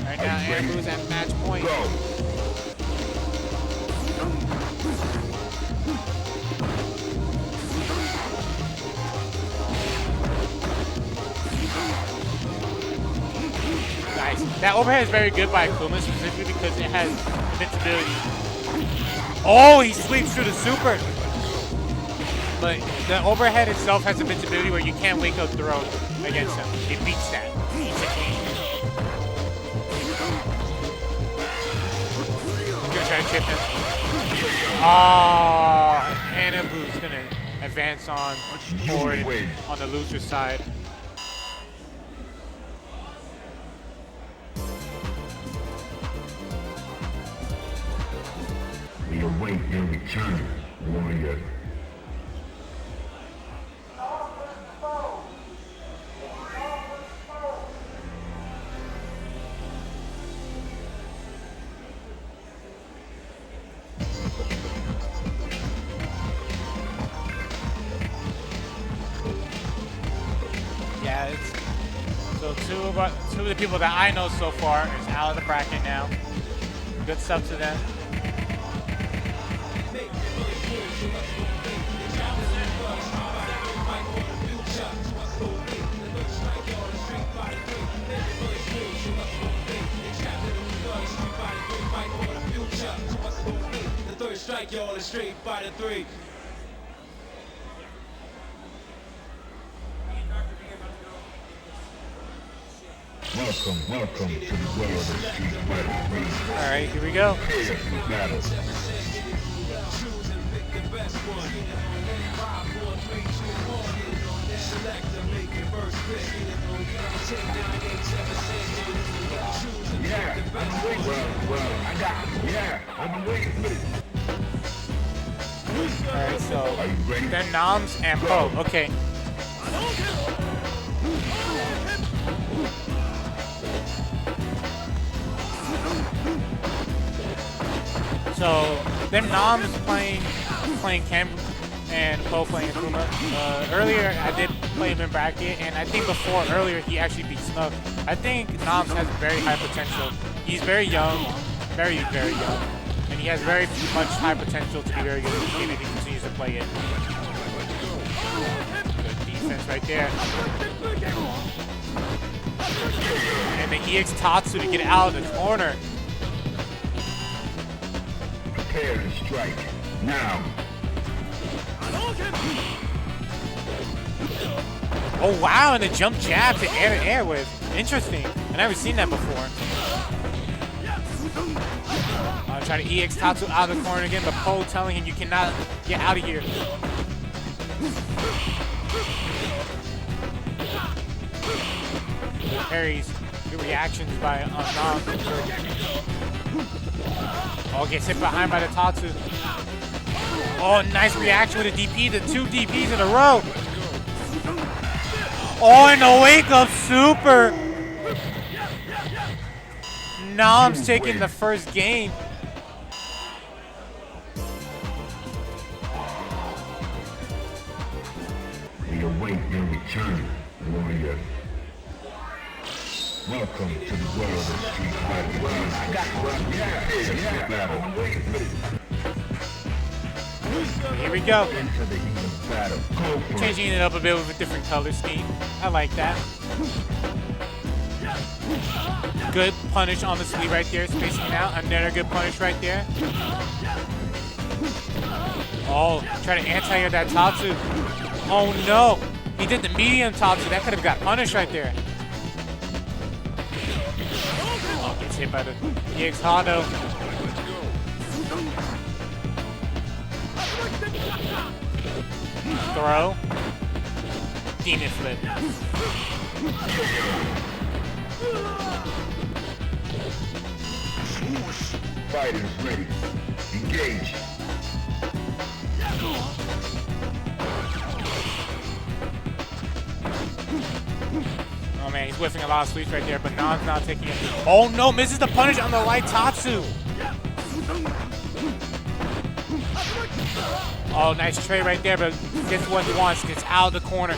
Right now, Anabu's at match point. Nice. That overhead is very good by Akuma, specifically because it has invincibility. Oh, he sweeps through the super. But the overhead itself has invincibility where you can't wake up throw against him. It beats that. Beats it clean. He's gonna try to chip him. Oh, Anabu's gonna advance on forward on the loser side. We await your return, warrior. Yeah, it's so two of the people that I know so far is out of the bracket now. Good stuff to them. The third strike, y'all, is Street Fighter 3. Welcome to the world of Street Fighter 3. All right, here we go. Prepare for battle. Choose and pick the best one. 5, 4, 3, 2, 1. Select and make your first pick. 10, 9, 8, 7, 6. Yeah, I've been waiting. Well, I got it. Yeah, I've been waiting for this. All right, so Are you ready? then Noms and Pro. Okay. So then Noms playing Cam and Poe playing Akuma. Earlier I did play him in bracket, and I think earlier he actually beat Snug. I think Noms has very high potential. He's very young, very young, and he has very much high potential to be very good in the game if he continues to play it. Good defense right there. And the EX Tatsu to get out of the corner. Prepare to strike. Now. Oh wow, and the jump jab to air to air with. Interesting. I've never seen that before. Try to EX Tatsu out of the corner again, but Poe telling him you cannot get out of here. Parries. Good reactions by Nam. Oh, gets hit behind by the Tatsu. Oh, nice reaction with a DP. The 2 DPs in a row. Oh, and the wake up super. Nam's taking the first game. We await your return, warrior. Welcome to the world of Street Fighter. Battle. Here we go. Into the heat of battle. Go for it. Changing it up a bit with a different color scheme. I like that. Good punish on the sleeve right there, spacing it out. Another good punish right there. Oh, try to anti-air that Tatsu. Oh no, he did the medium Tatsu. That could have got punished right there. Oh, gets hit by the EX Hado. Throw. Demon flip. Fighters ready. Engage. Oh man, he's whiffing a lot of sweeps right there, but Nam's not taking it. Oh no, misses the punish on the light Tatsu. Oh, nice trade right there, but gets what he wants, gets out of the corner.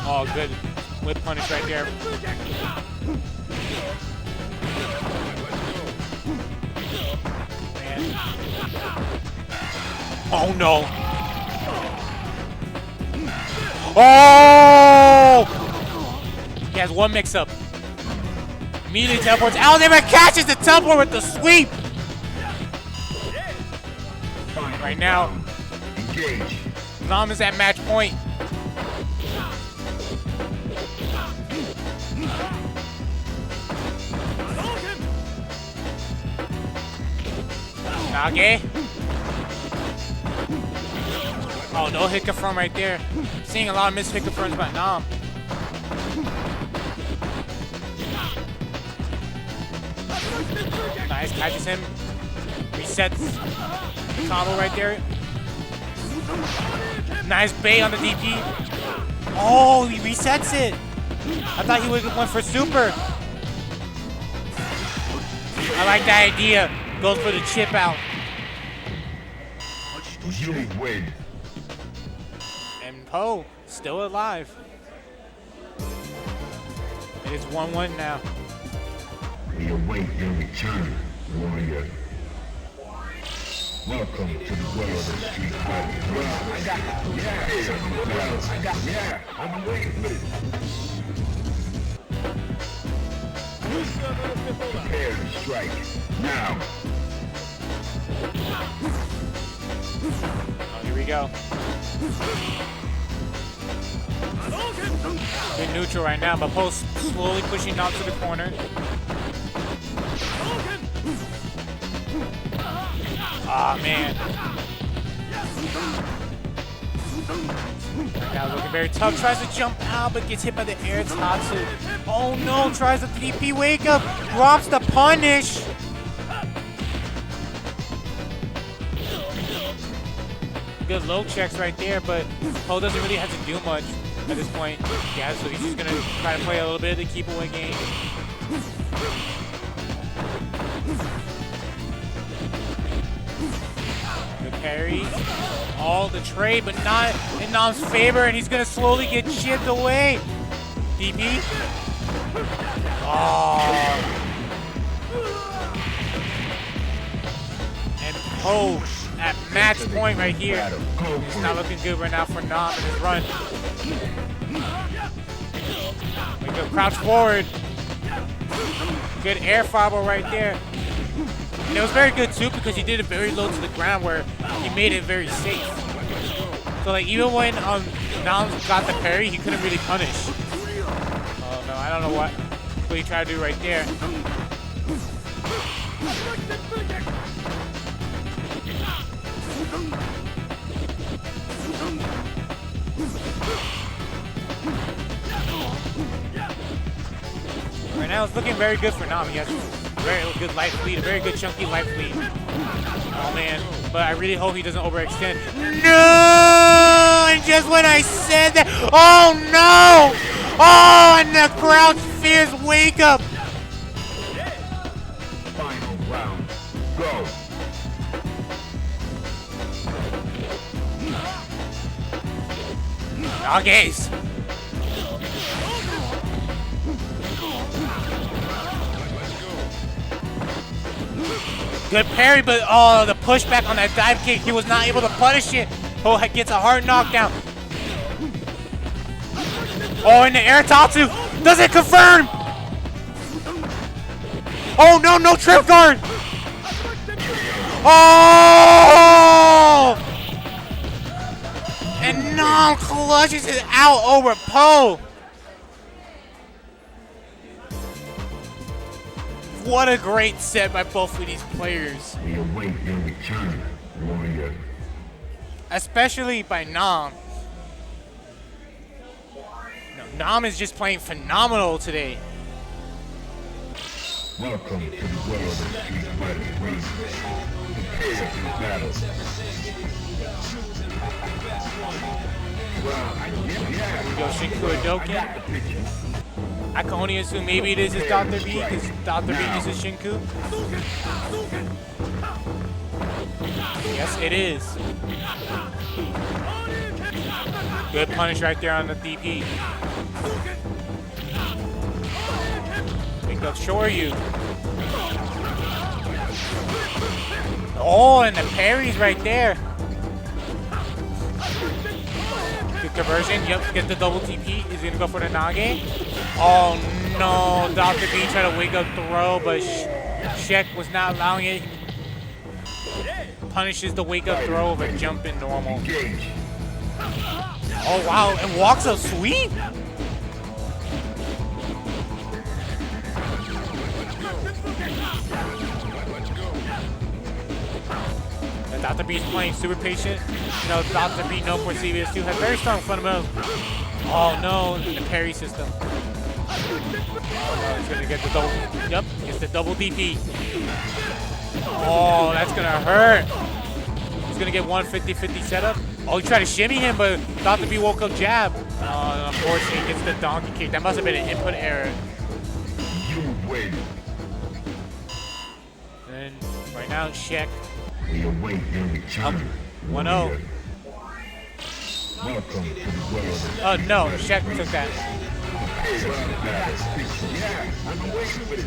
Oh, good whip punish right there. Man. Oh no. Oh! He has one mix-up. Immediately teleports out there, but catches the teleport with the sweep. Right now, Engage. Nam is at match point. Nage. Oh, no hit confirm right there. Seeing a lot of missed hit confirms by Nam. Nice, catches him. Resets the combo right there. Nice bait on the DP. Oh, he resets it. I thought he would have went for super. I like that idea. Goes for the chip out. You win. And Poe still alive. It is 1-1 now. We await your return, warrior. Welcome to the world of Street Fighter. I'm waiting for it. Prepare to strike. Now. Oh, here we go. Good neutral right now, but Poe slowly pushing out to the corner. Ah, man. Right now looking very tough. Tries to jump out, but gets hit by the air Tatsu. Oh no, tries the 3P wake up. Drops the punish. Good low checks right there, but Poe doesn't really have to do much at this point. Yeah, so he's just going to try to play a little bit of the keep away game. Good parry. All the trade, but not in Nam's favor, and he's going to slowly get chipped away. DP. Oh. And Poe at match point right here. It's not looking good right now for Nam in his run. We go crouch forward. Good air follow right there. And it was very good too because he did it very low to the ground where he made it very safe. So like even when Nam got the parry, he couldn't really punish. Oh no, I don't know what he tried to do right there. Right now it's looking very good for Nam. He has a very good life lead, a very good chunky life lead. Oh man, but I really hope he doesn't overextend. No! And just when I said that, oh no! Oh, and the crowd fears wake up. Final round. Go. Nagays. Good parry, but oh, the pushback on that dive kick, he was not able to punish it. Oh, he gets a hard knockdown. Oh, in the air Tatsu. Does it confirm? Oh, no, no trip guard. Oh! And Nam clutches it out over Poe. What a great set by both of these players. We await your return, warrior. Especially by Nam. No, Nam is just playing phenomenal today. Welcome to the world of Street Fighter 3. Prepare for battle. Yo, Shinku Hadoken. I can only assume maybe it is his Dr. B, because Dr. B uses Shinku. Yes, it is. Good punish right there on the DP. Think of Shoryu. Oh, and the parries right there. Good conversion. Yep, get the double TP. He's gonna go for the Nage. Oh no, Dr. B tried to wake up throw, but Shek was not allowing it. Punishes the wake up throw of a jump in normal. Oh wow, and walks up sweep? And Dr. B's playing super patient. You know, Dr. B, known for CBS2, has very strong fundamentals. Oh no, the parry system. Oh no, he's gonna get the double. Yep, gets the double DP. Oh, that's gonna hurt. He's gonna get 150-50 setup. Oh, he tried to shimmy him, but Dr. B woke up jab. Oh, unfortunately, he gets the donkey kick. That must have been an input error. You win. And right now, Shek. We await your return. 1-0. Welcome to the world of Oh no, Shek took that. Yeah, I've been waiting for it.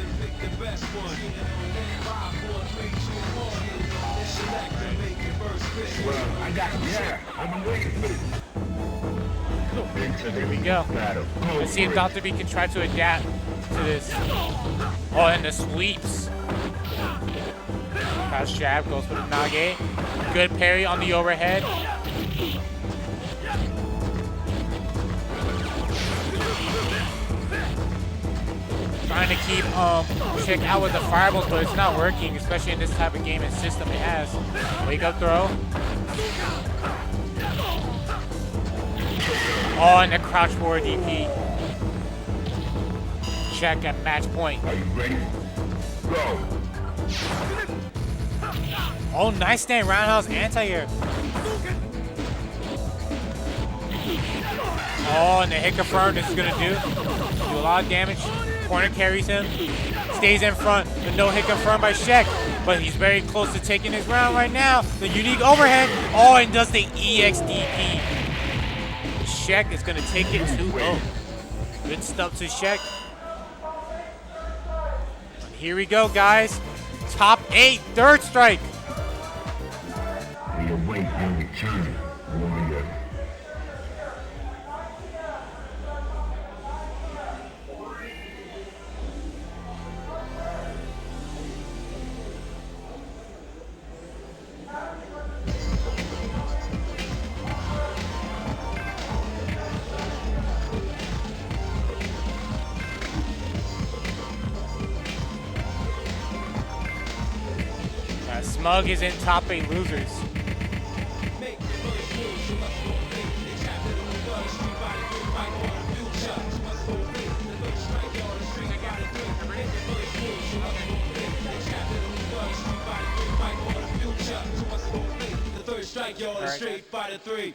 Well, I got I've been waiting for it. There we go. Let's see if Dr. B can try to adapt to this. Oh, and the sweeps. Crouch jab goes for the Nage. Good parry on the overhead. Trying to keep Shek out with the fireballs, but it's not working, especially in this type of game and system it has. Wake up throw. Oh, and the crouch forward DP. Shek at match point. Are you ready? Go. Oh, nice stand roundhouse anti-air. Oh, and the hit confirm this is gonna do a lot of damage. Corner carries him, stays in front, but no hit confirmed by Shek. But he's very close to taking his round right now. The unique overhead. Oh, and does the EXDP. Shek is gonna take it 2-0. Good stuff to Shek. Here we go, guys. Top 8, third strike. return, warrior. Smug is in top 8 losers. The third strike, y'all, is Street Fighter 3. See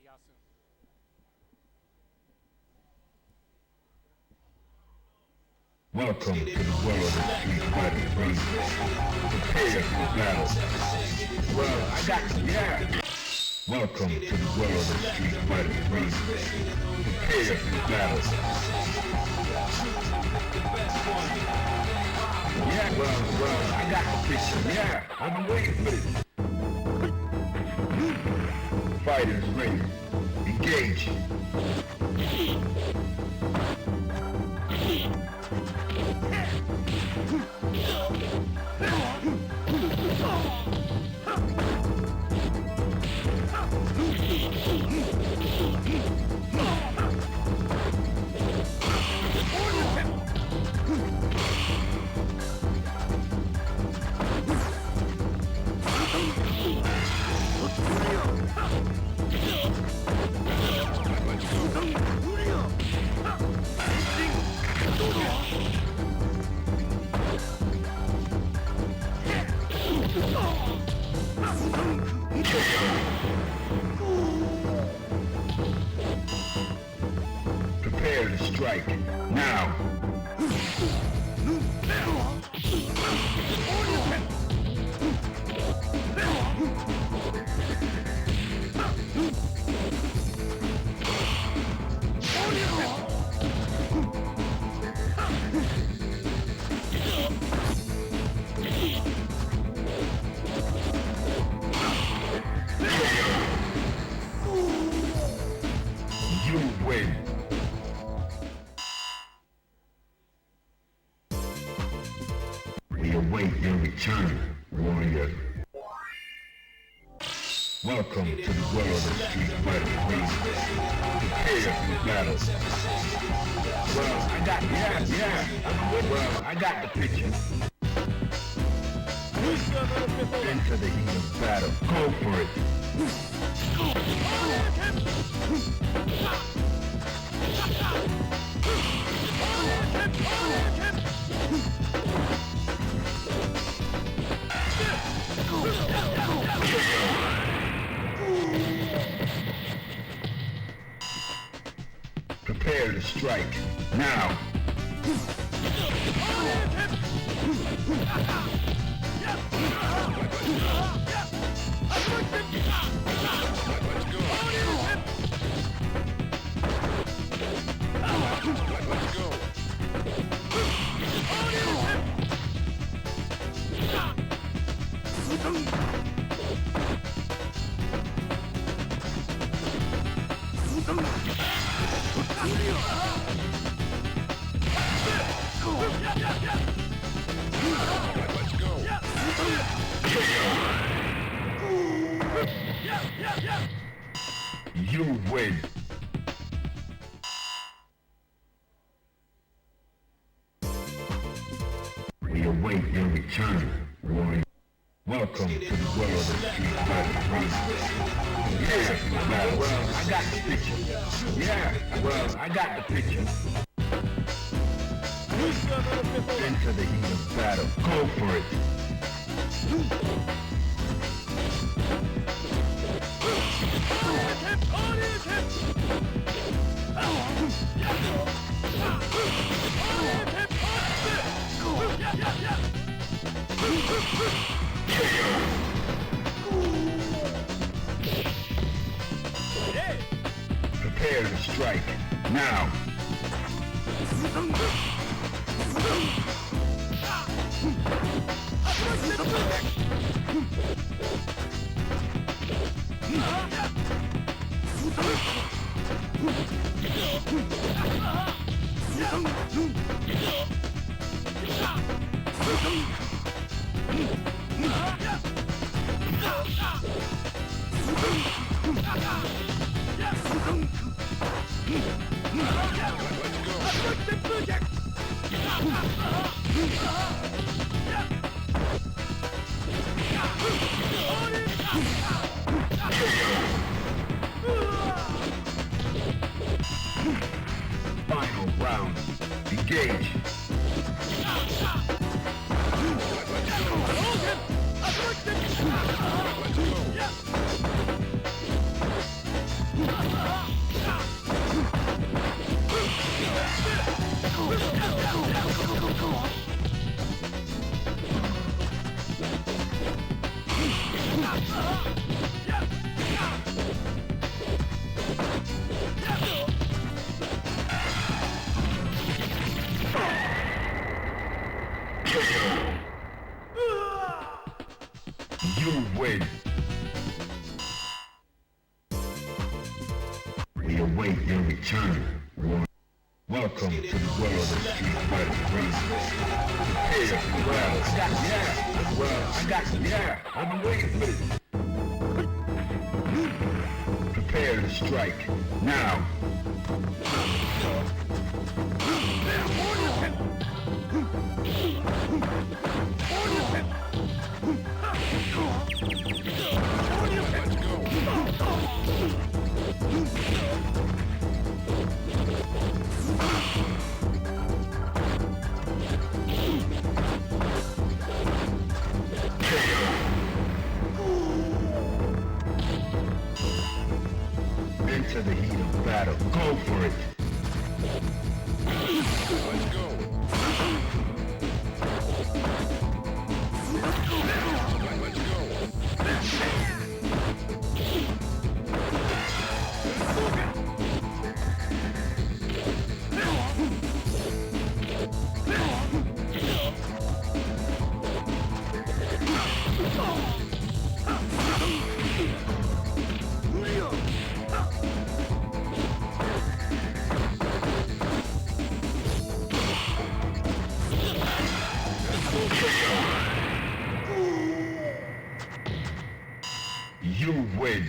y'all soon. Welcome to the world of Street Fighter 3. Prepare for battle. Well, I got you. Yeah. Welcome to the world of Street Fighter 3. Prepare for battle. Yeah, well, I got the picture. Yeah, I've been waiting for this. Fighters ready. Engage. Prepare to strike. Now. You win. We await your return, warrior. Welcome to the world of Street Fighter 3. Prepare for battle. Well, I got Well, I got the picture. Enter the heat of battle. Go for it. Prepare to strike. Now. You win. We await your return, warrior. Welcome to the world of Street Fighter 3. Yeah, well, I got the picture. Yeah, well, I got the picture. Enter the heat of battle. Go for it. Prepare to strike. Now. Final round. Engage. You win. We await your return. Welcome to the world of Street Fighter 3. I've been waiting for this. Prepare to strike. Now. Into the heat of battle. Go for it. Let's go. You win.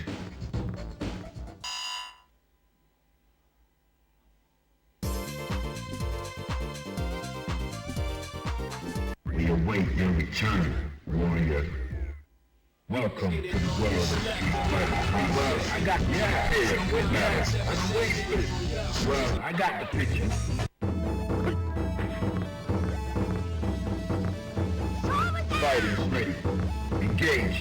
We await your return, warrior. Welcome to the world of Street Fighter 3. Well, I got the Well, I got the picture. Fighters ready. Engage.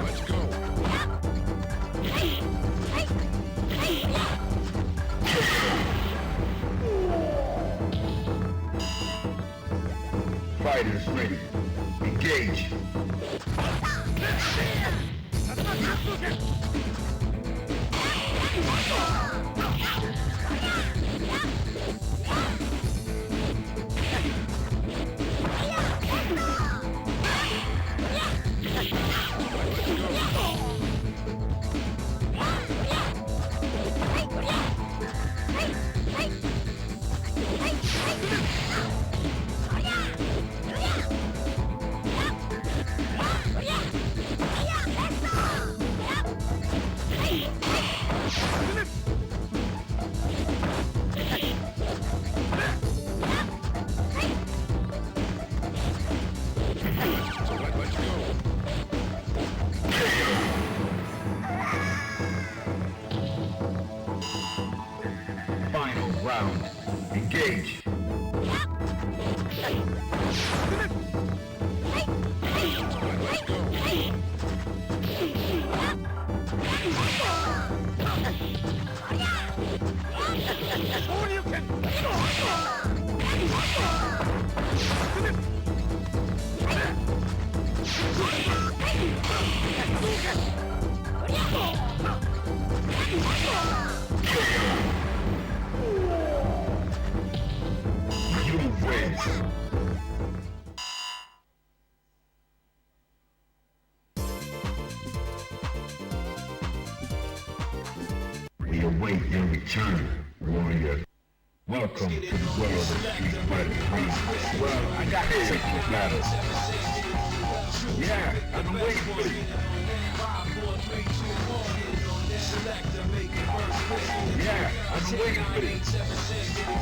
Let's go. Fighters ready. Engage. We await your return, warrior. Welcome to the world of Street Fighter 3. Well, I got here for battle. Yeah, I've been waiting for you. Yeah, I've been waiting for you.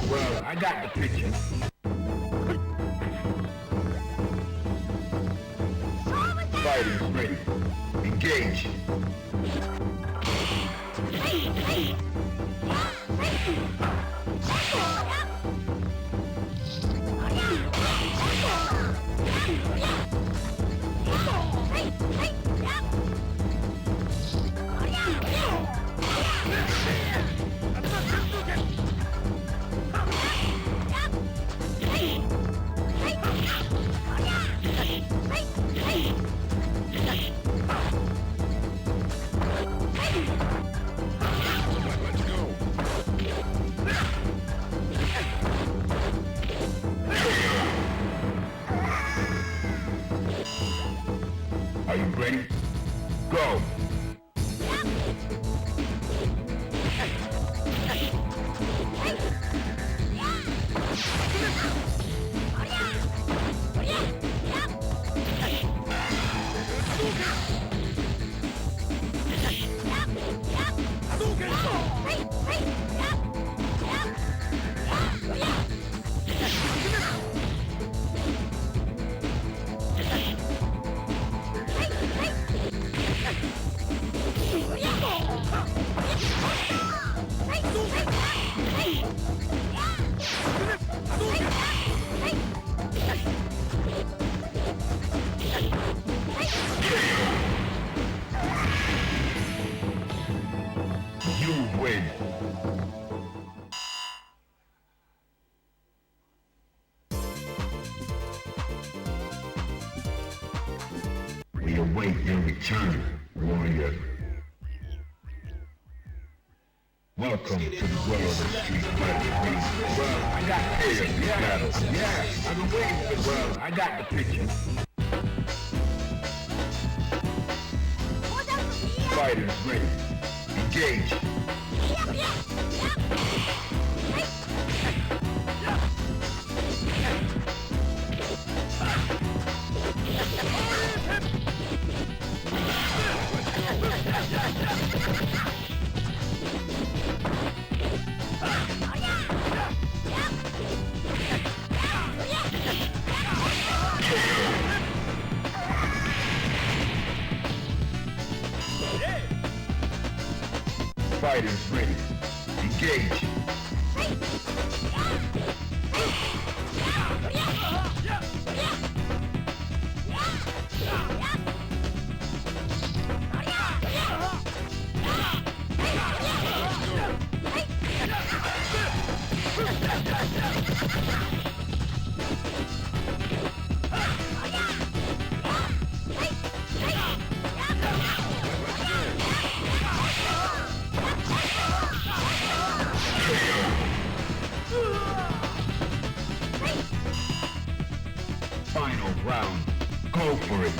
Well, I got the picture. Fighters ready. Engage. Are you ready? Go! You win. We await your return, warrior. Welcome to the world of Street Fighter 3. Well, I got the picture. Yeah, I've been waiting for. Well, I got the picture. Fighters ready. Engage. Fighters ready. Engage. Final round. Go for it.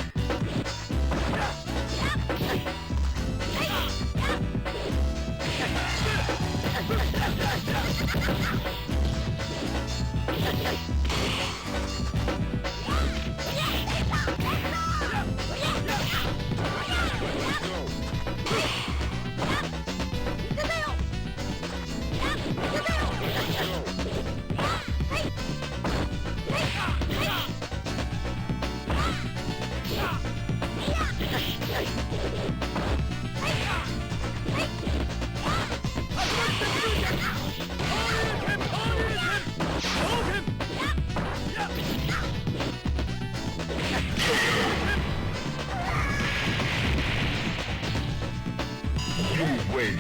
You win.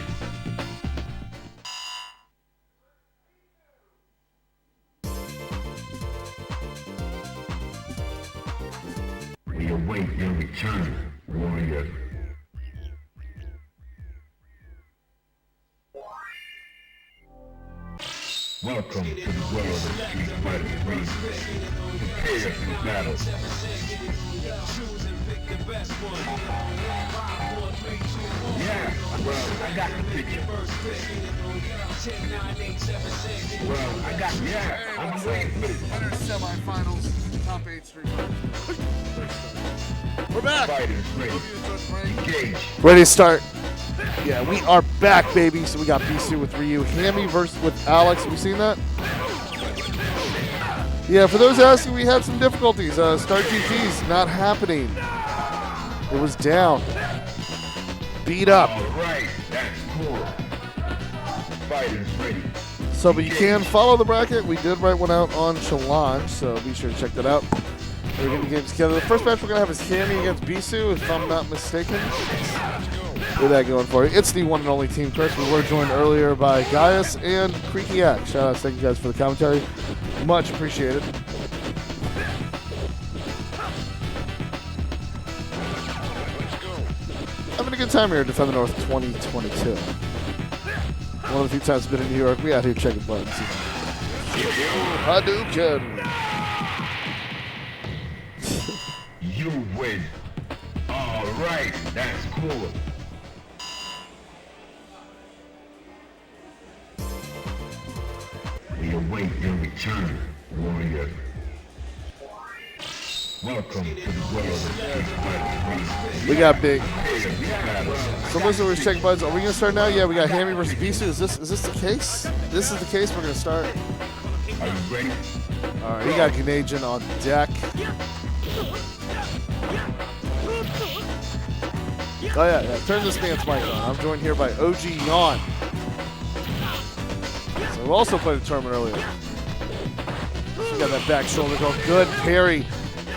We await your return, warrior. Welcome to the world of Street Fighter 3. Prepare for battle. Yeah, well, I got the picture. Well, I got I'm waiting for it. Winners semifinals, top 8 Street Fighter. We're back. Fighters ready. Engage. Ready to start. Yeah, we are back, baby. So we got Bisu with Ryu, Hammy versus with Alex. Have you seen that? Yeah, for those asking, we had some difficulties. Start GG's not happening. It was down. Beat up. All right, that's cool. Fighters ready. So, but you can follow the bracket. We did write one out on Challenge, so be sure to check that out. We're getting the games together. The first match we're going to have is Hammy against Bisu, if I'm not mistaken. With that going for you. It's the one and only Team Chris. We were joined earlier by Gaius and Creaky Axe. Shout out, thank you guys for the commentary. Much appreciated. Having a good time here at Defend the North 2022. One of the few times I've been in New York, we out here checking buttons. Hadouken! You win. All right, that's cool. We await your return, warrior. Welcome to the world of Street Fighter. We got big. Battle. So listen, we're checking buttons. Are we gonna start now? Yeah, we got Hammy versus Bisu. Is this the case? This is the case. We're gonna start. Are you ready? All right, we got Gnajan on deck. Oh yeah. Turn this man's mic on. I'm joined here by OG Yawn. So we also played the tournament earlier. We got that back shoulder go. Good parry.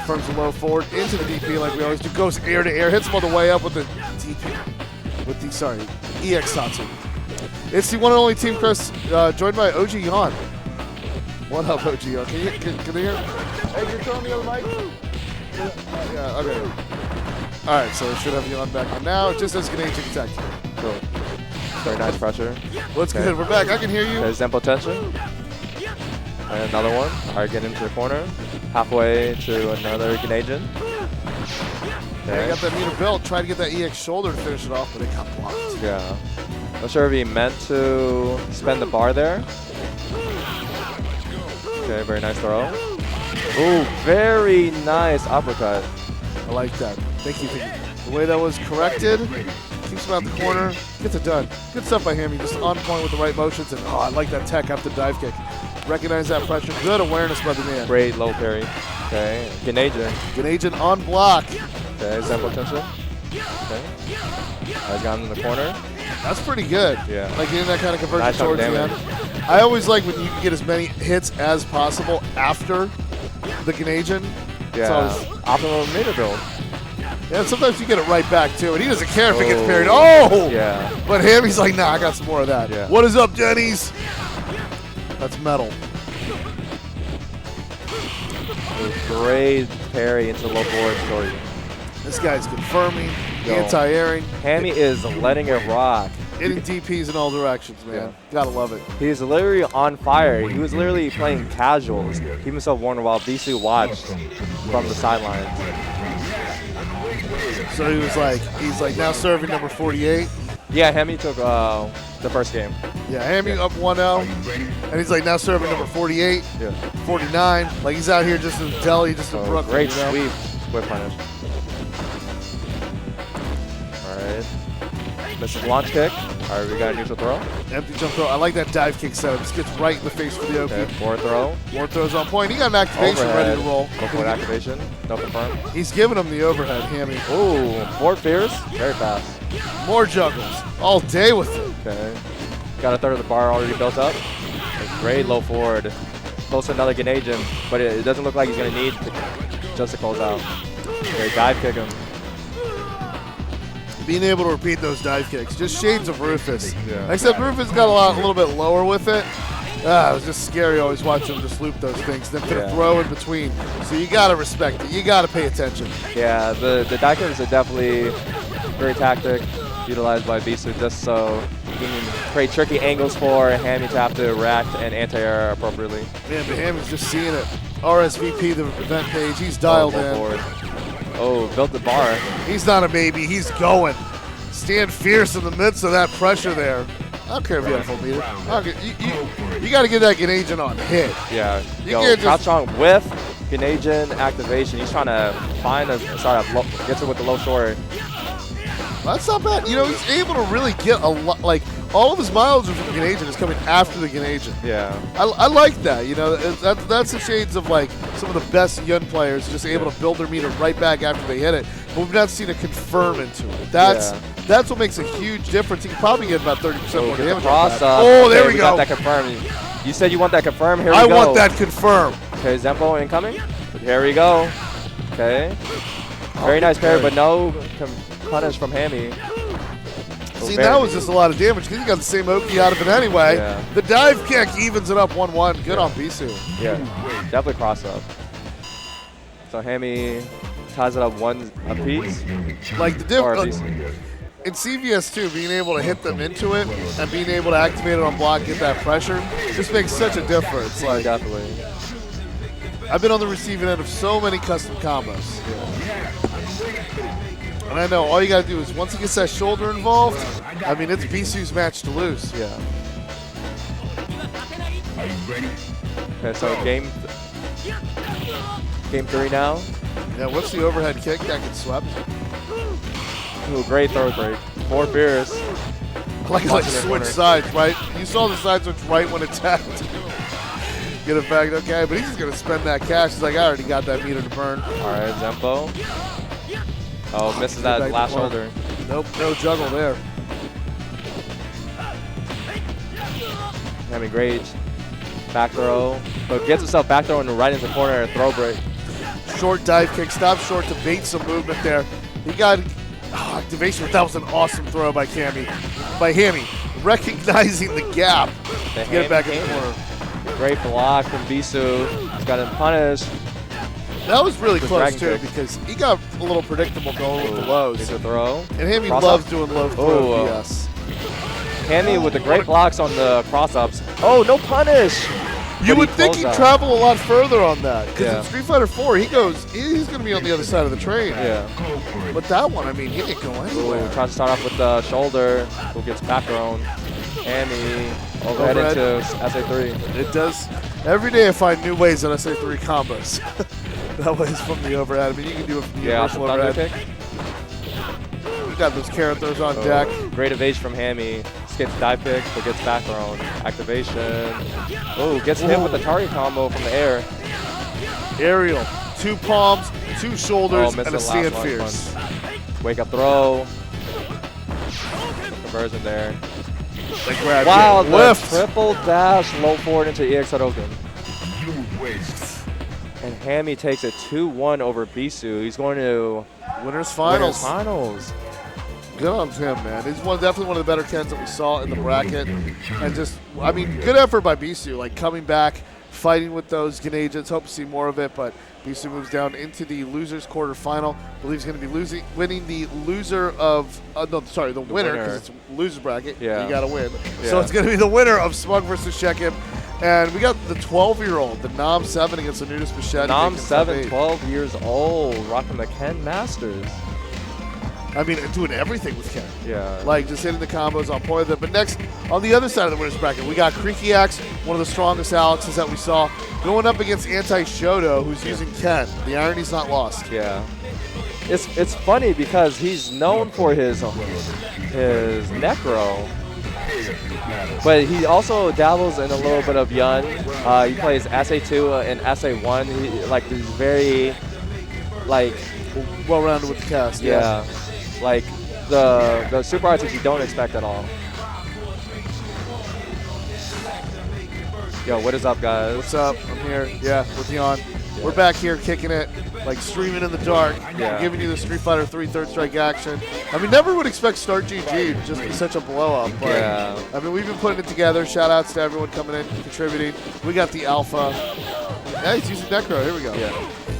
Firms the low forward into the DP like we always do. Goes air to air. Hits him on the way up with the DP. With the EX Tatsu. It's the one and only Team Chris, joined by OG Yawn. What up, OG Yawn? Can you hear? Hey, you're throwing the other mic? Yeah, okay. All right, so we should have Yawn back on now. Just as Gnajan attack. Cool. Very nice pressure. What's good? We're back. I can hear you. There's Zempo tension. And another one. All right, get into the corner. Halfway to another Gnajan. Yeah, got that meter belt. Tried to get that EX shoulder to finish it off, but it got blocked. Yeah. Not sure if he meant to spend the bar there. Okay, very nice throw. Ooh, very nice uppercut. I like that. Thank you. The way that was corrected, keeps him out the corner, gets it done. Good stuff by Hammy, just on point with the right motions, and I like that tech after dive kick. Recognize that pressure. Good awareness by the man. Great low parry. Okay, Gnajan on block. Okay, Zempo tension. Okay. I've got him in the corner. That's pretty good. Yeah. Like getting that kind of conversion Nice towards the damage. end. I always like when you can get as many hits as possible after the Gnajan. Yeah. Optimal meter build. Yeah, and sometimes you get it right back too, and he doesn't care if it gets parried. Oh! Yeah. But Hammy's like, nah, I got some more of that. Yeah. What is up, Denny's? That's metal. Great parry into low forward story. This guy's confirming, anti-airing. Hammy is letting it rock. Hitting DPs in all directions, man. Yeah. Gotta love it. He's literally on fire. He was literally playing casuals. Keep himself warm while Bisu watched from the sidelines. So he's like now serving number 48. Yeah, Hammy took the first game. Yeah, Hammy up 1-0. And he's like now serving number 48, Yeah. 49. Like he's out here just in Delhi, just in Brooklyn. Great you know? sweep with punish. All right. Misses launch kick. All right, we got a neutral throw. Empty jump throw. I like that dive kick setup. Just gets right in the face for the OP. Okay, forward throw. More throws on point. He got an activation ready to roll. Go for an activation. No confirm. He's giving him the overhead, Hammy. Ooh, forward fierce. Very fast. More juggles. All day with it. Okay. Got a third of the bar already built up. A great low forward. Close to another Gnajan, but it doesn't look like he's going to need just to close out. Okay, dive kick him. Being able to repeat those dive kicks. Just shades of Rufus. Yeah. Except Rufus got a little bit lower with it. It was just scary always watching him just loop those things. Then put a throw in between. So you got to respect it. You got to pay attention. Yeah, the dive kicks are definitely great tactic utilized by Bisu just so he can create tricky angles for Hammy to have to react and anti-air appropriately. Man, but Hammy's just seeing it. RSVP, the event page. He's dialed in. Forward. Oh, built the bar. He's not a baby. He's going. stand fierce in the midst of that pressure there. I don't care if you have full meter. You got to get that Ganagin on hit. Yeah. You Yo, can't Crouch just- Strong with Ganagin activation. He's trying to find a start up, gets it with the low short. That's not bad. You know, he's able to really get a lot. Like, all of his mileage from Ganagin is coming after the Ganagin. Yeah. I like that. You know, that's the shades of like some of the best Yun players, just able to build their meter right back after they hit it. But we've not seen a confirm into it. That's what makes a huge difference. He can probably get about 30% more damage. Cross on up. that. Oh, there Okay, we got go. that confirmed. You said you want that confirmed? Here we I go. want that confirmed. Okay, Zempo incoming. Here we go. Okay. Very nice parry, but no punish from Hammy. See, that was just a lot of damage because he got the same Oki out of it anyway. Yeah. The dive kick evens it up 1-1. Good on Bisu. Yeah, definitely cross up. So Hammy ties it up one apiece. Like the Or difference Bisu. in CVS too, being able to hit them into it and being able to activate it on block, get that pressure, just makes such a difference. Like Definitely. I've been on the receiving end of so many custom combos. And I know all you got to do is once he gets that shoulder involved, I mean, it's Bisu's match to lose. Yeah. Are you ready? Okay, so game 3 now. Yeah, what's the overhead kick that gets swept? Ooh, great throw break. More fierce. Like Watching it switch corner. sides, right? You saw the side switch right when it tapped. Get it back, okay, but he's just going to spend that cash. He's like, I already got that meter to burn. All right, Zempo. Oh, misses Get that back last to corner. shoulder. Nope, no juggle there. Hammy great. Back throw. But gets himself back throwing right into the corner and throw break. Short dive kick, stop short to bait some movement there. He got activation, but that was an awesome throw by Hammy. Recognizing the gap The to get it back in Hammy the corner. Great block from Bisu. He's got him punished. That was really The close dragon too kick. because he got a little predictable going with the lows. Here's a throw. And Hammy Cross loves up. doing low throw Oh, PS. Hammy with the great blocks on the cross-ups. Oh, no punish! You But would think closed he'd out. travel a lot further on that because Yeah. in Street Fighter 4, he's going to be on the other side of the train. Yeah. But that one, I mean, he didn't go anywhere. Ooh, tries to start off with the shoulder. Who gets back thrown. Hammy overhead Overhead. into SA3. It does. Every day I find new ways that I say 3 combos. That was from the overhead. I mean, you can do it from the Yeah, off the universal thunder overhead. kick. You got those carrot throws on deck. Great evasion from Hammy. Skips dive kick, but gets back thrown. Activation. Oh, gets hit with the target combo from the air. Aerial. 2 palms, 2 shoulders, missed and a the last stand one. fierce. Wake up throw. Conversion there. They grabbed Wow, it. the Lift. triple dash low forward into EX Hadoken. You waste. And Hammy takes it 2-1 over Bisu. He's going to Winners finals. Finals. Good on him, man. He's definitely one of the better Kens that we saw in the bracket. And just, I mean, good effort by Bisu. Like, coming back, fighting with those Ganagins. Hope to see more of it, but Bisu moves down into the losers quarterfinal. Believe he's going to be winning the loser of, the winner, because it's loser bracket. Yeah. You got to win. Yeah. So it's going to be the winner of Smug versus Shekim. And we got the 12-year-old, the Nom 7 against the Nudis Bichette. Nom 7, 12 years old, rocking the Ken Masters. I mean, doing everything with Ken. Yeah. Like, just hitting the combos on point with it. But next, on the other side of the winners bracket, we got Creaky Axe, one of the strongest Alexes that we saw, going up against Anti-Shoto, who's using Ken. The irony's not lost. Yeah. It's funny because he's known for his Necro, but he also dabbles in a little bit of Yun. He plays SA2 and SA1. He's very, well-rounded with the cast. Yeah. Like the super artists you don't expect at all. Yo, what is up, guys? What's up? I'm here. Yeah, with Yon. Yeah. We're back here kicking it, like streaming in the dark, giving you the Street Fighter 3 Third Strike action. I mean, never would expect Start GG to just be such a blow-up. But, yeah. I mean, we've been putting it together. Shout-outs to everyone coming in, contributing. We got the Alpha. Yeah, he's using Necro. Here we go.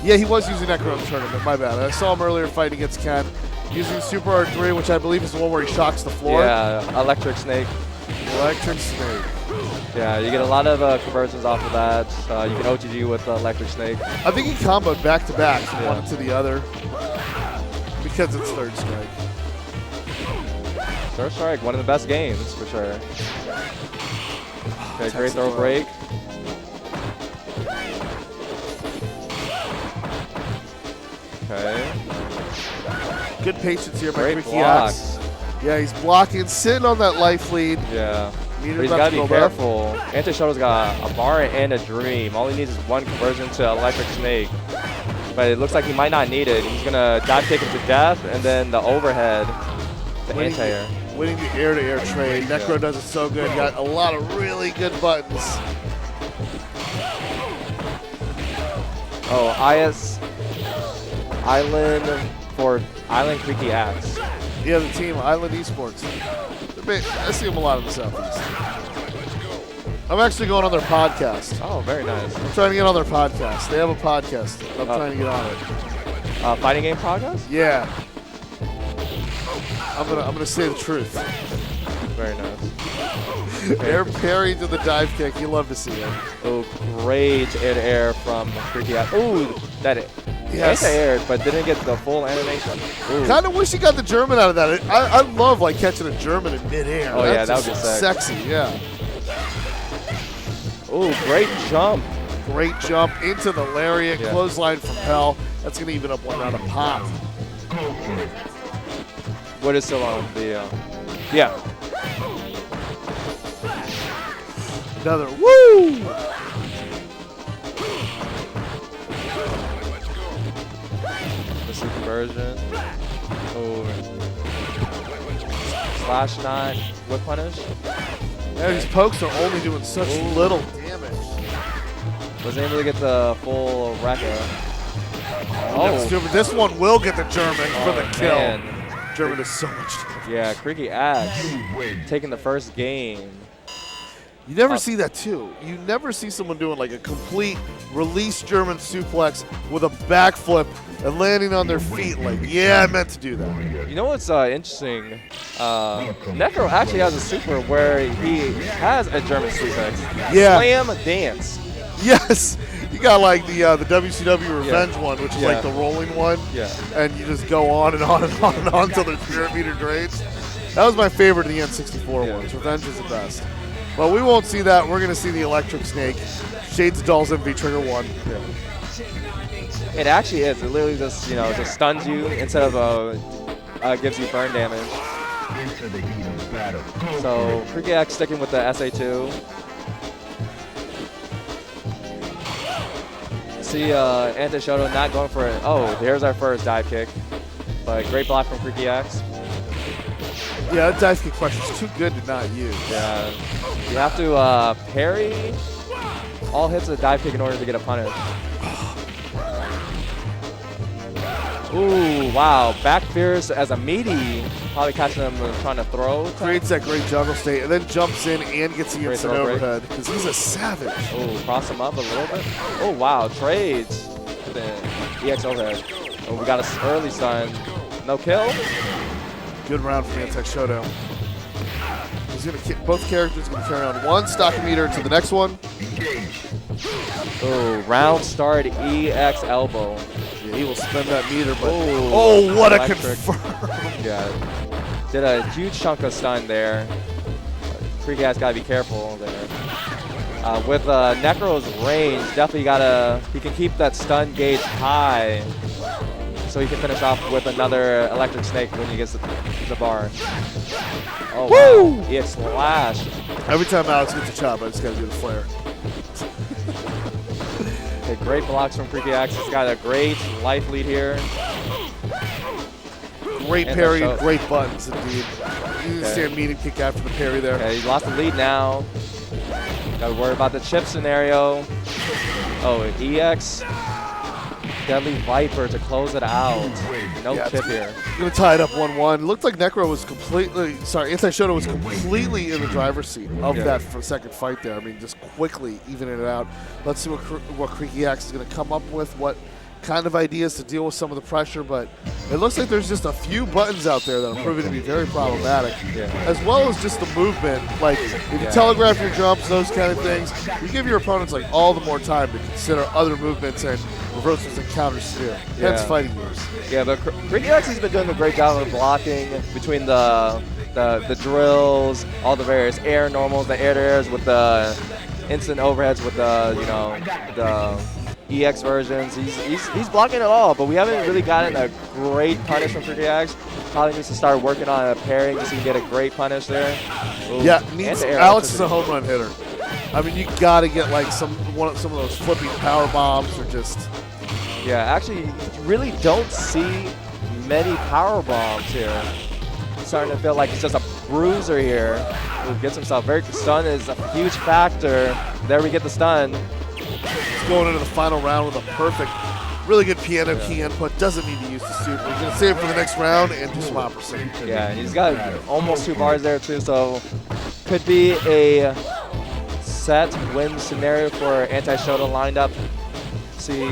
Yeah, he was using Necro in the tournament. My bad. I saw him earlier fighting against Ken. Using Super R3, which I believe is the one where he shocks the floor. Yeah, Electric Snake. Electric Snake. Yeah, you get a lot of conversions off of that. You can OTG with Electric Snake. I think he comboed back-to-back from one to the other because it's Third Strike. Third strike, one of the best games for sure. Okay, great throw throw. break. Okay. Good patience here by Great Ricky block. Axe. Yeah, he's blocking, sitting on that life lead. Yeah. Meter's But he's about got to to go be back. careful. Anti-Shuttle's got a bar and a dream. All he needs is one conversion to Electric Snake. But it looks like he might not need it. He's going to dive kick him to death, and then the overhead, the Winning anti-air. Winning the air-to-air trade. Necro does it so good. Got a lot of really good buttons. Oh, Island for Island Creaky Axe. Yeah, the team, Island Esports. I see them a lot in the Southeast. I'm actually going on their podcast. Oh, very nice. I'm trying to get on their podcast. They have a podcast. I'm trying to get on it. Fighting game progress? Yeah. I'm gonna say the truth. Very nice. Air parry to the dive kick. You love to see it. Oh, great air-to-air from Creaky Axe. Oh, that Yes. anti-aired, but didn't get the full animation. Ooh. Kind of wish he got the German out of that. I love like catching a German in midair. Oh, yeah, That's that would be just sick. sexy. Yeah. Oh, great jump. Great jump into the lariat. Yeah. Clothesline from Hell. That's gonna even up one round of pop. What is still on the? Yeah. Another woo! This is conversion. Oh. Slash knot. Whip punish. Yeah, these pokes are only doing such little damage. Wasn't able to get the full wrecker. That's stupid. This one will get the German for the kill. Man. German is so much. Yeah, Creaky Axe taking the first game. You never see that too. You never see someone doing like a complete release German suplex with a backflip and landing on their feet. Like, yeah, I meant to do that. You know what's interesting? Necro actually has a super where he has a German suplex. Yeah. Slam dance. Yes, you got like the WCW Revenge one, which is Yeah. like the rolling one. Yeah. And you just go on and on and on and on until the spirit meter drains. That was my favorite of the N64 ones. Revenge is the best. But we won't see that. We're going to see the Electric Snake. Shades of Dolls MV Trigger 1. It actually is. It literally just, just stuns you instead of gives you burn damage. So Creaky Axe sticking with the SA2. See Anti-Shoto not going for it. Oh, here's our first dive kick. But great block from Creaky Axe. Yeah, that dive kick question is too good to not use. Yeah. You have to parry all hits of the dive kick in order to get a punish. Ooh, wow. Back fierce as a meaty. Probably catching him trying to throw. Creates that great juggle state and then jumps in and gets the Great instant throw break. overhead because he's a savage. Oh, cross him up a little bit. Oh, wow. Trades. The EX overhead. Oh, we got an early stun. No kill. Good round from Anti-Shoto. He's gonna both characters gonna carry on one stock meter to the next one. Oh, round start EX elbow. Yeah, he will spend that meter, but Oh, what a electric. confirm! Yeah, did a huge chunk of stun there. Creaky Axe gotta be careful there. With Necro's range, definitely he can keep that stun gauge high, so he can finish off with another Electric Snake when he gets the bar. Oh, Woo! wow. EX slash. Every time Alex gets a chop, I just gotta do the flare. Okay, great blocks from Creaky Axe. He's got a great life lead here. Great And parry the and shot. great buttons indeed. You didn't see a medium kick after the parry there. Okay, he lost the lead now. Gotta worry about the chip scenario. Oh, EX. Deadly Viper to close it out. No Yeah, chip here. Gonna tie it up 1-1. Looked like Necro was Anti-Shoto was completely in the driver's seat of that second fight there. I mean, just quickly evening it out. Let's see what Creaky Axe is gonna come up with, what kind of ideas to deal with some of the pressure, but it looks like there's just a few buttons out there that are proving to be very problematic, as well as just the movement. Like, if you telegraph your jumps, those kind of things, you give your opponents like all the more time to consider other movements and reversals and counters to do. Hence fighting moves. Yeah, but Creaky Axe has been doing a great job of blocking between the the drills, all the various air normals, the air to airs with the instant overheads with the the EX versions. He's blocking it all, but we haven't really gotten a great punish from Freaky Axe. Probably needs to start working on a pairing just so he can get a great punish there. Ooh. Yeah, And needs the air Alex is a electricity. home run hitter. I mean, you got to get like some of those flipping power bombs or just. Yeah, actually, you really don't see many power bombs here. It's starting to feel like it's just a bruiser here who gets himself very. Stun is a huge factor. There we get the stun. He's going into the final round with a perfect, really good piano key input. Doesn't need to use the super. He's going to save it for the next round and do some opposite. Yeah, and he's got almost 2 bars there too, so could be a set win scenario for anti-Shoto lined up. See,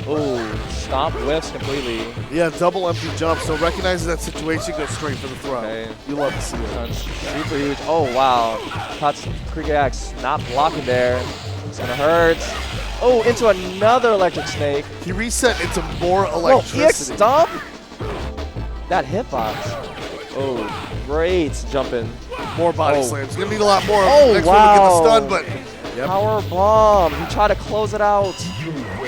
ooh, stomp whiffs completely. Yeah, double empty jump. So recognizing that situation, goes straight for the throw. Okay. You love to see it. Super huge. Oh wow, cuts Freaky Axe not blocking there. It's gonna hurt. Oh, into another electric snake. He reset into more Whoa, EX electricity. stomp? That hitbox. Oh, great jumping. More body Oh. slams. He's going to need a lot more. Oh, Next wow. one to get the stun, but Power bomb. He tried to close it out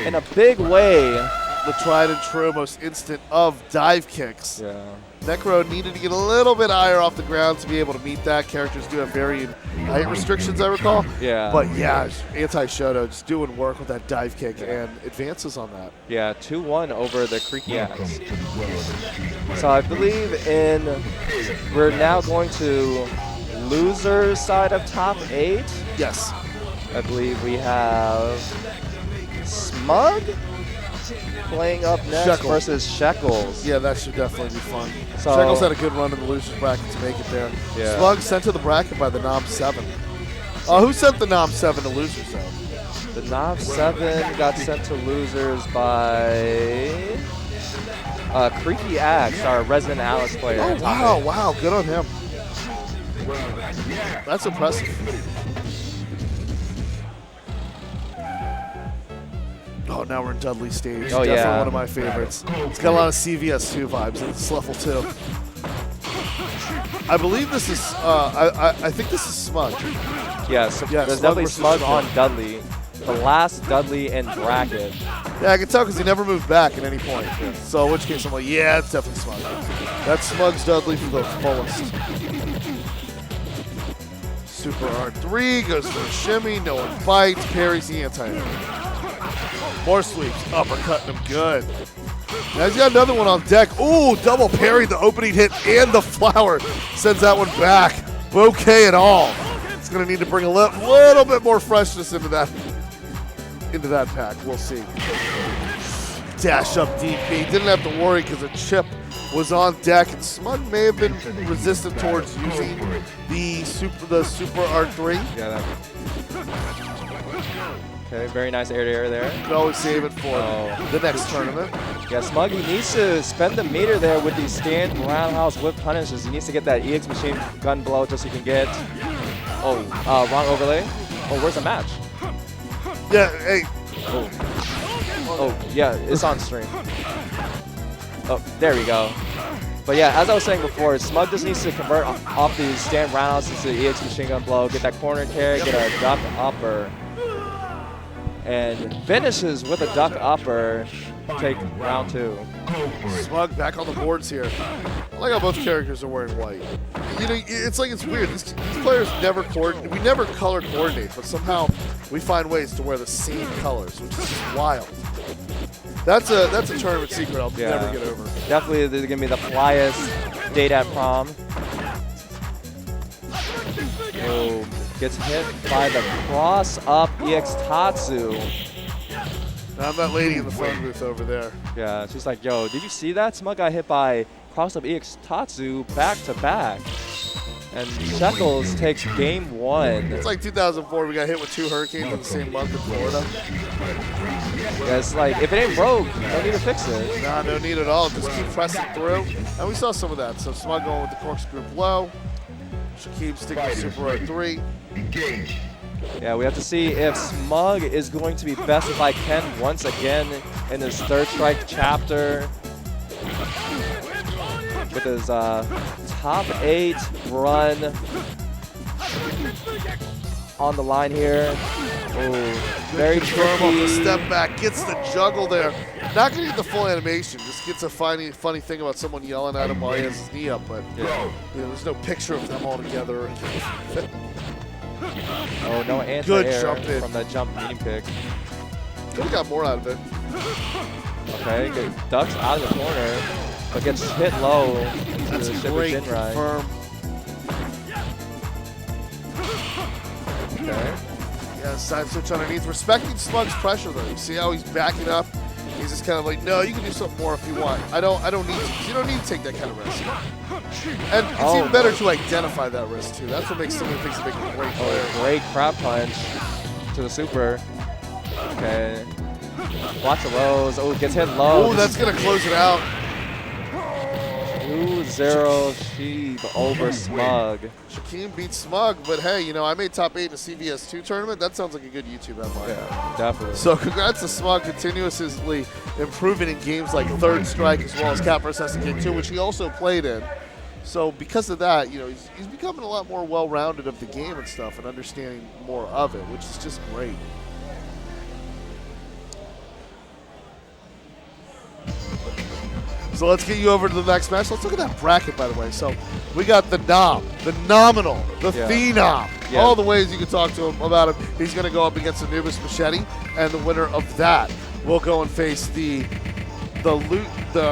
in a big way. the tried and true most instant of dive kicks. Yeah. Necro needed to get a little bit higher off the ground to be able to meet that. Characters do have varying height restrictions, I recall. Yeah. But yeah, anti-Shoto just doing work with that dive kick and advances on that. Yeah, 2-1 over the Creaky Axe. So I believe we're now going to loser's side of top 8. Yes. I believe we have Smug playing up next Shekels. versus Shekels. Yeah, that should definitely be fun. So- Shekels had a good run in the losers bracket to make it there. Yeah. Slug sent to the bracket by the Nom 7. Who sent the Nom 7 to losers though? The Nav 7 got sent to losers by Creaky Axe, our resident Alice player. Oh wow, good on him. That's impressive. Oh, now we're in Dudley stage. Oh, Definitely yeah. one of my favorites. It's got a lot of CVS2 vibes in this level too. I believe this is. I think this is Smudge. Yes, Yeah, there's Slug definitely versus Smug Smug. on Dudley. The last Dudley in bracket. Yeah, I can tell because he never moved back at any point. So in which case I'm like, yeah, it's definitely Smudge. That's Smug's Dudley for the fullest. Super R3 goes for a shimmy. No one bites. Parries the anti-air. More sweeps. Uppercutting him good. Now he's got another one on deck. Ooh, double parry, the opening hit and the flower. Sends that one back. Bouquet and all. It's going to need to bring a little bit more freshness into that pack. We'll see. Dash up DP. Didn't have to worry because a chip was on deck. And Smug may have been resistant towards using the super R3. Yeah, okay, very nice air-to-air there. Could always save it for the next tournament. Yeah, Smug, he needs to spend the meter there with these stand roundhouse whip punishes. He needs to get that EX machine gun blow just so he can get. Oh, wrong overlay. Oh, where's the match? Yeah, hey. Oh, yeah, it's on stream. Oh, there we go. But yeah, as I was saying before, Smug just needs to convert off these stand roundhouses to EX machine gun blow, get that corner carry, get a duck upper, and finishes with a duck upper, take round 2. Smug back on the boards here. I like how both characters are wearing white. You know, it's like it's weird. These players never coordinate. We never color coordinate, but somehow we find ways to wear the same colors, which is just wild. That's a tournament secret I'll never get over. Definitely, they're gonna be the flyest date at prom. Oh, gets hit by the cross-up EX Tatsu. Now that lady in the phone booth over there. Yeah, she's like, yo, did you see that? Smug got hit by cross-up EX Tatsu back-to-back. And Shekels takes game 1. It's like 2004. We got hit with 2 hurricanes in the same month in Florida. Yeah, it's like, if it ain't broke, don't need to fix it. Nah, no need at all. Just keep pressing through. And we saw some of that. So Smug going with the corkscrew blow. Shakib sticking with Super R3. Yeah, we have to see if Smug is going to be best if I can once again in his third strike chapter. with his top 8 run on the line here. Oh, very Confirm off the tricky. step back, gets the juggle there. Not gonna get the full animation, just gets a funny thing about someone yelling at him while he has his knee up, but Yeah. you know, there's no picture of them all together. Oh, no anti-air jump in. from that jump medium kick. Could have got more out of it. Okay, good. Ducks out of the corner, but gets hit low. That's to a the Shiver great Jinrai. confirm. Okay. Yeah, side switch underneath. Respecting Smug's pressure though. You see how he's backing up? He's just kind of like, no, you can do something more if you want. I don't need to. You don't need to take that kind of risk. And it's Oh, even better to identify that risk too. That's what makes so many things make a great player. Oh, great crab punch to the super. Okay. Watch the lows. Oh, gets hit low. Oh, that's gonna close it out. 2-0 Sheeb over Smug. Shaquem beats Smug, but hey, you know, I made top 8 in a CVS2 tournament. That sounds like a good YouTube headline. Yeah, definitely. So congrats to Smug continuously improving in games like Third Strike as well as Cat vs. SNK 2, which he also played in. So because of that, you know, he's becoming a lot more well-rounded of the game and stuff and understanding more of it, which is just great. So let's get you over to the next match. Let's look at that bracket, by the way. So we got the Nom, the Nominal, the Yeah. Phenom. Yeah. All the ways you can talk to him about him. He's going to go up against Anubis Machete, and the winner of that will go and face the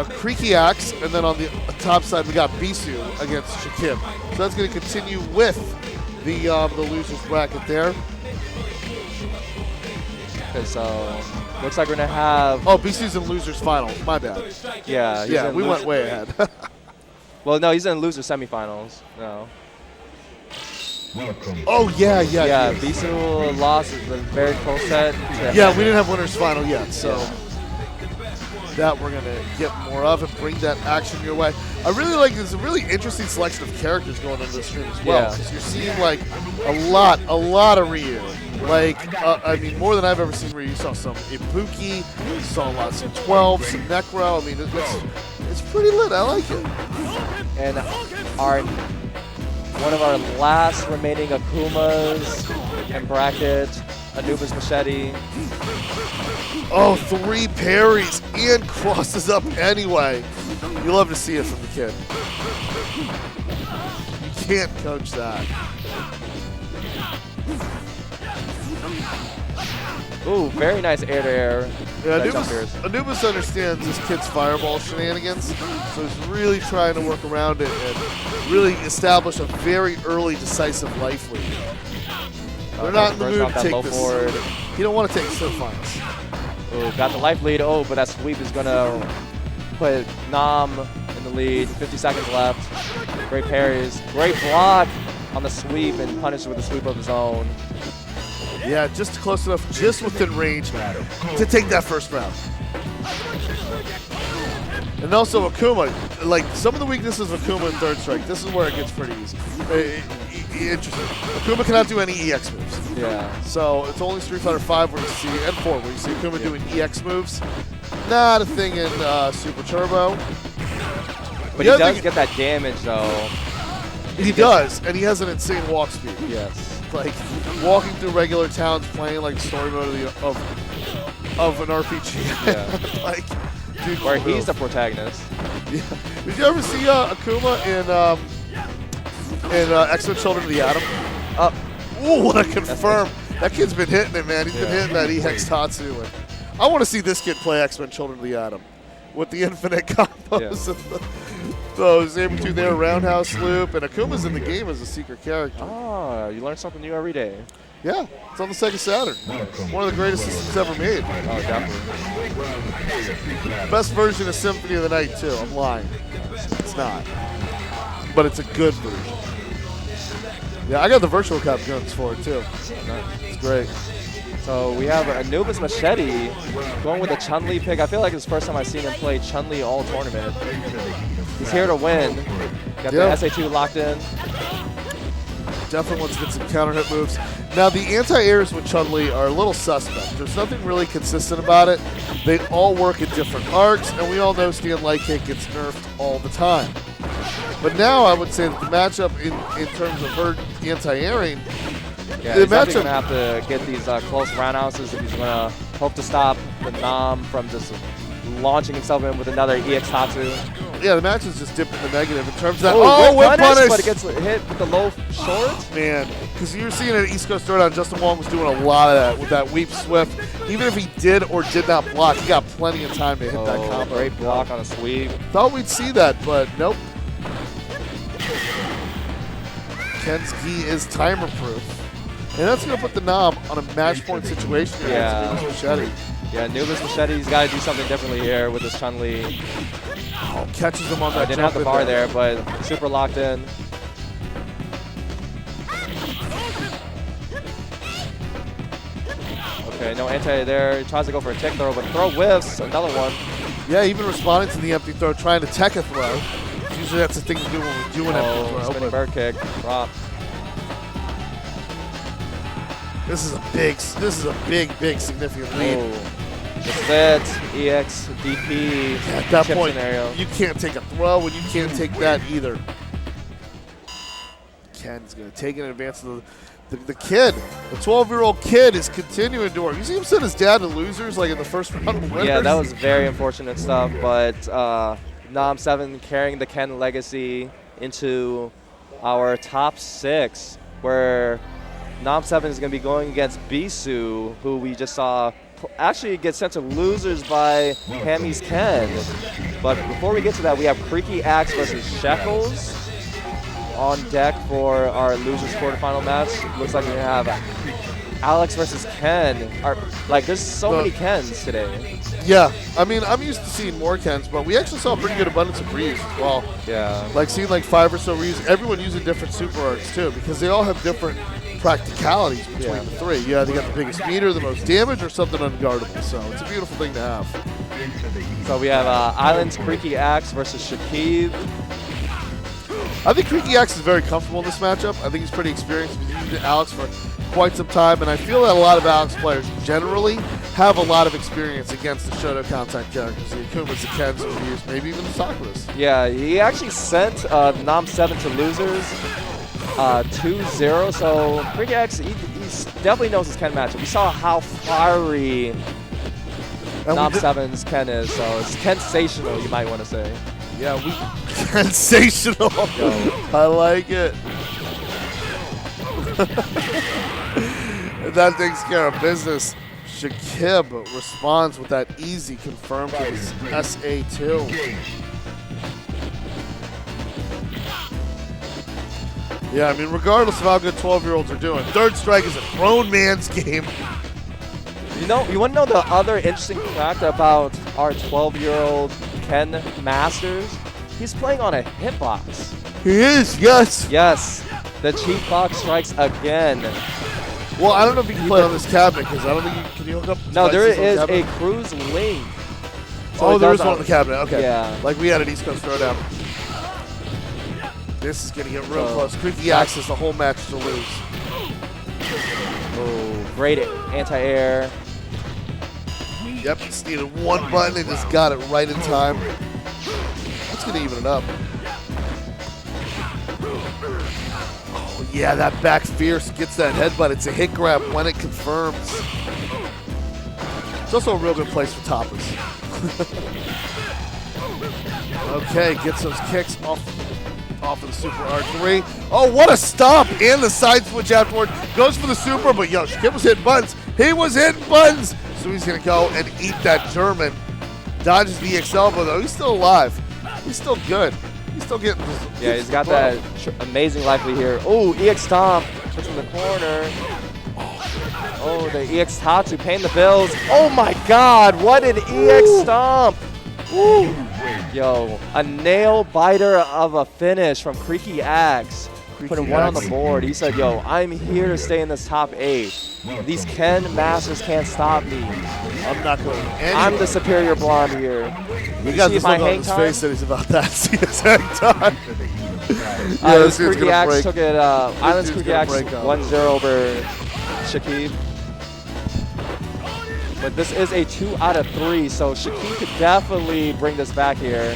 Creaky Axe, and then on the top side we got Bisu against Shaquem. So that's going to continue with the losers bracket there. Okay, so looks like we're gonna have. Oh, Bisu's in losers final. My bad. Yeah. he's Yeah, in we went loser- way ahead. Well, no, he's in loser semifinals. No. Welcome. Oh yeah. Yeah, Bisu lost the very close set. Yeah, we didn't have winners final yet, so that we're gonna get more of and bring that action your way. I really like this. A really interesting selection of characters going into the stream as well, Yeah. because you're seeing like a lot of Ryu. Like, I mean, more than I've ever seen Ryu. You saw some Ibuki, you saw lots of 12, some Necro. I mean, it's pretty lit. I like it. And one of our last remaining Akumas in bracket, Anubis Machete. Oh, 3 parries and crosses up anyway. You love to see it from the kid. You can't coach that. Ooh, very nice air-to-air. Yeah, jump airs. Anubis understands this kid's fireball shenanigans, so he's really trying to work around it and really establish a very early decisive life lead. They're not in the Burst mood off to that low take this. forward. You don't want to take the finals. Ooh, got the life lead. Oh, but that sweep is gonna put Nam in the lead. 50 seconds left. Great parries. Great block on the sweep and punished with a sweep of his own. Yeah, just close enough, just within range to take that first round. And also Akuma, like some of the weaknesses of Akuma in Third Strike, this is where it gets pretty easy. Interesting. Akuma cannot do any EX moves. Yeah. So it's only Street Fighter 5 where you see, and 4 where you see Akuma doing EX moves. Not a thing in Super Turbo. But The he other does thing- get that damage though. He does, and he has an insane walk speed. Yes. Like walking through regular towns, playing like story mode of an RPG. Yeah. Like, dude, Where for real. he's the protagonist. Yeah. Did you ever see Akuma in X-Men Children of the Atom? Ooh, what a confirm. That kid's been hitting it, man. He's been hitting that EX Tatsu. And I want to see this kid play X-Men Children of the Atom with the infinite combos and those able to their roundhouse loop. And Akuma's in the game as a secret character. Oh, you learn something new every day. Yeah, it's on the Sega Saturn. One of the greatest systems ever made. Oh, definitely. Best version of Symphony of the Night, too. I'm lying. It's not. But it's a good version. Yeah, I got the Virtual Cop guns for it, too. It's great. So we have Anubis Machete going with a Chun-Li pick. I feel like it's the first time I've seen him play Chun-Li all tournament. He's here to win. Got Yeah. the SA2 locked in. Definitely wants to get some counter hit moves. Now, the anti-airs with Chun-Li are a little suspect. There's nothing really consistent about it. They all work at different arcs, and we all know Stan Light Kick gets nerfed all the time. But now I would say that the matchup in terms of her anti-airing, Yeah, the he's definitely matchup. going to have to get these close roundhouses if he's going to hope to stop the Nam from just launching himself in with another EX Tatsu. Yeah, the match is just dipped in the negative in terms of that. Oh, whip punish! but it gets hit with the low short. Man, because you were seeing it at East Coast Throwdown, Justin Wong was doing a lot of that with that Weep Swift. Even if he did or did not block, he got plenty of time to hit that combo. Great block on a sweep. Thought we'd see that, but nope. Ken's key is timer proof. And that's going to put the Nam on a match point situation here against Anubis Machete. Yeah, Anubis Machete's got to do something differently here with this Chun-Li. Oh, catches him on that Didn't have the jump bar in there, but super locked in. Okay, no anti there. He tries to go for a tech throw, but throw whiffs. Another one. Yeah, even responding to the empty throw, trying to tech a throw. Usually that's the thing to do when we're doing empty throw. Spinning bird kick. Drop. This is a big significant lead. The split, EX, DP, At that chip point, scenario. you can't take a throw and you can't take that either. Ken's going to take it in advance of the kid. The 12-year-old kid is continuing to work. You see him send his dad to losers like in the first round of winners? Yeah, that was very unfortunate stuff, but Nam 7 carrying the Ken legacy into our top 6, where Nam 7 is going to be going against Bisu, who we just saw actually get sent to losers by Hammy's Ken. But before we get to that, we have Creaky Axe versus Shekels on deck for our losers quarterfinal match. Looks like we have Alex versus Ken. There's so many Kens today. Yeah, I mean, I'm used to seeing more Kens, but we actually saw a pretty good abundance of Ryus as well. Yeah. Like seeing like 5 or so Ryus, everyone using different super arts too, because they all have different practicalities between the three. Yeah, they got the biggest meter, the most damage, or something unguardable. So it's a beautiful thing to have. So we have Island's Creaky Axe versus Shakib. I think Creaky Axe is very comfortable in this matchup. I think he's pretty experienced. He's used Alex for quite some time, and I feel that a lot of Alex players generally have a lot of experience against the Shoto contact characters, the Akumas, the Kens, the Ryus, maybe even the Sakuras. Yeah, he actually sent Nam 7 to losers 2-0, so Creaky Axe, he definitely knows his Ken matchup. We saw how fiery Nam 7's Ken is, so it's Ken-sational, you might want to say. Yeah, sensational. I like it. That takes care of business. Shakib responds with that easy confirm to his SA2. Yeah, I mean, regardless of how good 12-year-olds are doing, third strike is a grown man's game. You want to know the other interesting fact about our 12-year-old Ken Masters? He's playing on a hitbox. He is, yes. Yes, the cheap box strikes again. Well, I don't know if you can play on this cabinet, because I don't think can you hook up. No, there devices on the is a cabinet? Cruise Link. So there is one on the cabinet. Okay. Yeah. Like we had at East Coast Throwdown. This is going to get real close. Creaky Axe is the whole match to lose. Oh, great anti-air. Yep, just needed one button and just got it right in time. That's going to even it up. Oh, yeah, that back fierce gets that headbutt. It's a hit grab when it confirms. It's also a real good place for toppers. Okay, gets those kicks off of the super R3. Oh, what a stomp! And the side switch afterward. Goes for the super, but yo, Shakib was hitting buttons. He was hitting buttons! So he's going to go and eat that German. Dodges the EX elbow, though. He's still alive. He's still good. He's still getting this. Yeah, he's got that amazing likely here. Oh, EX stomp. Puts in the corner. Oh, the EX Tatsu paying the bills. Oh my god, what an EX stomp! Woo. Yo, a nail biter of a finish from Creaky Axe. Putting one on the board. He said, yo, I'm here to stay in this top 8. These Ken Masters can't stop me. I'm not going anywhere. I'm the superior blonde here. You got this look on his face that he's about that. See his hang time. Yeah, this dude's Creaky gonna Axe break. took it. Island's dude's Creaky gonna Axe break up. 1-0 over Shakib. But this is a 2 out of 3, so Shakib could definitely bring this back here.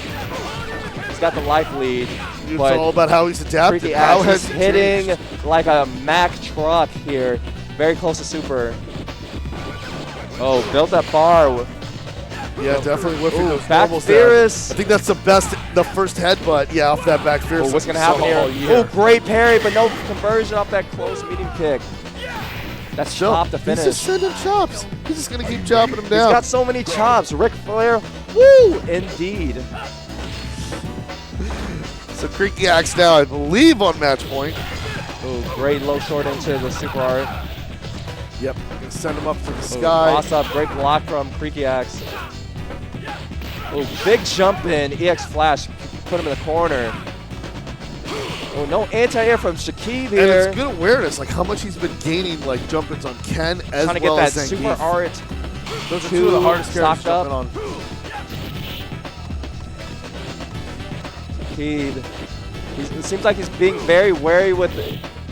He's got the life lead. It's but all about how he's adapted. Freaky How Axe has is he hitting changed? like a Mack truck here. Very close to super. Oh, built that bar. Yeah, definitely whiffing Ooh, those back normals there. Fierce. I think that's the first headbutt. Yeah, off that back Fierce. Oh, what's going to happen all here? year. Oh, great parry, but no conversion off that close medium kick. That's chop to He's finish. just sending chops. He's just going to keep chopping him He's down. got so many chops. Ric Flair. Woo! Indeed. So Freaky Axe now, I believe, on match point. Oh, great low short into the super art. Yep, gonna send him up to the Oh, sky. toss up, great block from Freaky Axe. Oh, big jump in, EX Flash, put him in the corner. Oh, no anti-air from Shakib And here. it's good awareness, like how much he's been gaining, like jump-ins on Ken as Trying to well get as that super Zangief. art. Those are two of the hardest characters stocked up. jumping on. Shakib. It seems like he's being very wary with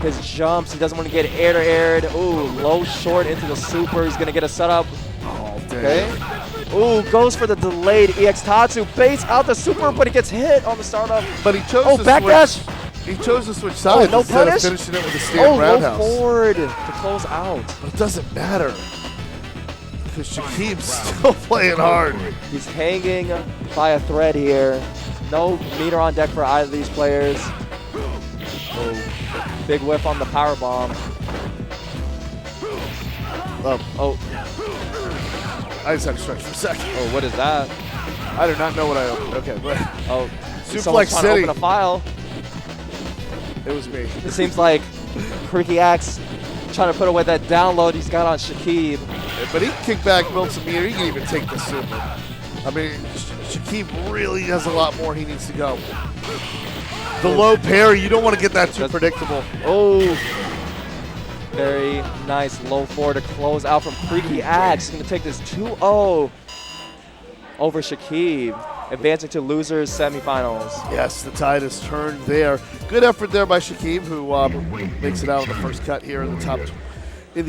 his jumps. He doesn't want to get air to air. Ooh, low short into the super. He's going to get a setup. Oh, damn. Okay. Ooh, goes for the delayed EX Tatsu. Baits out the super, but he gets hit on the startup. But he chose to backdash. switch. He chose to switch sides no instead punish? of finishing it with a stand Low roundhouse. forward to close out. But it doesn't matter. Because Shakib's still playing hard. He's hanging by a thread here. No meter on deck for either of these players. Oh, big whiff on the power bomb. Oh, I just had to stretch for a second. oh, what is that? I do not know what I opened. Okay, but Oh, Suplex someone's trying to City. open a file. it was me. It seems like Freaky Axe trying to put away that download he's got on Shakib. But he can kick back, build some meter. He can even take the super. I mean, Shakib really has a lot more he needs to go. The low parry, you don't want to get that too predictable. Oh, very nice low forward to close out from Freaky Axe. He's going to take this 2-0 over Shakib, advancing to losers semifinals. Yes, the tide has turned there. Good effort there by Shakib, who makes it out of the first cut here in the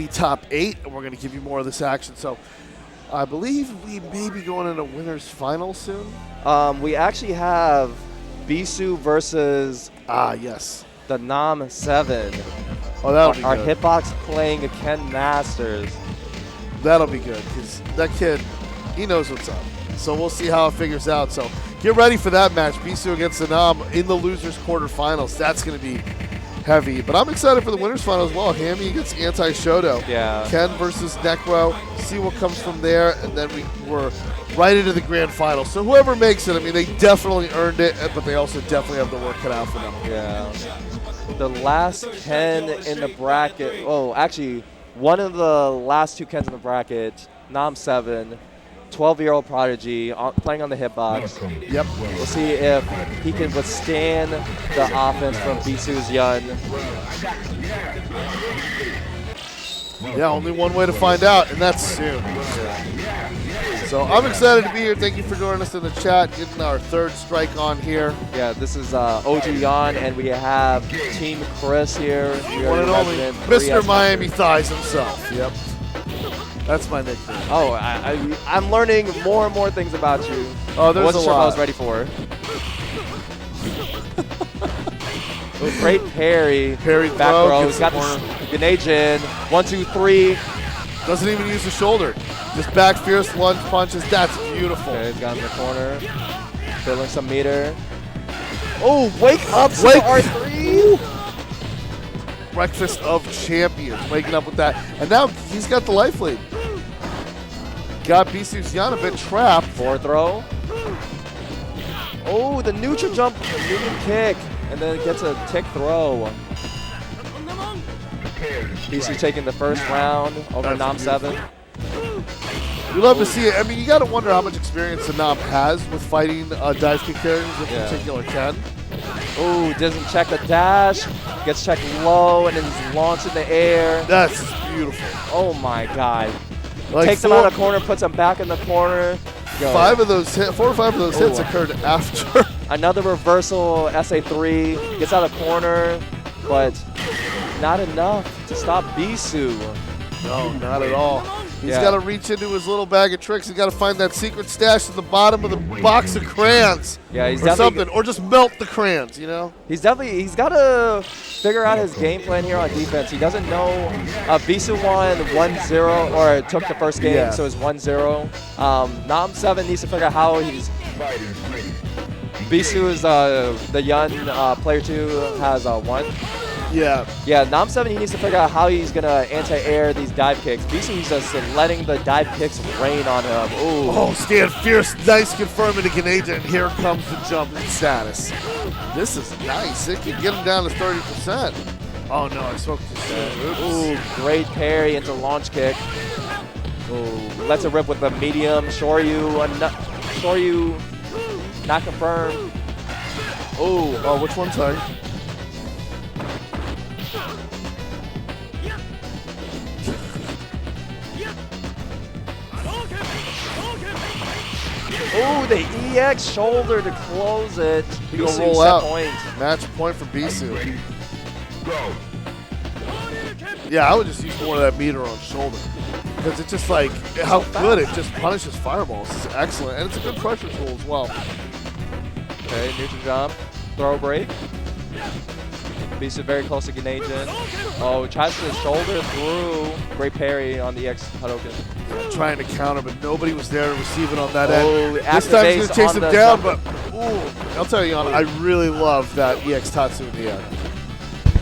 top 8, and we're going to give you more of this action. So I believe we may be going into winners final soon. We actually have Bisu versus Yes. the Nam 7. Oh, that'll be Our good. hitbox playing Ken Masters. That'll be good because that kid, he knows what's up. So we'll see how it figures out. So get ready for that match. Bisu against Anam in the losers quarterfinals. That's going to be heavy. But I'm excited for the winners final as well. Hammy against Anti-Shoto. Yeah. Ken versus Necro. See what comes from there. And then we're right into the grand final. So whoever makes it, I mean, they definitely earned it, but they also definitely have the work cut out for them. Yeah. The last Ken in the bracket. Oh, actually, one of the last two Kens in the bracket, Nam 7, 12-year-old prodigy, playing on the hitbox. Yep. We'll see if he can withstand the offense from Bisu's Yun. Yeah, only one way to find out, and that's soon. So I'm excited to be here. Thank you for joining us in the chat, getting our third strike on here. Yeah, this is OG Yan, and we have Team Chris here. We are One and your only resident Mr. 3S Miami Thighs himself. Yep. That's my nickname. Oh, I'm learning more and more things about you. Oh, there's I wasn't a sure if I lot. was ready for. Oh, great parry. Parry Back throw, row. gets He's got the corner. the grenade in. 1, 2, 3. Doesn't even use the shoulder. Just back fierce lunge punches. That's beautiful. Okay, he's got in the corner. Filling some meter. Oh, wake up, Wake- R3. Breakfast of Champions. Waking up with that. And now he's got the life lead. Got Bisu's Yan a bit trapped. Forward throw. Oh, the neutral jump, the medium kick, and then it gets a tick throw. Bisu taking the first round over Nam 7. You love to see it. I mean, you got to wonder how much experience Anam has with fighting dive kick characters, in Yeah. particular Ken. Oh, doesn't check the dash, gets checked low, and then he's launched in the air. That's beautiful. Oh my God. Like Takes him out of the corner, puts him back in the corner. Go. 4 or 5 of those hits Oh. occurred after. Another reversal, SA3, gets out of corner, but not enough to stop Bisu. No, not at all. He's Yeah. got to reach into his little bag of tricks. He's got to find that secret stash at the bottom of the box of crayons. Yeah, he's or definitely- something, or just melt the crayons. You know. He's got to figure out his game plan here on defense. He doesn't know. Bisu won 1-0, or took the first game, Yeah. so it's 1-0. Nam 7 needs to figure out how he's. Bisu is the young player 2 has 1. Yeah. Yeah, Nam 7, he needs to figure out how he's going to anti-air these dive kicks. Bisu's just letting the dive kicks rain on him. Ooh. Oh, stand fierce, nice confirming to Canada, and here comes the jump status. This is nice. It can get him down to 30%. Oh no, I smoked this. Ooh, great parry into launch kick. Ooh, lets it rip with the medium. Shoryu, not confirmed. Ooh. Oh, which one, sorry? Ooh, the EX shoulder to close it. He'll Bisu roll set out. point. Match point for Bisu. Go. Yeah, I would just use more of that meter on shoulder. Because it's just like, how good it just punishes fireballs. It's excellent. And it's a good pressure tool as well. Okay, neutral jump, throw break. Bisu very close to Ganajin. Oh, tries to shoulder through. Great parry on the EX Hadoken. Trying to counter, but nobody was there to receive it on that Oh, end. This active time he's base going to chase on him the down, jump. but ooh, I'll tell you, Yana, I really love that EX Tatsu in the air.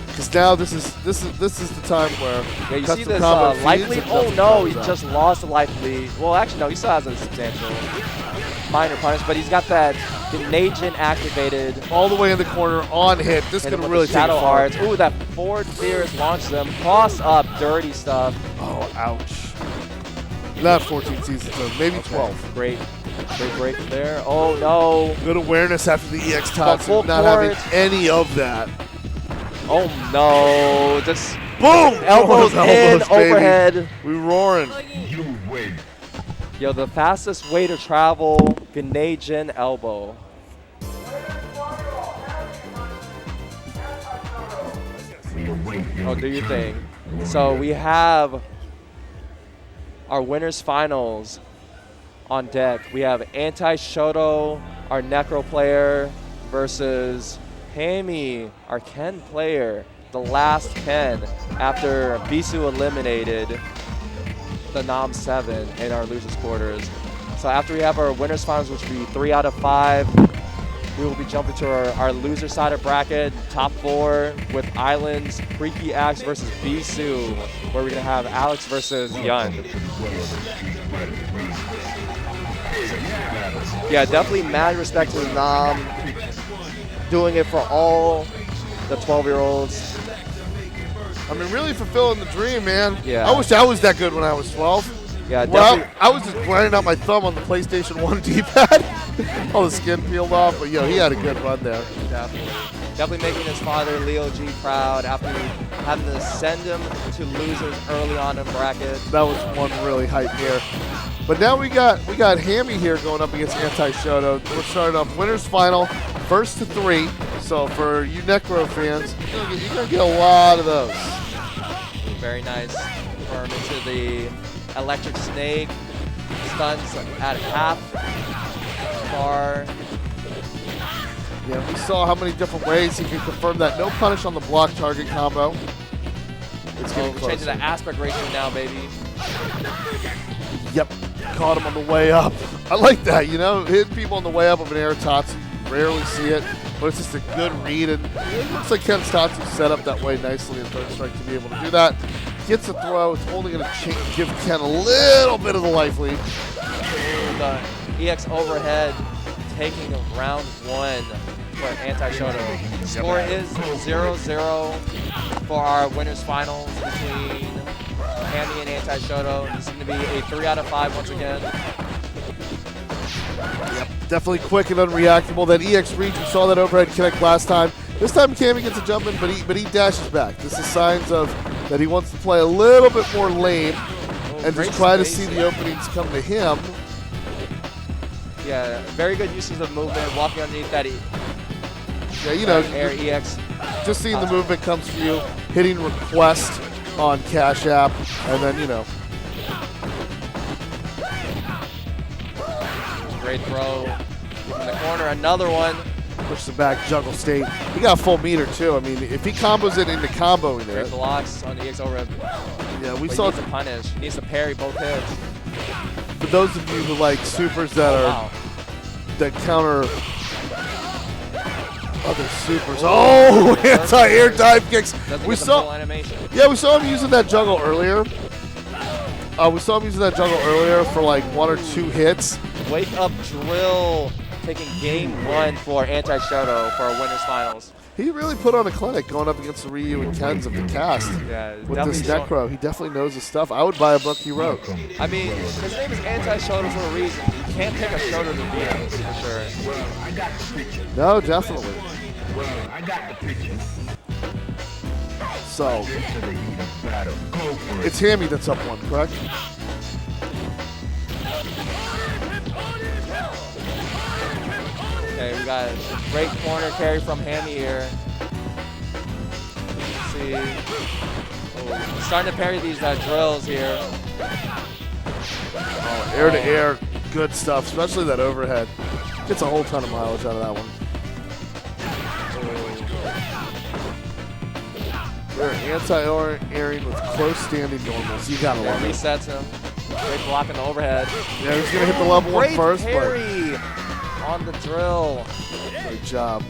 Because now this is the time where Yeah, you see custom this combo life feeds lead? and Oh nothing no, he comes out. just lost a life lead. Well, actually, no, he still has a substantial minor punish, but he's got that Ganajin activated. all the way in the corner on hit. This Hit could him with really the take it Shadow far. Arts. Ooh, that forward fierce launched them. Cross up, dirty stuff. Oh, ouch. Not 14 seasons, though. Maybe 12. Great break there. Oh no. Good awareness after the EX Tatsu, full not having court. any of that. Oh no. Just Boom! elbows in, baby. overhead. We roaring. You win. Yo, the fastest way to travel, Ganajin elbow. Oh, do your thing. So we have our winners finals on deck. We have Anti-Shoto, our Necro player, versus Hammy, our Ken player, the last Ken, after Bisu eliminated the Nam 7 in our losers quarters. So after we have our winners finals, which will be 3 out of 5, we will be jumping to our loser side of bracket, top 4 with Islands, Freaky Axe versus Bisu, where we're gonna have Alex versus Yun. Yeah, definitely mad respect to Nam, doing it for all the 12-year-olds. I mean, really fulfilling the dream, man. Yeah. I wish I was that good when I was 12. Yeah, Well, definitely. I was just grinding out my thumb on the PlayStation 1 D-pad. All the skin peeled off, but he had a good run there. Definitely making his father, Leo G, proud after having to send him to losers early on in bracket. That was one really hype here. But now we got Hammy here going up against Anti-Shoto. We're starting off winners final, first to 3. So for you Necro fans, you're gonna get a lot of those. Very nice. Firm into the electric snake. Stuns at half bar. Yeah, we saw how many different ways he could confirm that no punish on the block target combo. It's getting Changing closer. the aspect ratio now, baby. Yep, caught him on the way up. I like that, hitting people on the way up of an air Tatsu. You rarely see it, but it's just a good read. And it looks like Ken's Tatsu set up that way nicely in third strike to be able to do that. Gets a throw. It's only going to give Ken a little bit of the life lead. The EX overhead taking round 1 for Anti-Shoto. Score is 0-0 for our winners finals between Hammy and Anti-Shoto. This is going to be a 3 out of 5 once again. Yep, definitely quick and unreactable. That EX reach, we saw that overhead connect last time. This time Cammy gets a jump in, but he dashes back. This is signs of that he wants to play a little bit more lane and great just try to see spacing. the openings come to him. Yeah, very good uses of movement, walking underneath that Yeah, air EX. just seeing the movement comes to you, hitting request on Cash App, and then, Great throw in the corner. Another one. Pushes him back, juggle state. He got full meter too. I mean, if he combos it into comboing there. Great blocks on the EXO rib. Yeah, we But saw. he needs to punish. He needs to parry both hits. For those of you who like supers that Wow. that counter other supers. Oh, anti-air dive kicks. Doesn't We get the full saw. animation. Yeah, we saw him using that juggle earlier. We saw him using that juggle earlier for like 1 or 2 hits. Wake Up Drill taking game 1 for Anti-Shoto for our winners finals. He really put on a clinic going up against the Ryu and Kens of the cast. Yeah, With this definitely showing- Necro, he definitely knows his stuff. I would buy a book he wrote. I mean, his name is Anti-Shoto for a reason. You can't pick a Shoto to beat him, for sure. Well, I got the picture. No, definitely. Well, I got the picture. So, Into the heat of battle. Go for it. it's Hammy that's up 1, correct? Okay, we got a great corner carry from Hammy here. Let's see. Oh, he's starting to parry these drills here. Oh, air to air, good stuff, especially that overhead. Gets a whole ton of mileage out of that one. They're anti-airing with close standing normals. You gotta That love it. resets him. Great block on the overhead. Yeah, he's gonna hit the level 1 Great first, parry on the drill. but great job.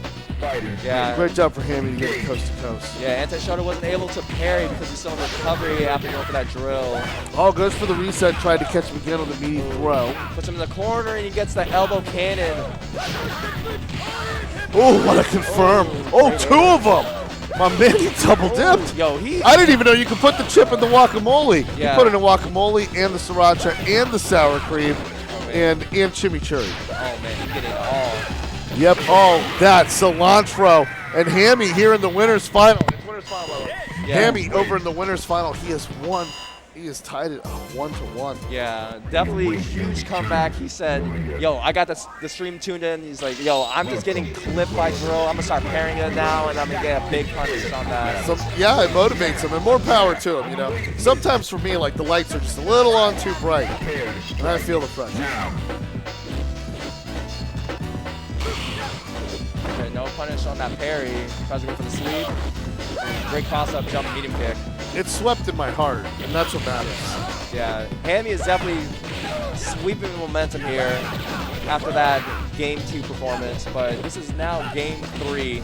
Yeah. Great job for Hammy to get it coast to coast. Yeah, Anti-Shoto wasn't able to parry because he's still in recovery after going for that drill. All goes for the reset, tried to catch him again on the meaty throw. Puts him in the corner and he gets the elbow cannon. Oh, what a confirm. Oh, 2 of them. My man, he double dipped. Yo, he. I didn't even know you could put the chip in the guacamole. Yeah. You put it in guacamole and the sriracha and the sour cream and chimichurri. Oh man, he's getting it all. Yep, all that cilantro. And Hammy here in the winner's final. Yeah. Hammy over in the winner's final. He has won. He has tied it up 1-1. Yeah, definitely a huge comeback. He said, yo, I got the stream tuned in. He's like, yo, I'm just getting clipped by drill. I'm going to start pairing it now, and I'm going to get a big punish on that. Yeah, it motivates him, and more power to him, you know. Sometimes for me, like, the lights are just a little on too bright, and I feel the pressure. Okay, no punish on that parry. Tries to go for the sweep. Great cross-up jump medium kick. It's swept in my heart, and that's what matters. Yeah, Hammy is definitely sweeping the momentum here after that Game 2 performance, but this is now Game 3.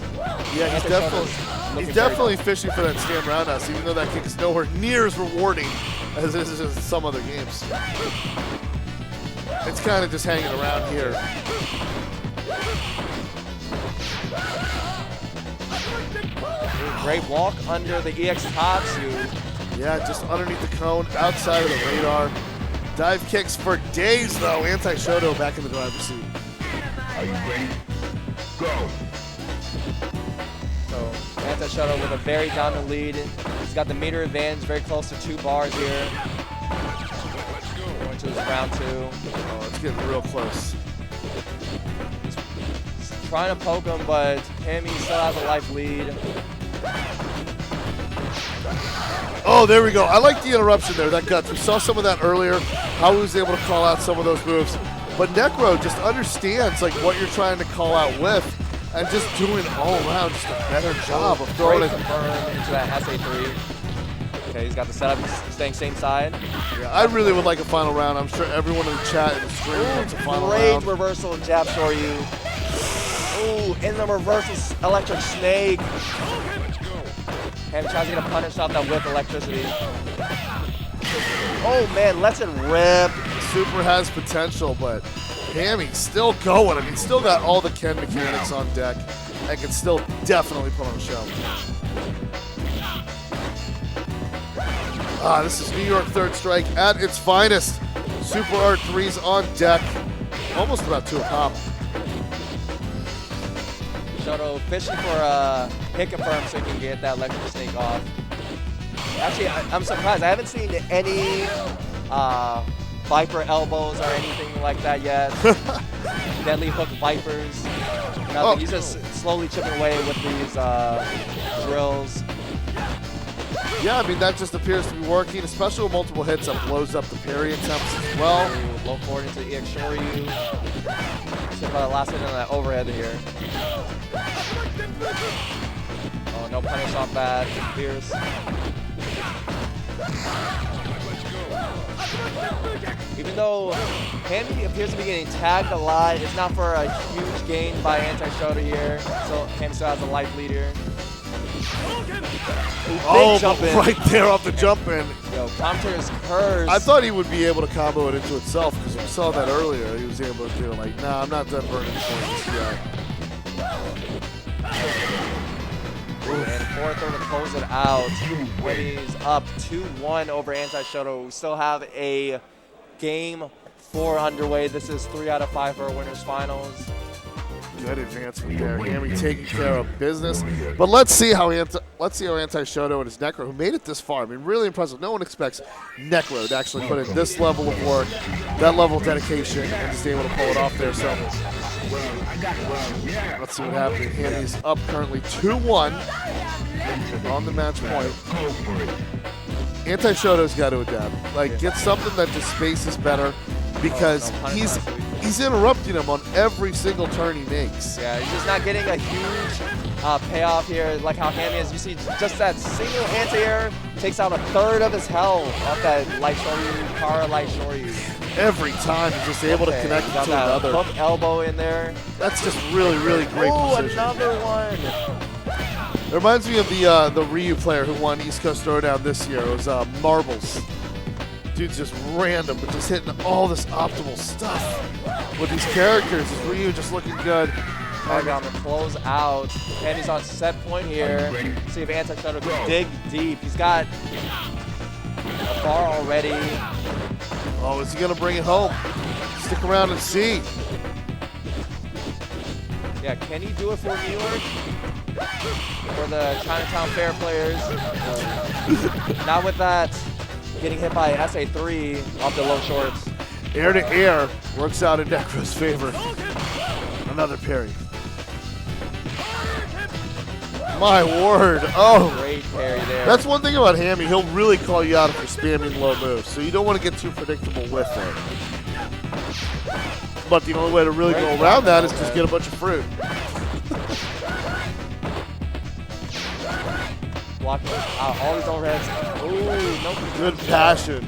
Yeah, he's definitely fishing for that stand roundhouse, even though that kick is nowhere near as rewarding as it is in some other games. It's kind of just hanging around here. Great walk under the EX Tatsu. Yeah, just underneath the cone, outside of the radar. Dive kicks for days, though. Anti-Shoto back in the driver's seat. Are you ready? Go. So Anti-Shoto with a very dominant lead. He's got the meter advantage, very close to 2 bars here. Going to his round 2. Oh, it's getting real close. He's trying to poke him, but Hammy still has a life lead. Oh, there we go. I like the interruption there, that guts. We saw some of that earlier, how he was able to call out some of those moves. But Necro just understands like what you're trying to call out with and just doing all around just a better job of throwing Great it. confirm into that SA3. Okay, he's got the setup, he's staying same side. Yeah, I really would like a final round. I'm sure everyone in the chat and the stream wants a final Great round. reversal of jab Shoryu. Ooh, in the reversal electric snake. Hammy tries to get a punish off that with electricity. Oh man, lets it rip. Super has potential, but Hammy's still going. I mean, still got all the Ken mechanics on deck and can still definitely put on a show. This is New York Third Strike at its finest. Super Art 3's on deck. Almost about 2 a pop. Shoto fishing for a hit confirm so he can get that electric snake off. Actually, I'm surprised. I haven't seen any Viper elbows or anything like that yet. Deadly hook Vipers. Nothing. He's just slowly chipping away with these drills. Yeah, I mean, that just appears to be working, especially with multiple hits that blows up the parry attempts as well. Low forward into the EX Shoryu. hit the last hit on that overhead here. Oh, no punish off that. Pierce. Even though Hammy appears to be getting tagged a lot, it's not for a huge gain by Anti-Shota here. So Hammy still has a life lead here. Oh, jump in. right there off the jump in. Yo, commentator's curse. I thought he would be able to combo it into itself because we saw that earlier. He was able to do it like, nah, I'm not done burning points yet. And fourth over to close it out. When he's up 2-1 over Anti-Shota. We still have a game 4 underway. This is 3 out of 5 for our winners finals. Good advancement there. Hammy taking care of business. But let's see how Anti-Shota and his Necro, who made it this far, I mean, really impressive. No one expects Necro to actually put in this level of work, that level of dedication, and just able to pull it off there. So let's see what happens. Hammy's up currently 2-1 on the match point. Anti-Shota's got to adapt. Like, get something that just spaces better because he's interrupting him on every single turn he makes. Yeah, he's just not getting a huge payoff here like how Hammy is. You see just that single anti-air takes out a third of his health off that light shoryu, Kara light shoryu. Every time he's just able to connect to another. Hook elbow in there. That's just really, really great precision. Another one. It reminds me of the Ryu player who won East Coast Throwdown this year. It was Marbles. Dude's just random, but just hitting all this optimal stuff with these characters. Is Ryu just looking good? Target on the close out. And he's on set point here. See if Anti-Shota can dig deep. He's got a bar already. Oh, is he going to bring it home? Stick around and see. Yeah, can he do it for New York? For the Chinatown Fair players? Not with that. Getting hit by SA3 off the low shorts. Air to air works out in Necro's favor. Another parry. My word. Oh. Great parry there. That's one thing about Hammy. He'll really call you out if you're spamming low moves. So you don't want to get too predictable with it. But the only way to really go around that is just get a bunch of fruit. Blocking all these overheads. Ooh, nope. Good passion.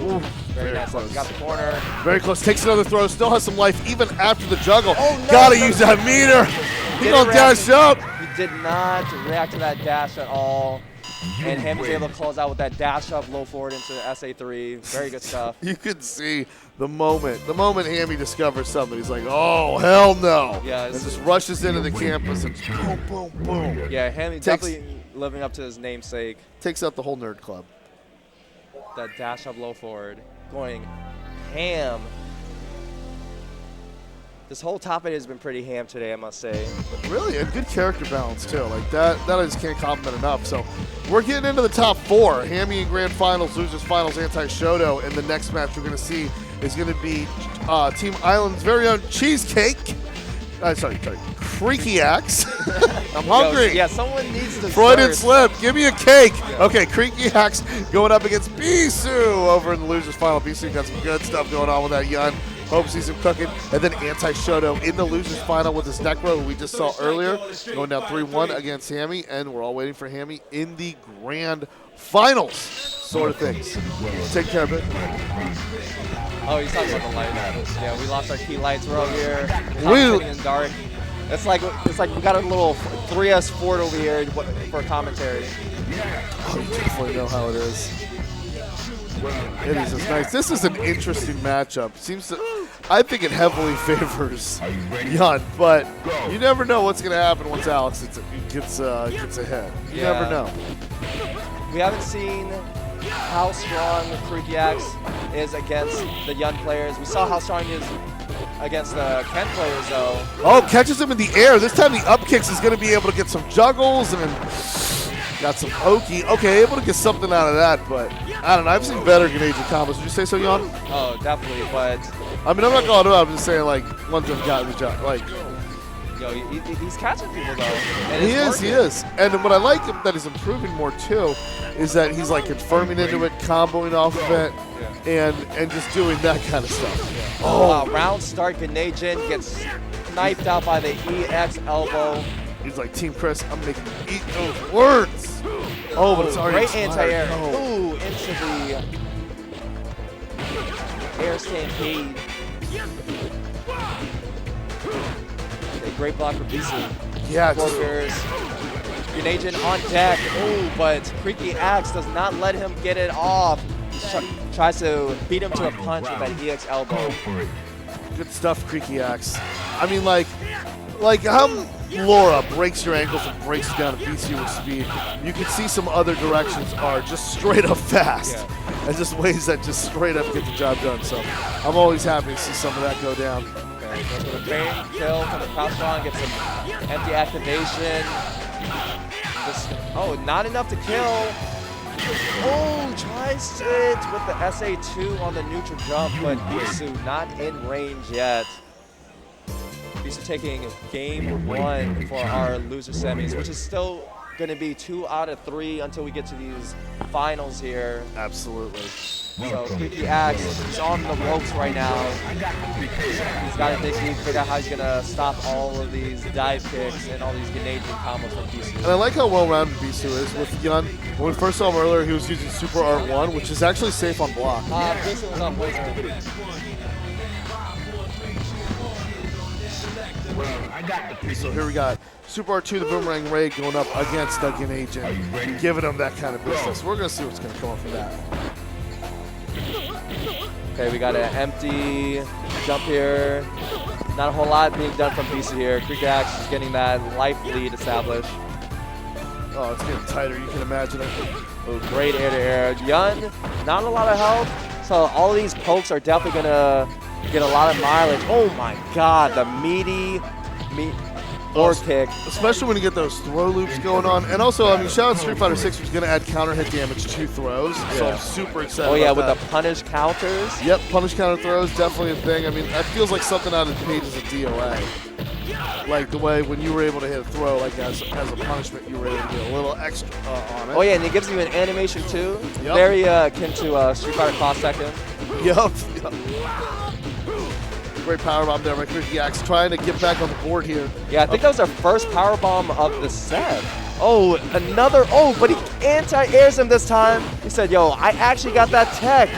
Ooh, very nice. close. Got the corner. Very close. Takes another throw. Still has some life even after the juggle. Oh, no. Gotta use that meter. He gonna dash up. He did not react to that dash at all. And Hammy's able to close out with that dash up low forward into SA3. Very good stuff. You could see the moment Hammy discovers something, he's like, oh, hell no. Yeah, and just rushes into the campus and just boom, boom, boom. Yeah, Hammy definitely living up to his namesake. Takes out the whole nerd club. That dash up low forward. Going ham. This whole top 8 has been pretty ham today, I must say. Really, and good character balance, too. Like, that I just can't compliment enough. So, we're getting into the top 4. Hammy in grand finals, losers finals, Anti-Shota. And the next match we're going to see is going to be Team Island's very own Cheesecake. Sorry, Creaky Axe. I'm hungry. Yeah, someone needs to Freudian slip. Give me a cake. Okay, Creaky Axe going up against Bisu over in the losers final. Bisu got some good stuff going on with that Yun. Hope sees him cooking. And then Anti-Shota in the losers final with his Necro, who we just saw earlier, going down 3-1 against Hammy. And we're all waiting for Hammy in the grand finals sort of things. Take care of it. Oh, he's talking about the lights. Yeah, we lost our key lights. We're over here commentating in dark. It's like we got a little 3S Ford over here for commentary. Oh, you definitely know how it is. It is just nice. This is an interesting matchup. I think it heavily favors Yun, but you never know what's going to happen once Alex gets ahead. You never know. We haven't seen how strong Creaky Axe is against the Yun players. We saw how strong he is against the Ken players, though. Oh, catches him in the air. This time the up kicks is going to be able to get some juggles and got some Oki. Okay, able to get something out of that, but I don't know. I've seen better Grenade combos. Would you say so, Yun? Oh, definitely, but I mean, I'm not calling it out. I'm just saying, like, ones that have gotten the job. Like, Yo, he's catching people though. And He it's is, he working. is. And what I like that he's improving more too is that he's like confirming into it, comboing off of it, and just doing that kind of stuff. Oh, round start. Ganejin gets sniped out by the EX elbow. He's like, Team Chris, I'm making you eat those words. Oh, but it's already Great expired. anti-air. No. Ooh, into the air stampede. A great block for BC. Yeah, just, Workers. Ganejin on deck. Ooh, but Creaky Axe does not let him get it off. He tries to beat him to a punch with that EX elbow. good stuff, Creaky Axe. I mean, like how Laura breaks your ankles and breaks you down and beats you with speed. You can see some other directions are just straight up fast. And just ways that just straight up get the job done. So I'm always happy to see some of that go down. Okay, goes for the bang kill from the crouch strong, gets some empty activation. Oh, not enough to kill. Oh, tries it with the SA2 on the neutral jump, but Bisu not in range yet. Bisu taking game 1 for our loser semis, which is still going to be 2 out of 3 until we get to these finals here. Absolutely. So Creaky Axe is on the ropes right now. He's got to figure out how he's going to stop all of these dive kicks and all these Ganejin combos from Bisu. And I like how well-rounded Bisu is with Yun. When we first saw him earlier, he was using Super Art 1, which is actually safe on block. Bisu was on Wizard. So here we got Super Art 2, the Boomerang Ray, going up against Duggan Agent, giving him that kind of business. We're going to see what's going to come up from that. Okay, we got an empty jump here. Not a whole lot being done from Bisu here. Creaky Axe is getting that life lead established. Oh, it's getting tighter. You can imagine it. Oh, great air-to-air. Yun, not a lot of health. So all of these pokes are definitely going to get a lot of mileage. Oh my god, the meaty forward kick. Especially when you get those throw loops going on. And also, I mean, shout out Street Fighter 6, who's going to add counter hit damage to throws. So I'm super excited Oh yeah, about with that. the punish counters. Yep, punish counter throws, definitely a thing. I mean, that feels like something out of the pages of DOA. Like the way when you were able to hit a throw, like as a punishment, you were able to get a little extra on it. Oh yeah, and it gives you an animation too. Yep. Very akin to Street Fighter Cross Second. Yep. Great power bomb there by Creaky Axe, trying to get back on the board here. Yeah, I think that was our first power bomb of the set. Oh, another. Oh, but he anti-airs him this time. He said, "Yo, I actually got that tech."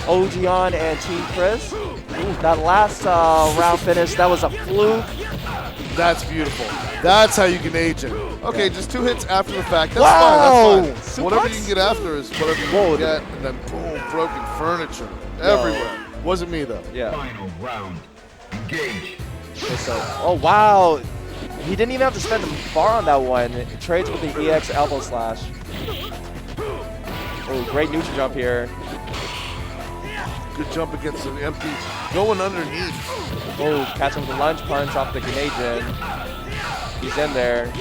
Odeon and Team Chris. Ooh, that last round finish, that was a fluke. That's beautiful. That's how you can age it. Okay, just 2 hits after the fact. That's Wow! fine. That's fine. Whatever you can get after is whatever you can get, and then boom, broken furniture everywhere. Wasn't me though. Yeah. Final round. Engage. Okay, so, oh wow, he didn't even have to spend the bar on that one. It trades with the EX elbow slash. Oh, great neutral jump here. Good jump against an empty, going underneath. Oh, catch him with a lunge punch off the Ganejin. He's in there.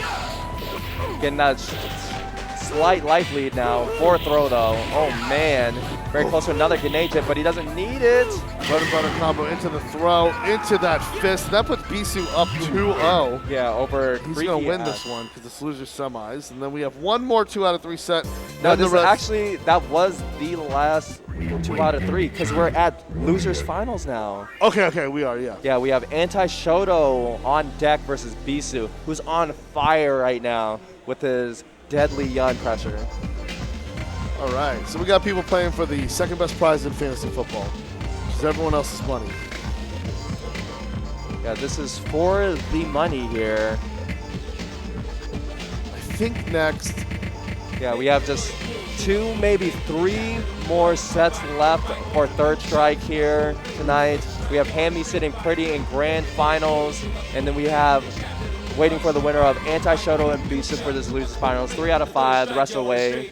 Getting that slight life lead now. 4th throw though. Oh man. Very close to another Ganejin, but he doesn't need it. Butter butter combo into the throw, into that fist. That puts Bisu up 2-0. Yeah, over He's Creaky going to win Axe. this one because it's loser semis. And then we have one more 2 out of 3 set. No, Then the this is rest- actually, that was the last 2 out of 3 because we're at losers finals now. Okay, we are, yeah. Yeah, we have Anti-Shoto on deck versus Bisu, who's on fire right now with his deadly Yun pressure. All right, so we got people playing for the second best prize in fantasy football, which is everyone else's money. Yeah, this is for the money here. I think next, Yeah, we have just 2, maybe 3 more sets left for third strike here tonight. We have Hammy sitting pretty in grand finals, and then we have waiting for the winner of Anti-Shoto and Bisu for this losers finals. 3 out of 5, the rest of the way.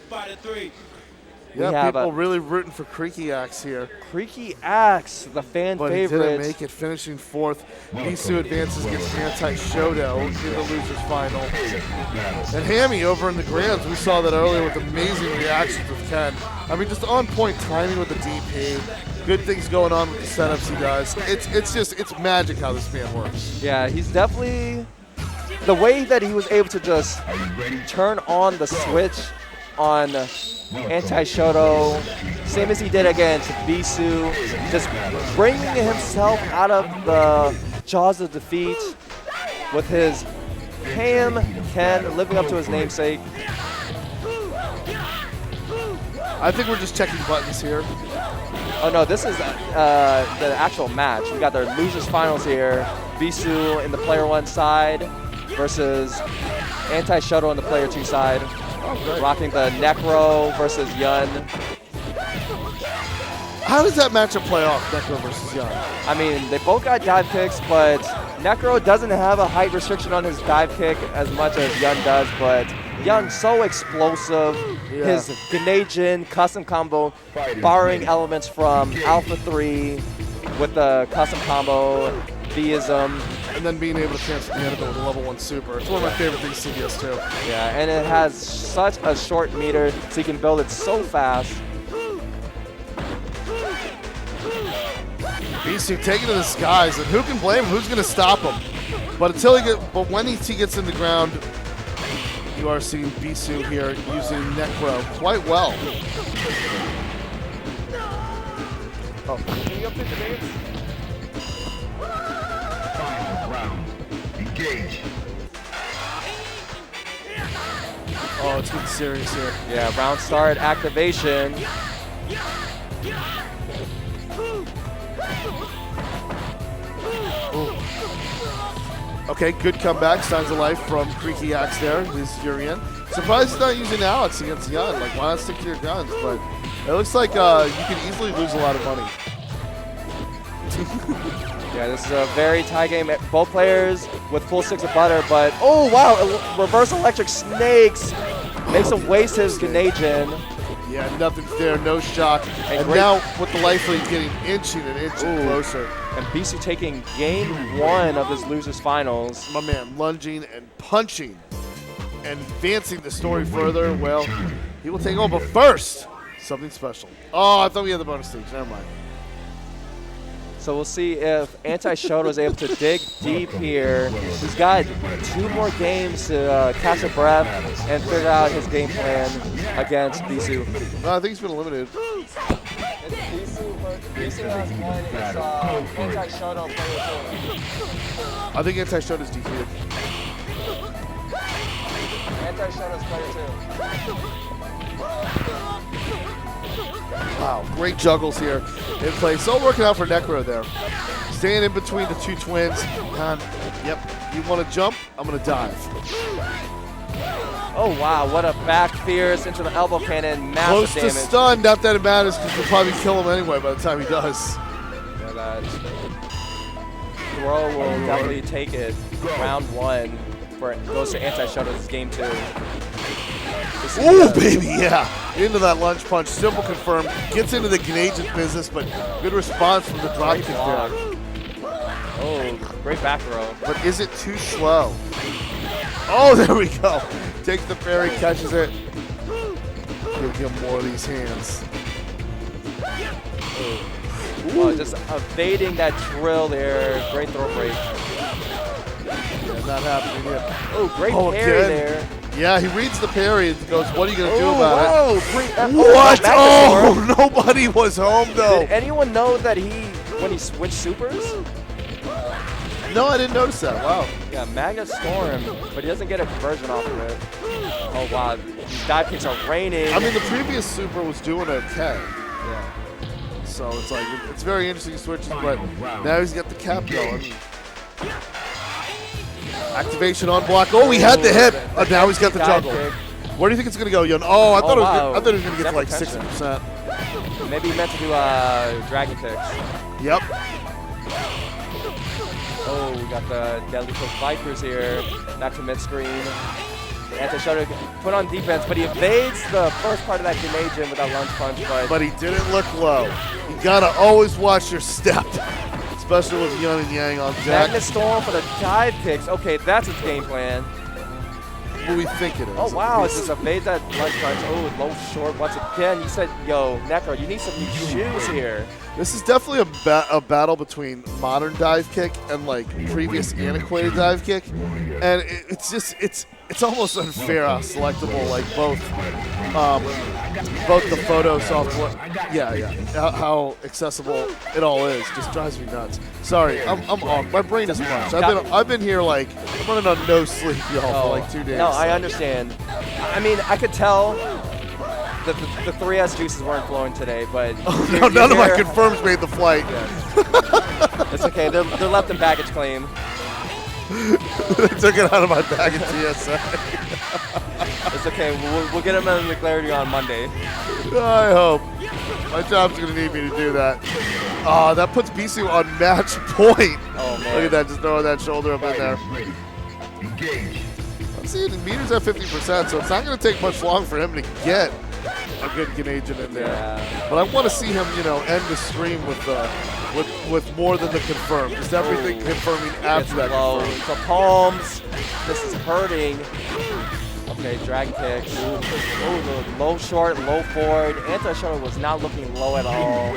yeah, have people really rooting for Creaky Axe here. Creaky Axe, the fan But he favorite. didn't make it, finishing 4th. Bisu advances against Anti-Shoto in the losers final. And Hammy over in the grands, we saw that earlier with amazing reactions with Ken. I mean, just on point timing with the DP. Good things going on with the setups he does. It's magic how this man works. Yeah, he's definitely the way that he was able to just turn on the switch on Anti-Shoto, same as he did against Bisu, just bringing himself out of the jaws of defeat with his Cam Ken living up to his namesake. I think we're just checking buttons here. Oh no, this is the actual match. We got their losers finals here. Bisu in the player 1 side versus Anti-Shoto on the player 2 side. Rocking the Necro versus Yun. How does that matchup play off, Necro versus Yun? I mean, they both got dive kicks, but Necro doesn't have a height restriction on his dive kick as much as Yun does, but Yun's so explosive. Yeah. His Grenade custom combo, borrowing elements from Alpha 3 with the custom combo, theism. And then being able to transfer the antidote with a level 1 super. It's one of my favorite things CBS too. Yeah, and it has such a short meter, so you can build it so fast. Bisu taking to the skies, and who can blame him? Who's going to stop him? But when he gets in the ground, you are seeing Bisu here using Necro quite well. Oh. Final round. Engage. Oh, it's getting serious here. Yeah, round start activation. Ooh. Okay, good comeback. Signs of life from Creaky Axe there. His Urian. Surprised he's not using Alex against Yun. Like, why not stick to your guns? But it looks like you could easily lose a lot of money. Yeah, this is a very tight game. Both players with full sticks of butter, but oh wow, reverse electric snakes makes him waste his Grenade. Yeah, nothing's there, no shock. And now with the life lead getting inching and inching closer. And Bisu taking game 1 of his losers finals. My man lunging and punching and advancing the story further. Well, he will take over first. Something special. Oh, I thought we had the bonus stage. Never mind. So we'll see if Anti-Shoto is able to dig deep here. He's got 2 more games to catch a breath and figure out his game plan against Bisu. No, I think he's been eliminated. Bisu has won against Anti-Shoto player 2. I think Anti-Shoto is defeated. Anti-Shoto's player 2. Wow, great juggles here in play. So working out for Necro there. Staying in between the 2 twins. Yep, you want to jump? I'm going to dive. Oh wow, what a back fierce into the elbow cannon, massive Close damage. to stun, not that it matters because we'll probably kill him anyway by the time he does. Yeah, that throw will definitely take it. Round 1 for it goes to Anti-Shoto's game 2. Ooh, baby, yeah. Into that lunge punch. Simple confirmed. Gets into the Grenade business, but good response from the drop kick there. Oh, great back row. But is it too slow? Oh, there we go. Takes the parry, catches it. Give him more of these hands. Oh, just evading that drill there. Great throw break. Yeah, not happening here. Oh, great parry there. Yeah, he reads the parry and goes, what are you going to do about it? Whoa! What? Oh, nobody was home, though. Did anyone know that when he switched supers? No, I didn't notice that. Wow. Yeah, Magnet Storm, but he doesn't get a conversion off of it. Oh, wow. These dive kicks are raining. I mean, the previous super was doing a 10. Yeah. So it's like, it's very interesting switches, but now he's got the cap going. Activation on block. Oh, he had the hit. Oh, now he's got the juggle. Where do you think it's going to go, Yun? Oh, I thought it was going to get to like 60%. Maybe he meant to do dragon kicks. Yep. Oh, we got the Deadly Cook Vipers here. Back to mid-screen. Anti-Shoto put on defense, but he evades the first part of that Grenade with that lunge punch. But he didn't look low. You got to always watch your step. Especially with Yun and Yang on deck. Magnet Storm for the dive kicks. Okay, that's his game plan. what we think it is. Oh, wow. It's just evade that lunge punch. Oh, low short once again. You said, yo, Necro, you need some new shoes here. This is definitely a battle between modern dive kick and like previous antiquated dive kick, and it's almost unfair how selectable like both the photo software, how accessible it all is. Just drives me nuts. Sorry, I'm off. My brain is mush. I've been here like I'm running on no sleep, y'all, for like 2 days. No, I understand. I mean, I could tell the 3S juices weren't flowing today, but none of my confirms made the flight. It's okay. They're left in baggage claim. They took it out of my bag at TSA. It's okay. We'll get them in the clarity on Monday. I hope. My job's going to need me to do that. That puts Bisu on match point. Oh, man. Look at that, just throwing that shoulder up in there. I'm seeing the meters at 50%, so it's not going to take much long for him to get a good Canadian in there. Yeah. But I want to see him, end the stream with more than the confirm. Just everything confirming after that low. confirm. The palms. This is hurting. Okay, drag kicks. Ooh, low short, low forward. Anti-shuttle was not looking low at all.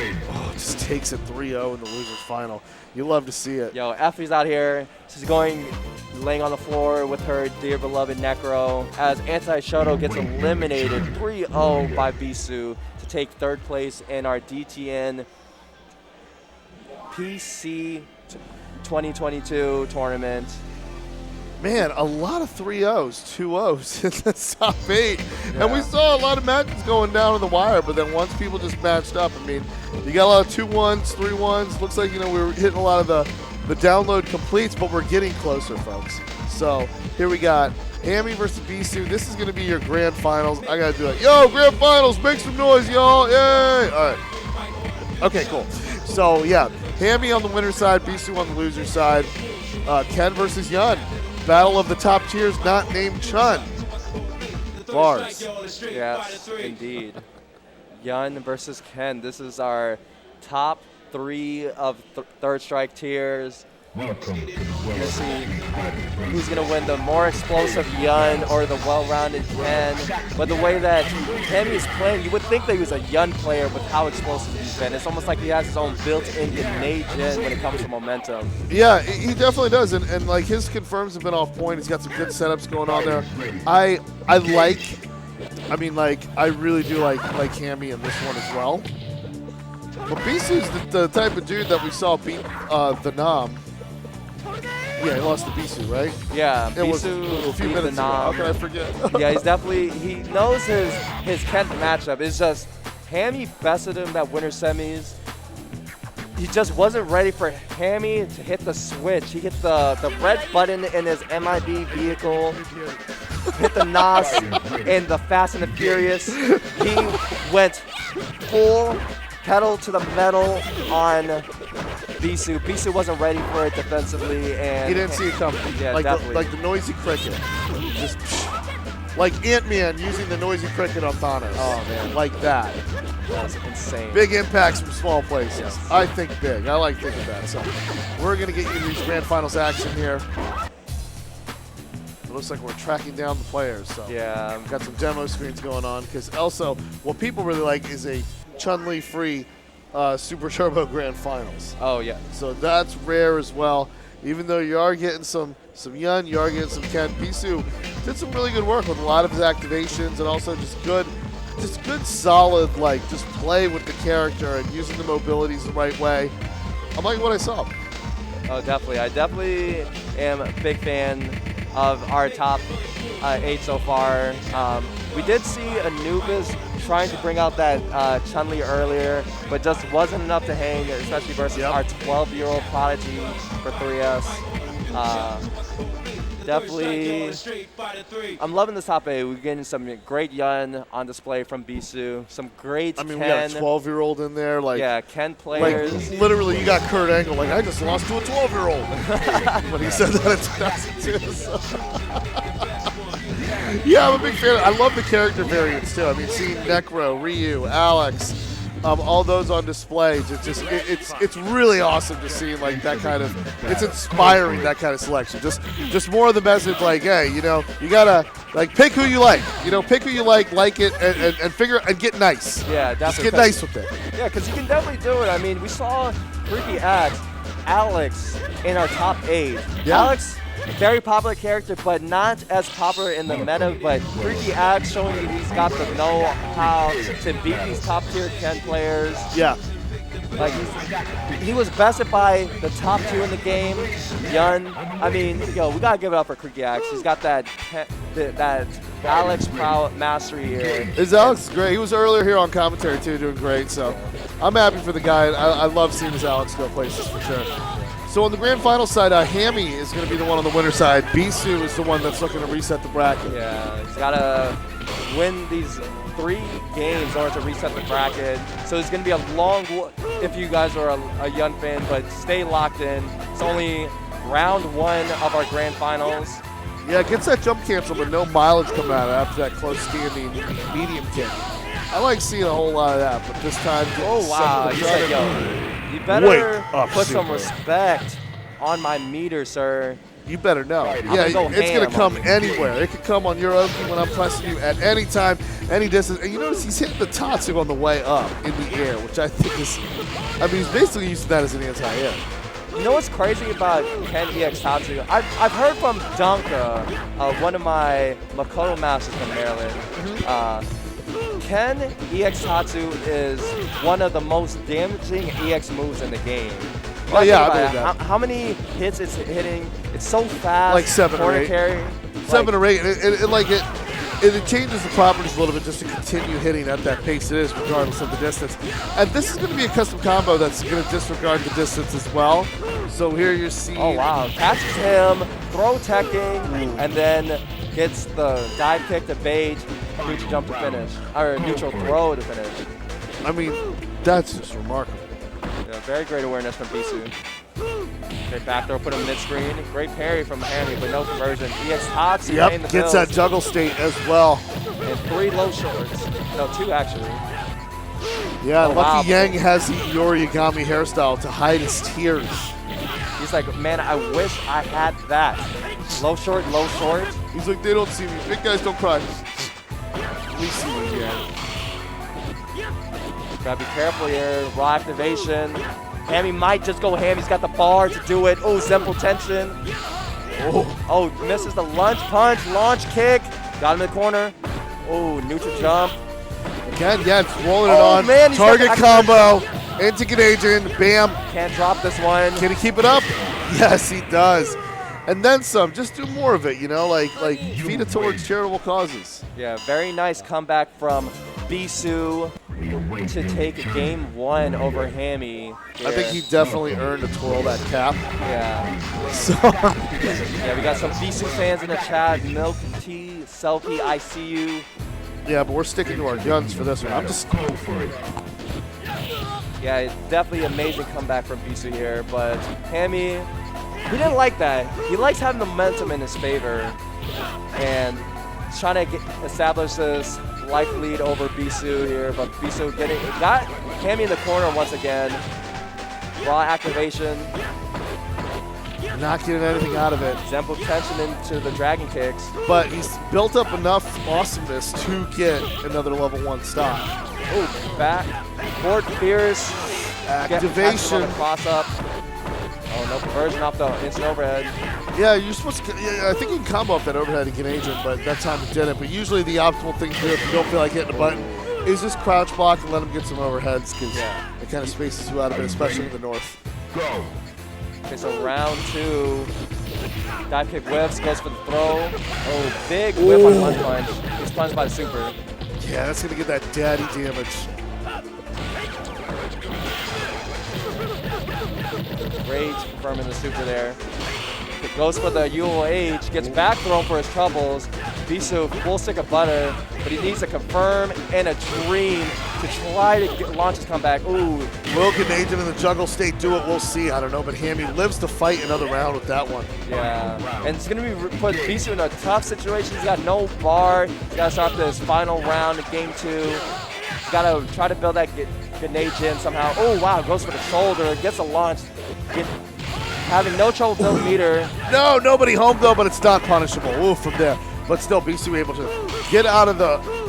Just takes it 3-0 in the loser's final. You love to see it. Yo, Effie's out here. She's laying on the floor with her dear beloved Necro as Anti-Shuttle gets eliminated 3-0 by Bisu to take third place in our DTN PC 2022 tournament. Man, a lot of 3-0s, 2-0s in the top 8. Yeah. And we saw a lot of matches going down to the wire, but then once people just matched up, I mean, you got a lot of 2-1s, 3-1s. Looks like, we were hitting a lot of the download completes, but we're getting closer, folks. So here we got Hammy versus Bisu. This is going to be your grand finals. I got to do it. Yo, grand finals, make some noise, y'all. Yay. All right. Okay, cool. So, yeah, Hammy on the winner's side, Bisu on the loser's side. Ken versus Yun. Battle of the top tiers not named Chun. Bars. Yes, indeed. Yun versus Ken. This is our top 3 of third strike tiers. Welcome to the We're gonna see who's gonna win, the more explosive Yun or the well-rounded Ken. But the way that Ken is playing, you would think that he was a Yun player with how explosive he's been. It's almost like he has his own built-in grenade gen when it comes to momentum. Yeah, he definitely does, and like his confirms have been off point. He's got some good setups going on there. I really do like Hammy in this one as well. But Bisu's the type of dude that we saw beat the Nam. Yeah, he lost to Bisu, right? Yeah, it was Bisu a few beat minutes the ago. Nam. How can I forget? Yeah, he knows his Kent matchup. It's just Hammy bested him at winter semis. He just wasn't ready for Hammy to hit the switch. He hit the red button in his MIB vehicle, hit the NOS in the Fast and the Furious. He went full pedal to the metal on Bisu. Bisu wasn't ready for it defensively, and he didn't see it coming. Yeah, like definitely. the noisy cricket, just like Ant-Man using the noisy cricket on Thanos. Oh man, like that. That's insane. Big impacts from small places. Yes. I think big. I like thinking that. So we're gonna get you these grand finals action here. It looks like we're tracking down the players. So yeah, we've got some demo screens going on because also what people really like is a Chun-Li free Super Turbo Grand Finals. Oh yeah. So that's rare as well. Even though you are getting some Yun, you are getting some Ken. Bisu did some really good work with a lot of his activations and also just good solid just play with the character and using the mobilities the right way. I'm liking what I saw. Oh, definitely. I definitely am a big fan of our top 8 so far. We did see Anubis trying to bring out that Chun-Li earlier, but just wasn't enough to hang, especially versus our 12-year-old prodigy for 3S. Definitely, I'm loving this top 8. We're getting some great Yun on display from Bisu, some great Ken. We got a 12-year-old in there. Yeah, Ken players. Like, literally, you got Kurt Angle. Like, I just lost to a 12-year-old when he said that in 2002. So. Yeah, I'm a big fan. I love the character variants, too. I mean, seeing Necro, Ryu, Alex, all those on display. It's really awesome to see like that kind of. It's inspiring, that kind of selection. Just more of the message, like, hey, you know, you gotta like pick who you like. You know, pick who you like it, and figure and get nice. Yeah, Just definitely. get nice with it. Yeah, because you can definitely do it. I mean, we saw Freaky Axe, Alex in our top 8. Yeah. Alex, very popular character, but not as popular in the meta. But Freaky Axe showing you he's got the know-how to beat these top-tier Ken players. Yeah. Like he was bested by the top 2 in the game. Yun. I mean, yo, we gotta give it up for Freaky Axe. He's got that Alex Proud mastery here. Is Alex great? He was earlier here on commentary too, doing great. So I'm happy for the guy. I love seeing this Alex go places for sure. So on the grand final side, Hammy is going to be the one on the winner side. Bisu is the one that's looking to reset the bracket. Yeah, he's gotta win these 3 games in order to reset the bracket. So it's going to be a long, if you guys are a Yun fan, but stay locked in. It's only round 1 of our grand finals. Yeah, it gets that jump canceled, but no mileage coming out after that close standing medium kick. I like seeing a whole lot of that, but this time. Oh, wow. He said, yo, you better put some respect on my meter, sir. You better know. Yeah, it's going to come anywhere. It could come on your Oki when I'm pressing you at any time, any distance. And you notice he's hitting the Tatsu on the way up in the air, which I think is, I mean, he's basically using that as an anti-air. You know what's crazy about Ken EX Tatsu? I've heard from Dunka, one of my Makoto masters from Maryland. Ken EX Tatsu is one of the most damaging EX moves in the game. Oh yeah, I believe that. How many hits it's hitting? It's so fast. Like 7 or 8. Carry. 7 or 8. It changes the properties a little bit just to continue hitting at that pace it is, regardless of the distance. And this is going to be a custom combo that's going to disregard the distance as well. So here you're seeing. Oh wow! Catches him, throw teching, and then gets the dive kick to bait, neutral jump to finish, or neutral throw to finish. I mean, that's just remarkable. Yeah, very great awareness from Bisu. Great back throw, put him mid-screen. Great parry from Hammy, but no conversion. EX Tatsu paying the gets bills. that juggle state as well. And 3 low shorts. No, 2 actually. Yeah, Oh, Lucky wow. Yang has the Yorigami hairstyle to hide his tears. He's like, man, I wish I had that. Low short, low short. He's like, they don't see me. Big guys don't cry. We see me, yeah. Gotta be careful here. Raw activation. Hammy might just go ham. He's got the bar to do it. Oh, Zemple tension. Oh, misses the lunge punch, launch kick. Got him in the corner. Oh, neutral jump. Again, yeah, it's rolling it Oh, on. man, he's Target got the combo into Canadian. Bam. Can't drop this one. Can he keep it up? Yes, he does. And then some. Just do more of it, you know, like feed it towards charitable causes. Yeah, very nice comeback from Bisu to take game 1 over Hammy. I think he definitely earned to twirl that cap. Yeah. So Yeah, we got some Bisu fans in the chat. Milk Tea, Selfie, I see you. yeah, but we're sticking to our guns for this one. I'm just Yeah, definitely amazing comeback from Bisu here, but Hammy, he didn't like that. He likes having the momentum in his favor, and he's trying to establish this life lead over Bisu here, but Bisu got Hammy in the corner once again. Raw activation. not getting anything out of it. Zemple tension into the dragon kicks. But he's built up enough awesomeness to get another level 1 stop. Oh, back. Forward fierce. Activation. Cross up. Oh, no conversion off the instant overhead. Yeah, you're supposed to. Yeah, I think you can combo up that overhead and get agent, but that time it didn't. But usually the optimal thing to do if you don't feel like hitting a button is just crouch block and let him get some overheads because it kind of spaces you out a bit, especially in the north. Go. Okay, so round 2. Dive kick whiffs, goes for the throw. Oh, big whip on lunge punch. He's punched by the super. Yeah, that's going to get that daddy damage. Rage confirming the super there. It goes for the UOH, gets back thrown for his troubles. Bisu, full stick of butter, but he needs to confirm and a dream to try to launch his comeback. Ooh. Will Canadian in the juggle state do it? We'll see. I don't know, but Hammy lives to fight another round with that one. Yeah, and it's going to be put Bisu in a tough situation. He's got no bar. He's got to start this final round of game 2. He's got to try to build that Grenade Jin somehow. Oh, wow, goes for the shoulder, gets a launch. Having no trouble building meter. No, nobody home though, but it's not punishable. Ooh, from there. But still, Bisu able to get out of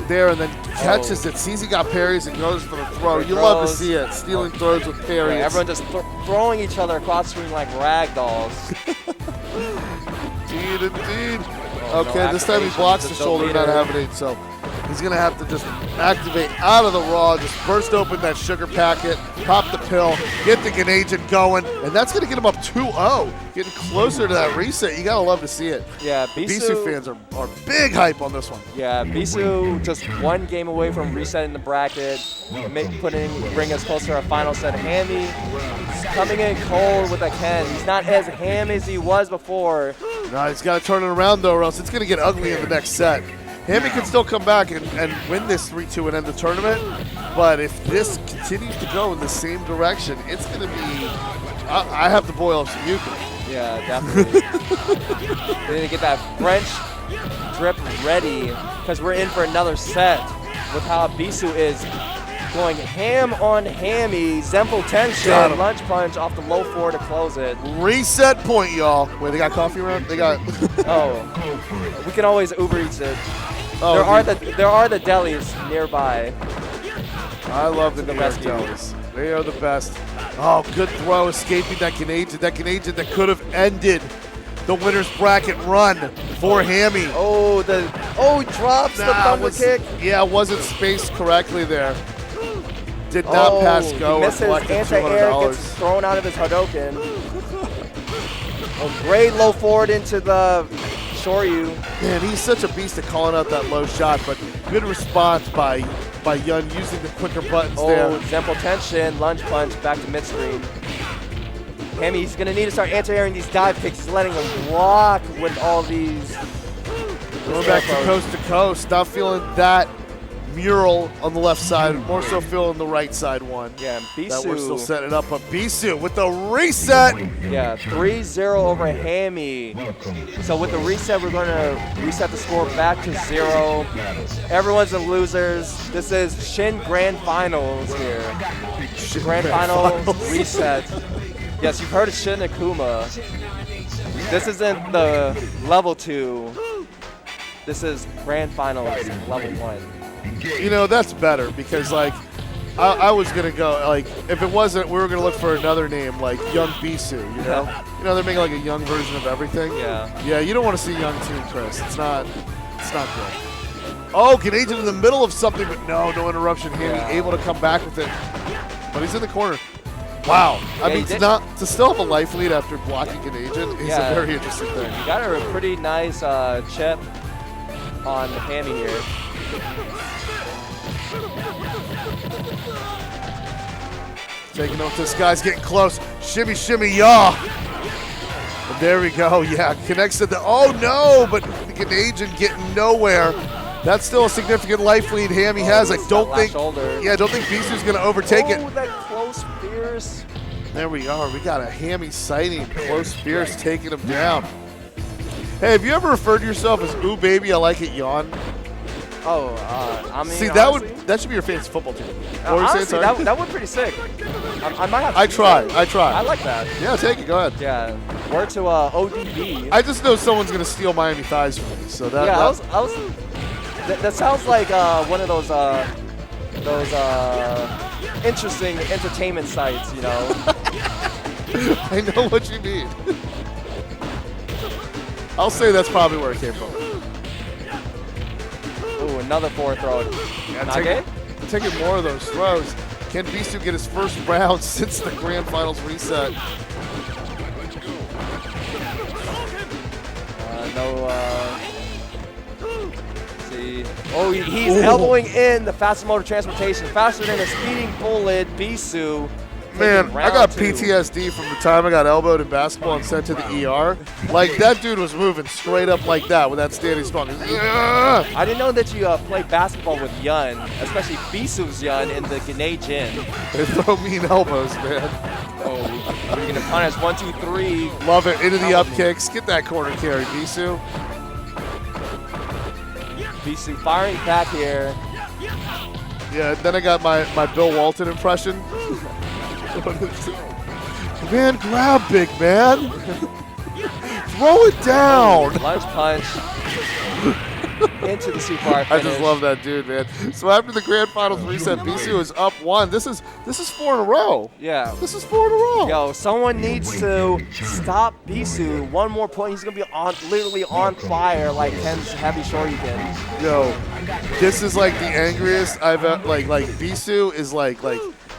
there and then catches it. Sees he got parries and goes for the throw. You love to see it. Stealing throws with parries. Yeah, everyone just throwing each other across the screen like rag dolls. Indeed. Oh, Okay, no, this time he activation, blocks the just shoulder, don't not beat her. having it. So he's going to have to just activate out of the raw, just burst open that sugar packet, pop the pill, get the Ganagin going, and that's going to get him up 2-0. Getting closer to that reset. You got to love to see it. Yeah, Bisu fans are big hype on this one. Yeah, Bisu just one game away from resetting the bracket, bring us closer to our final set. Hammy coming in cold with a Ken. He's not as ham as he was before. No, he's got to turn it around though, or else it's going to get ugly in the next set. Hammy can still come back and win this 3-2 and end the tournament, but if this continues to go in the same direction, it's going to be. I have to boil up some yuca. Yeah, definitely. They need to get that French drip ready because we're in for another set with how Bisu is going ham on Hammy. Zempo Got tension, him. lunge punch off the low four to close it. Reset point, y'all. Wait, they got coffee around? They got. Oh, we can always Uber Eats it. Oh, there are the delis nearby. I love the The New York best game. Delis. They are the best. Oh, good throw, escaping that Ganagin. That Ganagin that could have ended the winner's bracket run for Hammy. Oh, he drops the thunder kick. Yeah, wasn't spaced correctly there. Did not pass go. He misses Collected anti-air, $200. gets thrown out of his Hadouken. A great low forward into the Shoryu. Man, he's such a beast at calling out that low shot, but good response by Yun using the quicker buttons there. Zempo tension, lunge punch, back to mid-screen. Hammy's going to need to start anti-airing these dive kicks. He's letting him rock with all these. Going back to coast. Not feeling that mural on the left side, more so feeling the right side one. Yeah, Bisu. That we're still setting up, but Bisu with the reset. Yeah, 3-0 over Hammy. So with the reset, we're going to reset the score back to 0. Everyone's the losers. This is Shin Grand Finals here. Grand Finals reset. Yes, you've heard of Shin Akuma. This isn't the level 2. This is Grand Finals level 1. You know, that's better because, like, I was going to go, like, if it wasn't, we were going to look for another name, like Young Bisu, you know? You know, they're making, like, a young version of everything. Yeah. Yeah, you don't want to see Young too, Chris. It's not good. Oh, Ganagin in the middle of something, but no interruption. Hammy able to come back with it. But he's in the corner. Wow. I mean, to still have a life lead after blocking Ganagin is a very interesting thing. You got a pretty nice chip on Hammy here. Taking note, this guy's getting close. Shimmy, shimmy, yaw. And there we go. Yeah, connects to the. Oh no! But Ganagin getting nowhere. That's still a significant life lead Hammy has. I don't think. Yeah, don't think Bisu's going to overtake it. Oh, that close fierce. There we are. We got a Hammy sighting. Close fierce taking him down. Hey, have you ever referred to yourself as "Ooh baby, I like it, yawn"? Oh, I mean, see, honestly, that should be your fantasy football team. Honestly, that would be pretty sick. I might have to. I try. I like that. Yeah, take it. Go ahead. Yeah, word to ODB. I just know someone's gonna steal Miami thighs from me, so that. Yeah, that sounds like one of those interesting entertainment sites, you know. I know what you mean. I'll say that's probably where it came from. Ooh, another forward throw. Yeah, taking more of those throws. Can Bisu get his first round since the Grand Finals reset? See. Oh, he's elbowing in the fastest mode of transportation, faster than a speeding bullet. Bisu. Man, I got PTSD from the time I got elbowed in basketball and sent to the ER. Like, that dude was moving straight up like that with that standing strong. I didn't know that you played basketball with Yun, especially Bisu's Yun in the Ganagin. They throw mean elbows, man. Oh, you're going to punish 1, 2, 3. Love it. Into the up kicks. Get that corner carry, Bisu. Bisu firing back here. Yeah, then I got my Bill Walton impression. Man, grab, big man. Throw it down. Lunge punch into the super hard I finish. just love that dude, man. So after the grand finals reset, BCU is up 1. This is 4 in a row. Yeah. This is 4 in a row. Yo, someone needs to stop Bisu. One more point, he's gonna be literally on fire like Ken's heavy Shoryuken. Yo, this is like the angriest I've ever, like Bisu is like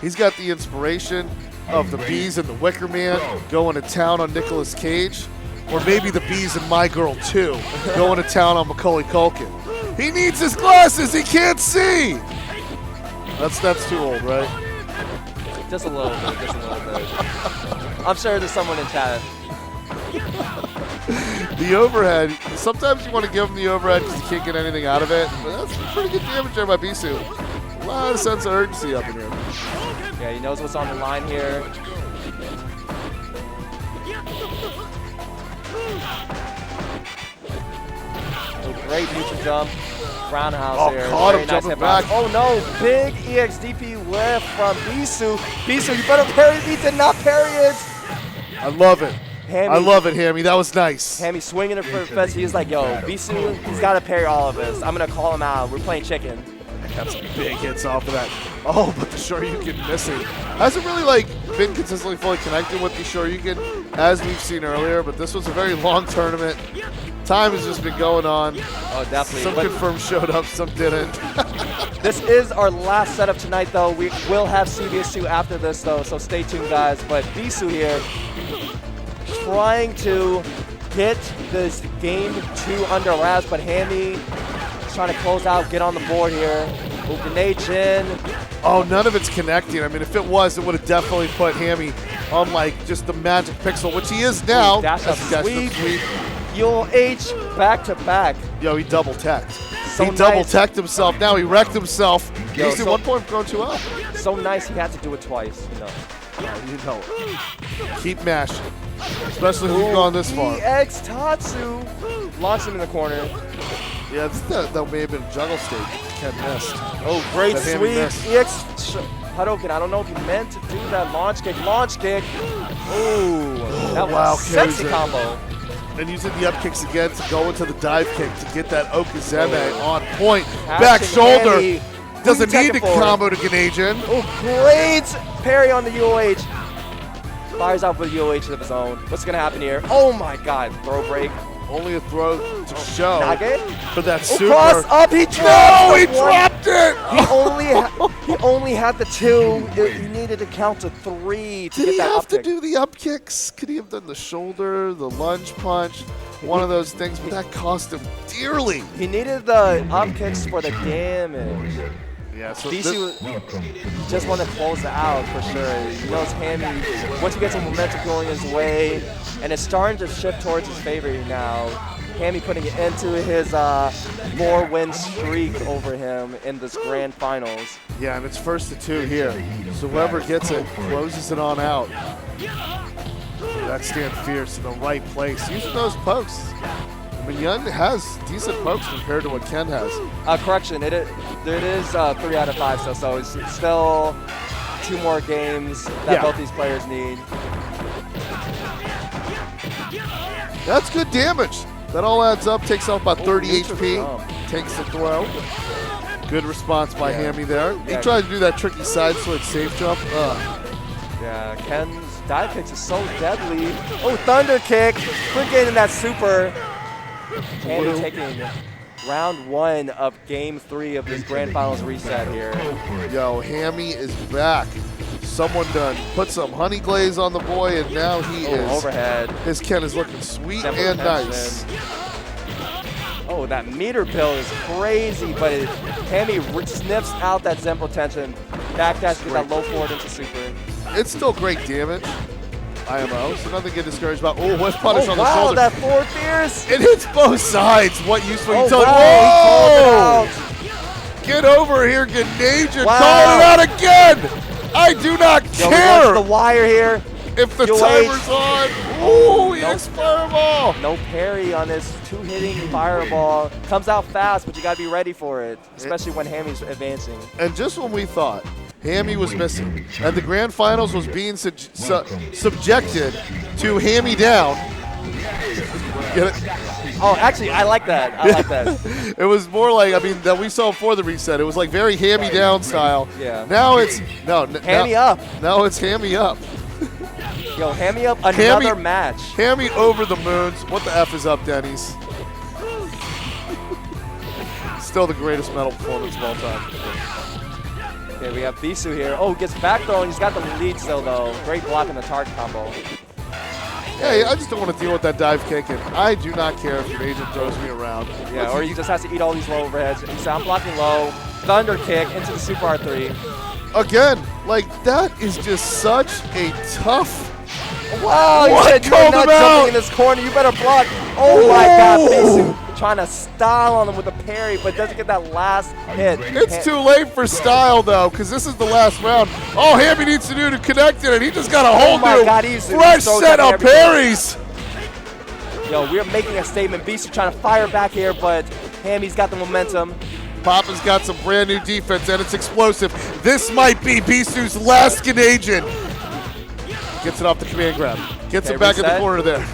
he's got the inspiration of the Bees and the Wicker Man going to town on Nicolas Cage, or maybe the Bees and My Girl 2 going to town on Macaulay Culkin. He needs his glasses, he can't see. That's too old, right? Just a little bit. I'm sure there's someone in chat. The overhead, sometimes you want to give him the overhead because you can't get anything out of it, but that's pretty good damage there by Bisu. A lot of sense of urgency up in here. Yeah, he knows what's on the line here. A great neutral jump. Roundhouse Oh, here. caught him Very nice jumping hit bounce. back. Oh no, big EXDP lift from Bisu. Bisu, you better parry. He did not parry it. I love it. Hammy, I love it, Hammy. That was nice. Hammy swinging it for the fence. He's like, yo, Bisu, he's got to parry all of this. I'm going to call him out. We're playing chicken. Got some big hits off of that. Oh, but the Shoryuken missing. Hasn't really been consistently fully connected with the Shoryuken as we've seen earlier, but this was a very long tournament. Time has just been going on. Oh, definitely. Some confirmed showed up, some didn't. This is our last setup tonight, though. We will have CBS2 after this, though, so stay tuned, guys. But Bisu here trying to get this game 2 under wraps, but Hammy trying to close out, get on the board here. Grenade Jin. Oh, none of it's connecting. I mean, if it was, it would have definitely put Hammy on just the magic pixel, which he is now. Dash up That's a sweep. sweep. You'll H back to back. Yo, he double teched. So He double nice. teched himself. Now he wrecked himself. Yo, He's at so- 1 point from going 2 up. So nice he had to do it twice, you know. You know it. Keep mashing. Especially when you've gone this far. EX Tatsu. Launched him in the corner. Yeah, that may have been a juggle stage. Ken missed. Oh, great That Hammy sweep. missed. EX Hadouken. I don't know if he meant to do that launch kick. Launch kick. Ooh, that was wow, a sexy Koza. combo. And using the up kicks again to go into the dive kick to get that Okazeme on point. Catching Back shoulder. Hammy. Doesn't Take need it to forward. combo to Ganajin. Oh, great parry on the UOH. Fires out with a UOH of his own. What's going to happen here? Oh my god, throw break. Only a throw to show Nage? for that Oh, super. cross up, he dropped No, he the one. dropped it! He only had the 2. He needed to count to 3 to Did get he that have up to kick. do the up kicks? Could he have done the shoulder, the lunge punch, one of those things? But that cost him dearly. He needed the up kicks for the damage. Yeah, so BC just want to close it out for sure. He knows Hammy, once he gets some momentum going his way, and it's starting to shift towards his favor now. Hammy putting it into his 4-win streak over him in this grand finals. yeah, and it's 1st to 2 here. So whoever gets it closes it on out. That stand fierce in the right place. Using those pokes. I mean, Yun has decent pokes compared to what Ken has. Correction, it is 3 out of 5 still, so it's still 2 more games that Yeah. both these players need. That's good damage. That all adds up, takes off about 30 neutral HP, jump. takes the throw. Good response by Yeah. Hammy there. Yeah. He tried to do that tricky side switch safe jump. Yeah, Ken's dive kicks is so deadly. Oh, thunder kick, quick getting that super. Hammy taking round 1 of game 3 of this grand finals reset here. Yo, Hammy is back. Someone done put some honey glaze on the boy, and now he is. Overhead. His Ken is looking sweet Tempo and tension. nice. Oh, that meter pill is crazy, but Hammy sniffs out that Zempo tension. Backdash with that low forward into super. It's still great damage. IMO, so nothing to get discouraged about. Oh, whiff punish on the wow, shoulder. that forward fierce. It hits both sides. What useful Oh, you told. wow, he Whoa! called it out. Get over here, Ganajin. Wow. Call it out again. I do not Yo, we care. watched the wire here. If the QH. timer's on, ooh, Nope. EX Fireball. No parry on this two-hitting fireball. Comes out fast, but you gotta be ready for it, especially when Hammy's advancing. And just when we thought Hammy was missing and the grand finals was being subjected to Hammy down, get it? Oh, actually, I like that. I like that. It was more like, I mean, that we saw before the reset. It was like very Hammy down style. Yeah. Now it's, Hammy up. Now it's Hammy up. Yo, Hammy up another match. Hammy over the moons. What the F is up, Denny's? Still the greatest metal performance of all time. Okay, we have Bisu here. Oh, gets back thrown. He's got the lead still, though. Great block in the target combo. Hey, I just don't want to deal with that dive kick, and I do not care if your agent throws me around. Yeah, or he just has to eat all these low overheads. He said, I'm blocking low. Thunder kick into the Super R3. Again, like, that is just such a tough... Wow, What? you said you're Called not him out. jumping in this corner. You better block. Oh my God, Bisu trying to style on him with a parry, but doesn't get that last hit. It's too late for style, though, because this is the last round. All Hammy needs to do to connect it, and he just got a whole my new God, he's fresh so set down of everything. parries. Yo, we're making a statement. Bisu trying to fire back here, but Hammy's got the momentum. Papa's got some brand new defense, and it's explosive. This might be Bisu's last Canadian. Gets it off the command grab. Gets Okay, it back in the reset. corner there.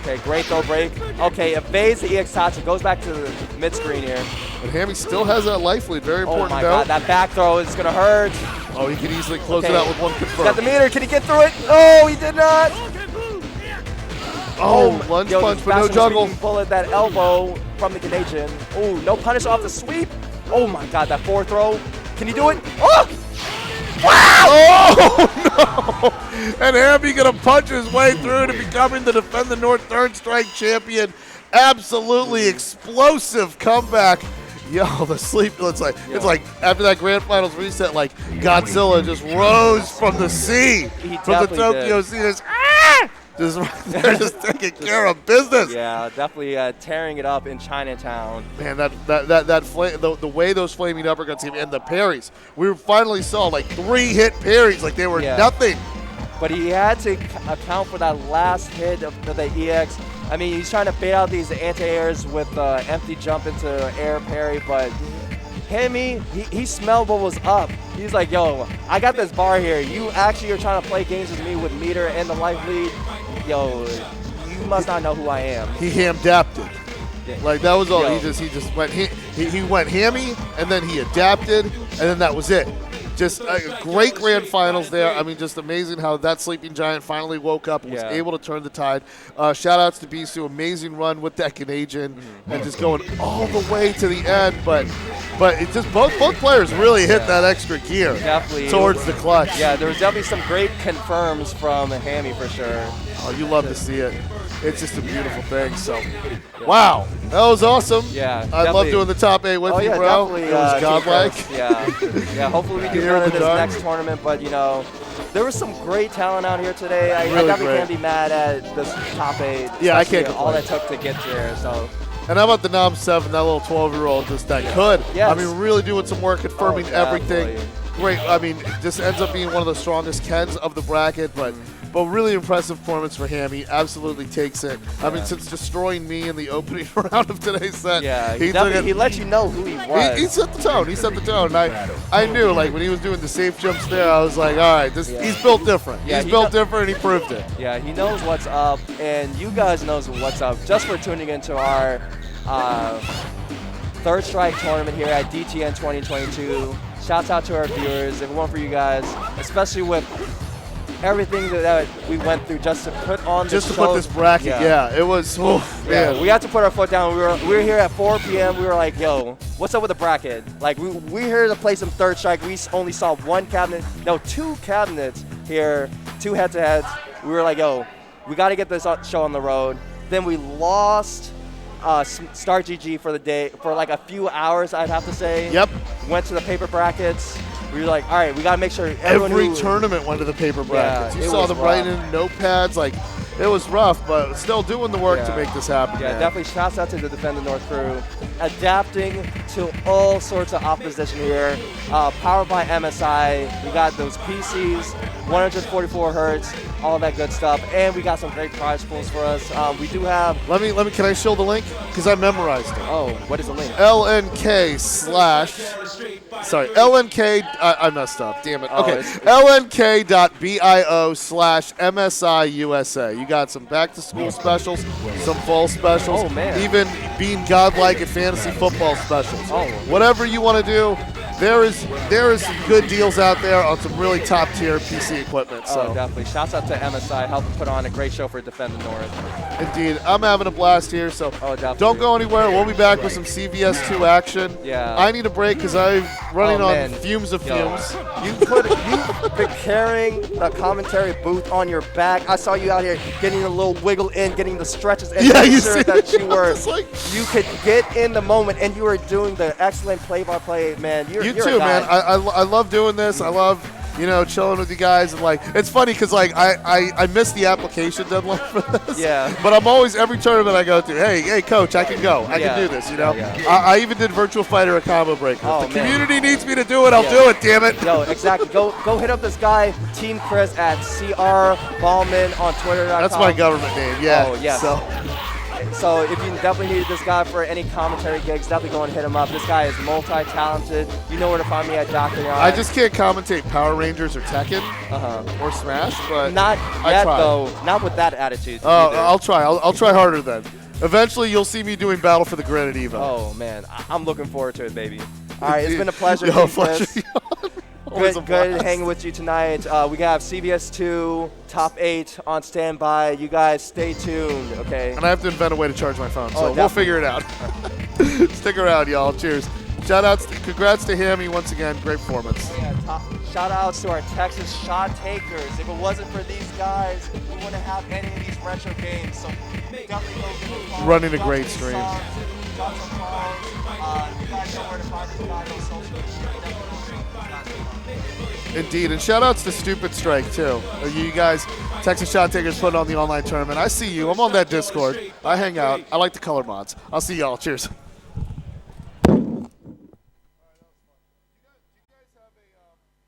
Okay, great throw break. Okay, evades the EX Tatsu, goes back to the mid screen here. But Hammy still has that life lead. Very Oh important my note. God, that back throw is gonna hurt. Oh, he could easily close it Okay. out with one He's confirm. got the meter. Can he get through it? No, he did not. Oh, lunge yo, punch, this but no fast juggle. swinging bullet, that elbow from the Canadian. Oh, no punish off the sweep. Oh my God, that forward throw. Can he do it? Oh! Oh, no! And Hammy gonna punch his way through to becoming the Defend the North Third Strike champion. Absolutely explosive comeback. Yo, the sleep, it's like after that grand finals reset, like Godzilla just rose from the sea, He from the definitely Tokyo did. Sea. Just they're just taking care of business. Yeah, definitely tearing it up in Chinatown. Man, the way those flaming uppercuts came and the parries, we finally saw like 3-hit parries, like they were Yeah. nothing. But he had to account for that last hit of the EX. I mean, he's trying to bait out these anti-airs with empty jump into air parry, but Hammy, he smelled what was up. He's like, yo, I got this bar here. You actually are trying to play games with me with meter and the life lead. Yo, you must not know who I am. He ham-adapted. Yeah. Like that was all. Yo. He just went. He went Hammy, and then he adapted, and then that was it. Just great grand finals there. I mean, just amazing how that sleeping giant finally woke up and was Yeah. able to turn the tide. Shout outs to Bisu, amazing run with that Canadian, and just going all the way to the end. But it just both players really hit that extra gear Definitely. towards the clutch. Yeah, there was definitely some great confirms from Hammy for sure. Oh, you love to see it. It's just a beautiful thing. So, wow, that was awesome. Yeah, I love definitely. doing the top 8 with Oh you, yeah, bro. definitely. It was Team godlike. Chris. Yeah, hopefully we do Here better in this the dark. next tournament. But you know, there was some great talent out here today. I Really definitely great. can't be mad at this top 8. Yeah, I especially can't all complain. that took to get here. So And how about the Nom 7, that little 12-year-old just that could. Yes. I mean, really doing some work, confirming Oh, everything. definitely. Great. I mean, just ends up being one of the strongest Kens of the bracket, but really impressive performance for Hammy. Absolutely takes it. I mean, since destroying me in the opening round of today's set, yeah, he he, took definitely, it. he let you know who he was. He set the tone. He set the tone. And I knew, like, when he was doing the safe jumps there, I was like, all right, Yeah. he's built different. Yeah, He's he built kno- different, and he proved it. Yeah, he knows what's up, and you guys knows what's up. Just for tuning into our Third Strike tournament here at DTN 2022. Shouts out to our viewers. If it weren't for you guys, especially with everything that we went through just to put on Just this to put show. this bracket, yeah, it was, man. Yeah, we had to put our foot down. We were here at 4 p.m. We were like, yo, what's up with the bracket? Like, we're here to play some Third Strike. We only saw one cabinet, no, 2 cabinets here, 2 head-to-heads. We were like, yo, we got to get this show on the road. Then we lost Star GG for the day, for like a few hours, I'd have to say. Yep. Went to the paper brackets. We were like, all right, we got to make sure everyone Every who- tournament went to the paper brackets. Yeah, You it saw was them rough. writing in notepads. Like, it was rough, but still doing the work to Yeah. make this happen. Yeah, man. definitely shouts out to the Defend the North crew, adapting to all sorts of opposition here. Powered by MSI. We got those PCs, 144 hertz, all that good stuff, and we got some great prize pools for us. We do have. Let me. Can I show the link? Because I memorized it. Oh, what is the link? LNK/. Sorry, LNK. I messed up. Damn it. Oh, Okay, it's- LNK.bio/MSI USA. You got some back-to-school specials, some fall specials, Oh, man. even being godlike at fantasy football specials. Oh. Whatever you want to do, there is some good deals out there on some really top-tier PC equipment. So. Oh, definitely. Shouts out to MSI, helping put on a great show for Defend the North. Indeed. I'm having a blast here, so Oh, definitely. don't go anywhere. We'll be back with some CVS2 action. Yeah. I need a break because I'm running Oh, on man. fumes of Yo, fumes. You've been carrying the commentary booth on your back. I saw you out here getting a little wiggle in, getting the stretches, and Yeah, making you sure see that you were It's like- you could get in the moment, and you were doing the excellent play-by-play. Man, you're You a too, guy. man. I love doing this. I love, chilling with you guys. And, it's funny because, I missed the application deadline for this. Yeah. But I'm always, every tournament I go to, hey, coach, I can go. I Yeah. can do this, Yeah. I even did Virtual Fighter a combo breaker. Oh, If the man. community needs me to do it, I'll Yeah. do it, damn it. Yo, exactly. Go hit up this guy, Team Chris at CR Ballman on Twitter.com. That's my government name, yeah. Oh, yes. So if you definitely needed this guy for any commentary gigs, definitely go and hit him up. This guy is multi-talented. You know where to find me at Dr. Yan. I just can't commentate Power Rangers or Tekken or Smash, but Not I yet, try. though. Not with that attitude. Oh, either. I'll try. I'll try harder then. Eventually, you'll see me doing Battle for the Grid at EVO. Oh, man. I'm looking forward to it, baby. All right, it's been a pleasure. Yo, Team pleasure. Chris. Always a Good blast. hanging with you tonight. We got CBS2 top 8 on standby. You guys stay tuned, okay? And I have to invent a way to charge my phone, so Oh, we'll definitely. figure it out. Stick around, y'all. Cheers. Congrats to Hammy once again. Great performance. Yeah, shout outs to our Texas shot takers. If it wasn't for these guys, we wouldn't have any of these retro games. So definitely go give them a follow. Running a Drop great some stream. songs, drop some follows. You guys know where to find these guys on social media. Indeed. And shout outs to Stupid Strike, too. You guys, Texas Shot Takers, putting on the online tournament. I see you. I'm on that Discord. I hang out. I like the color mods. I'll see y'all. Cheers.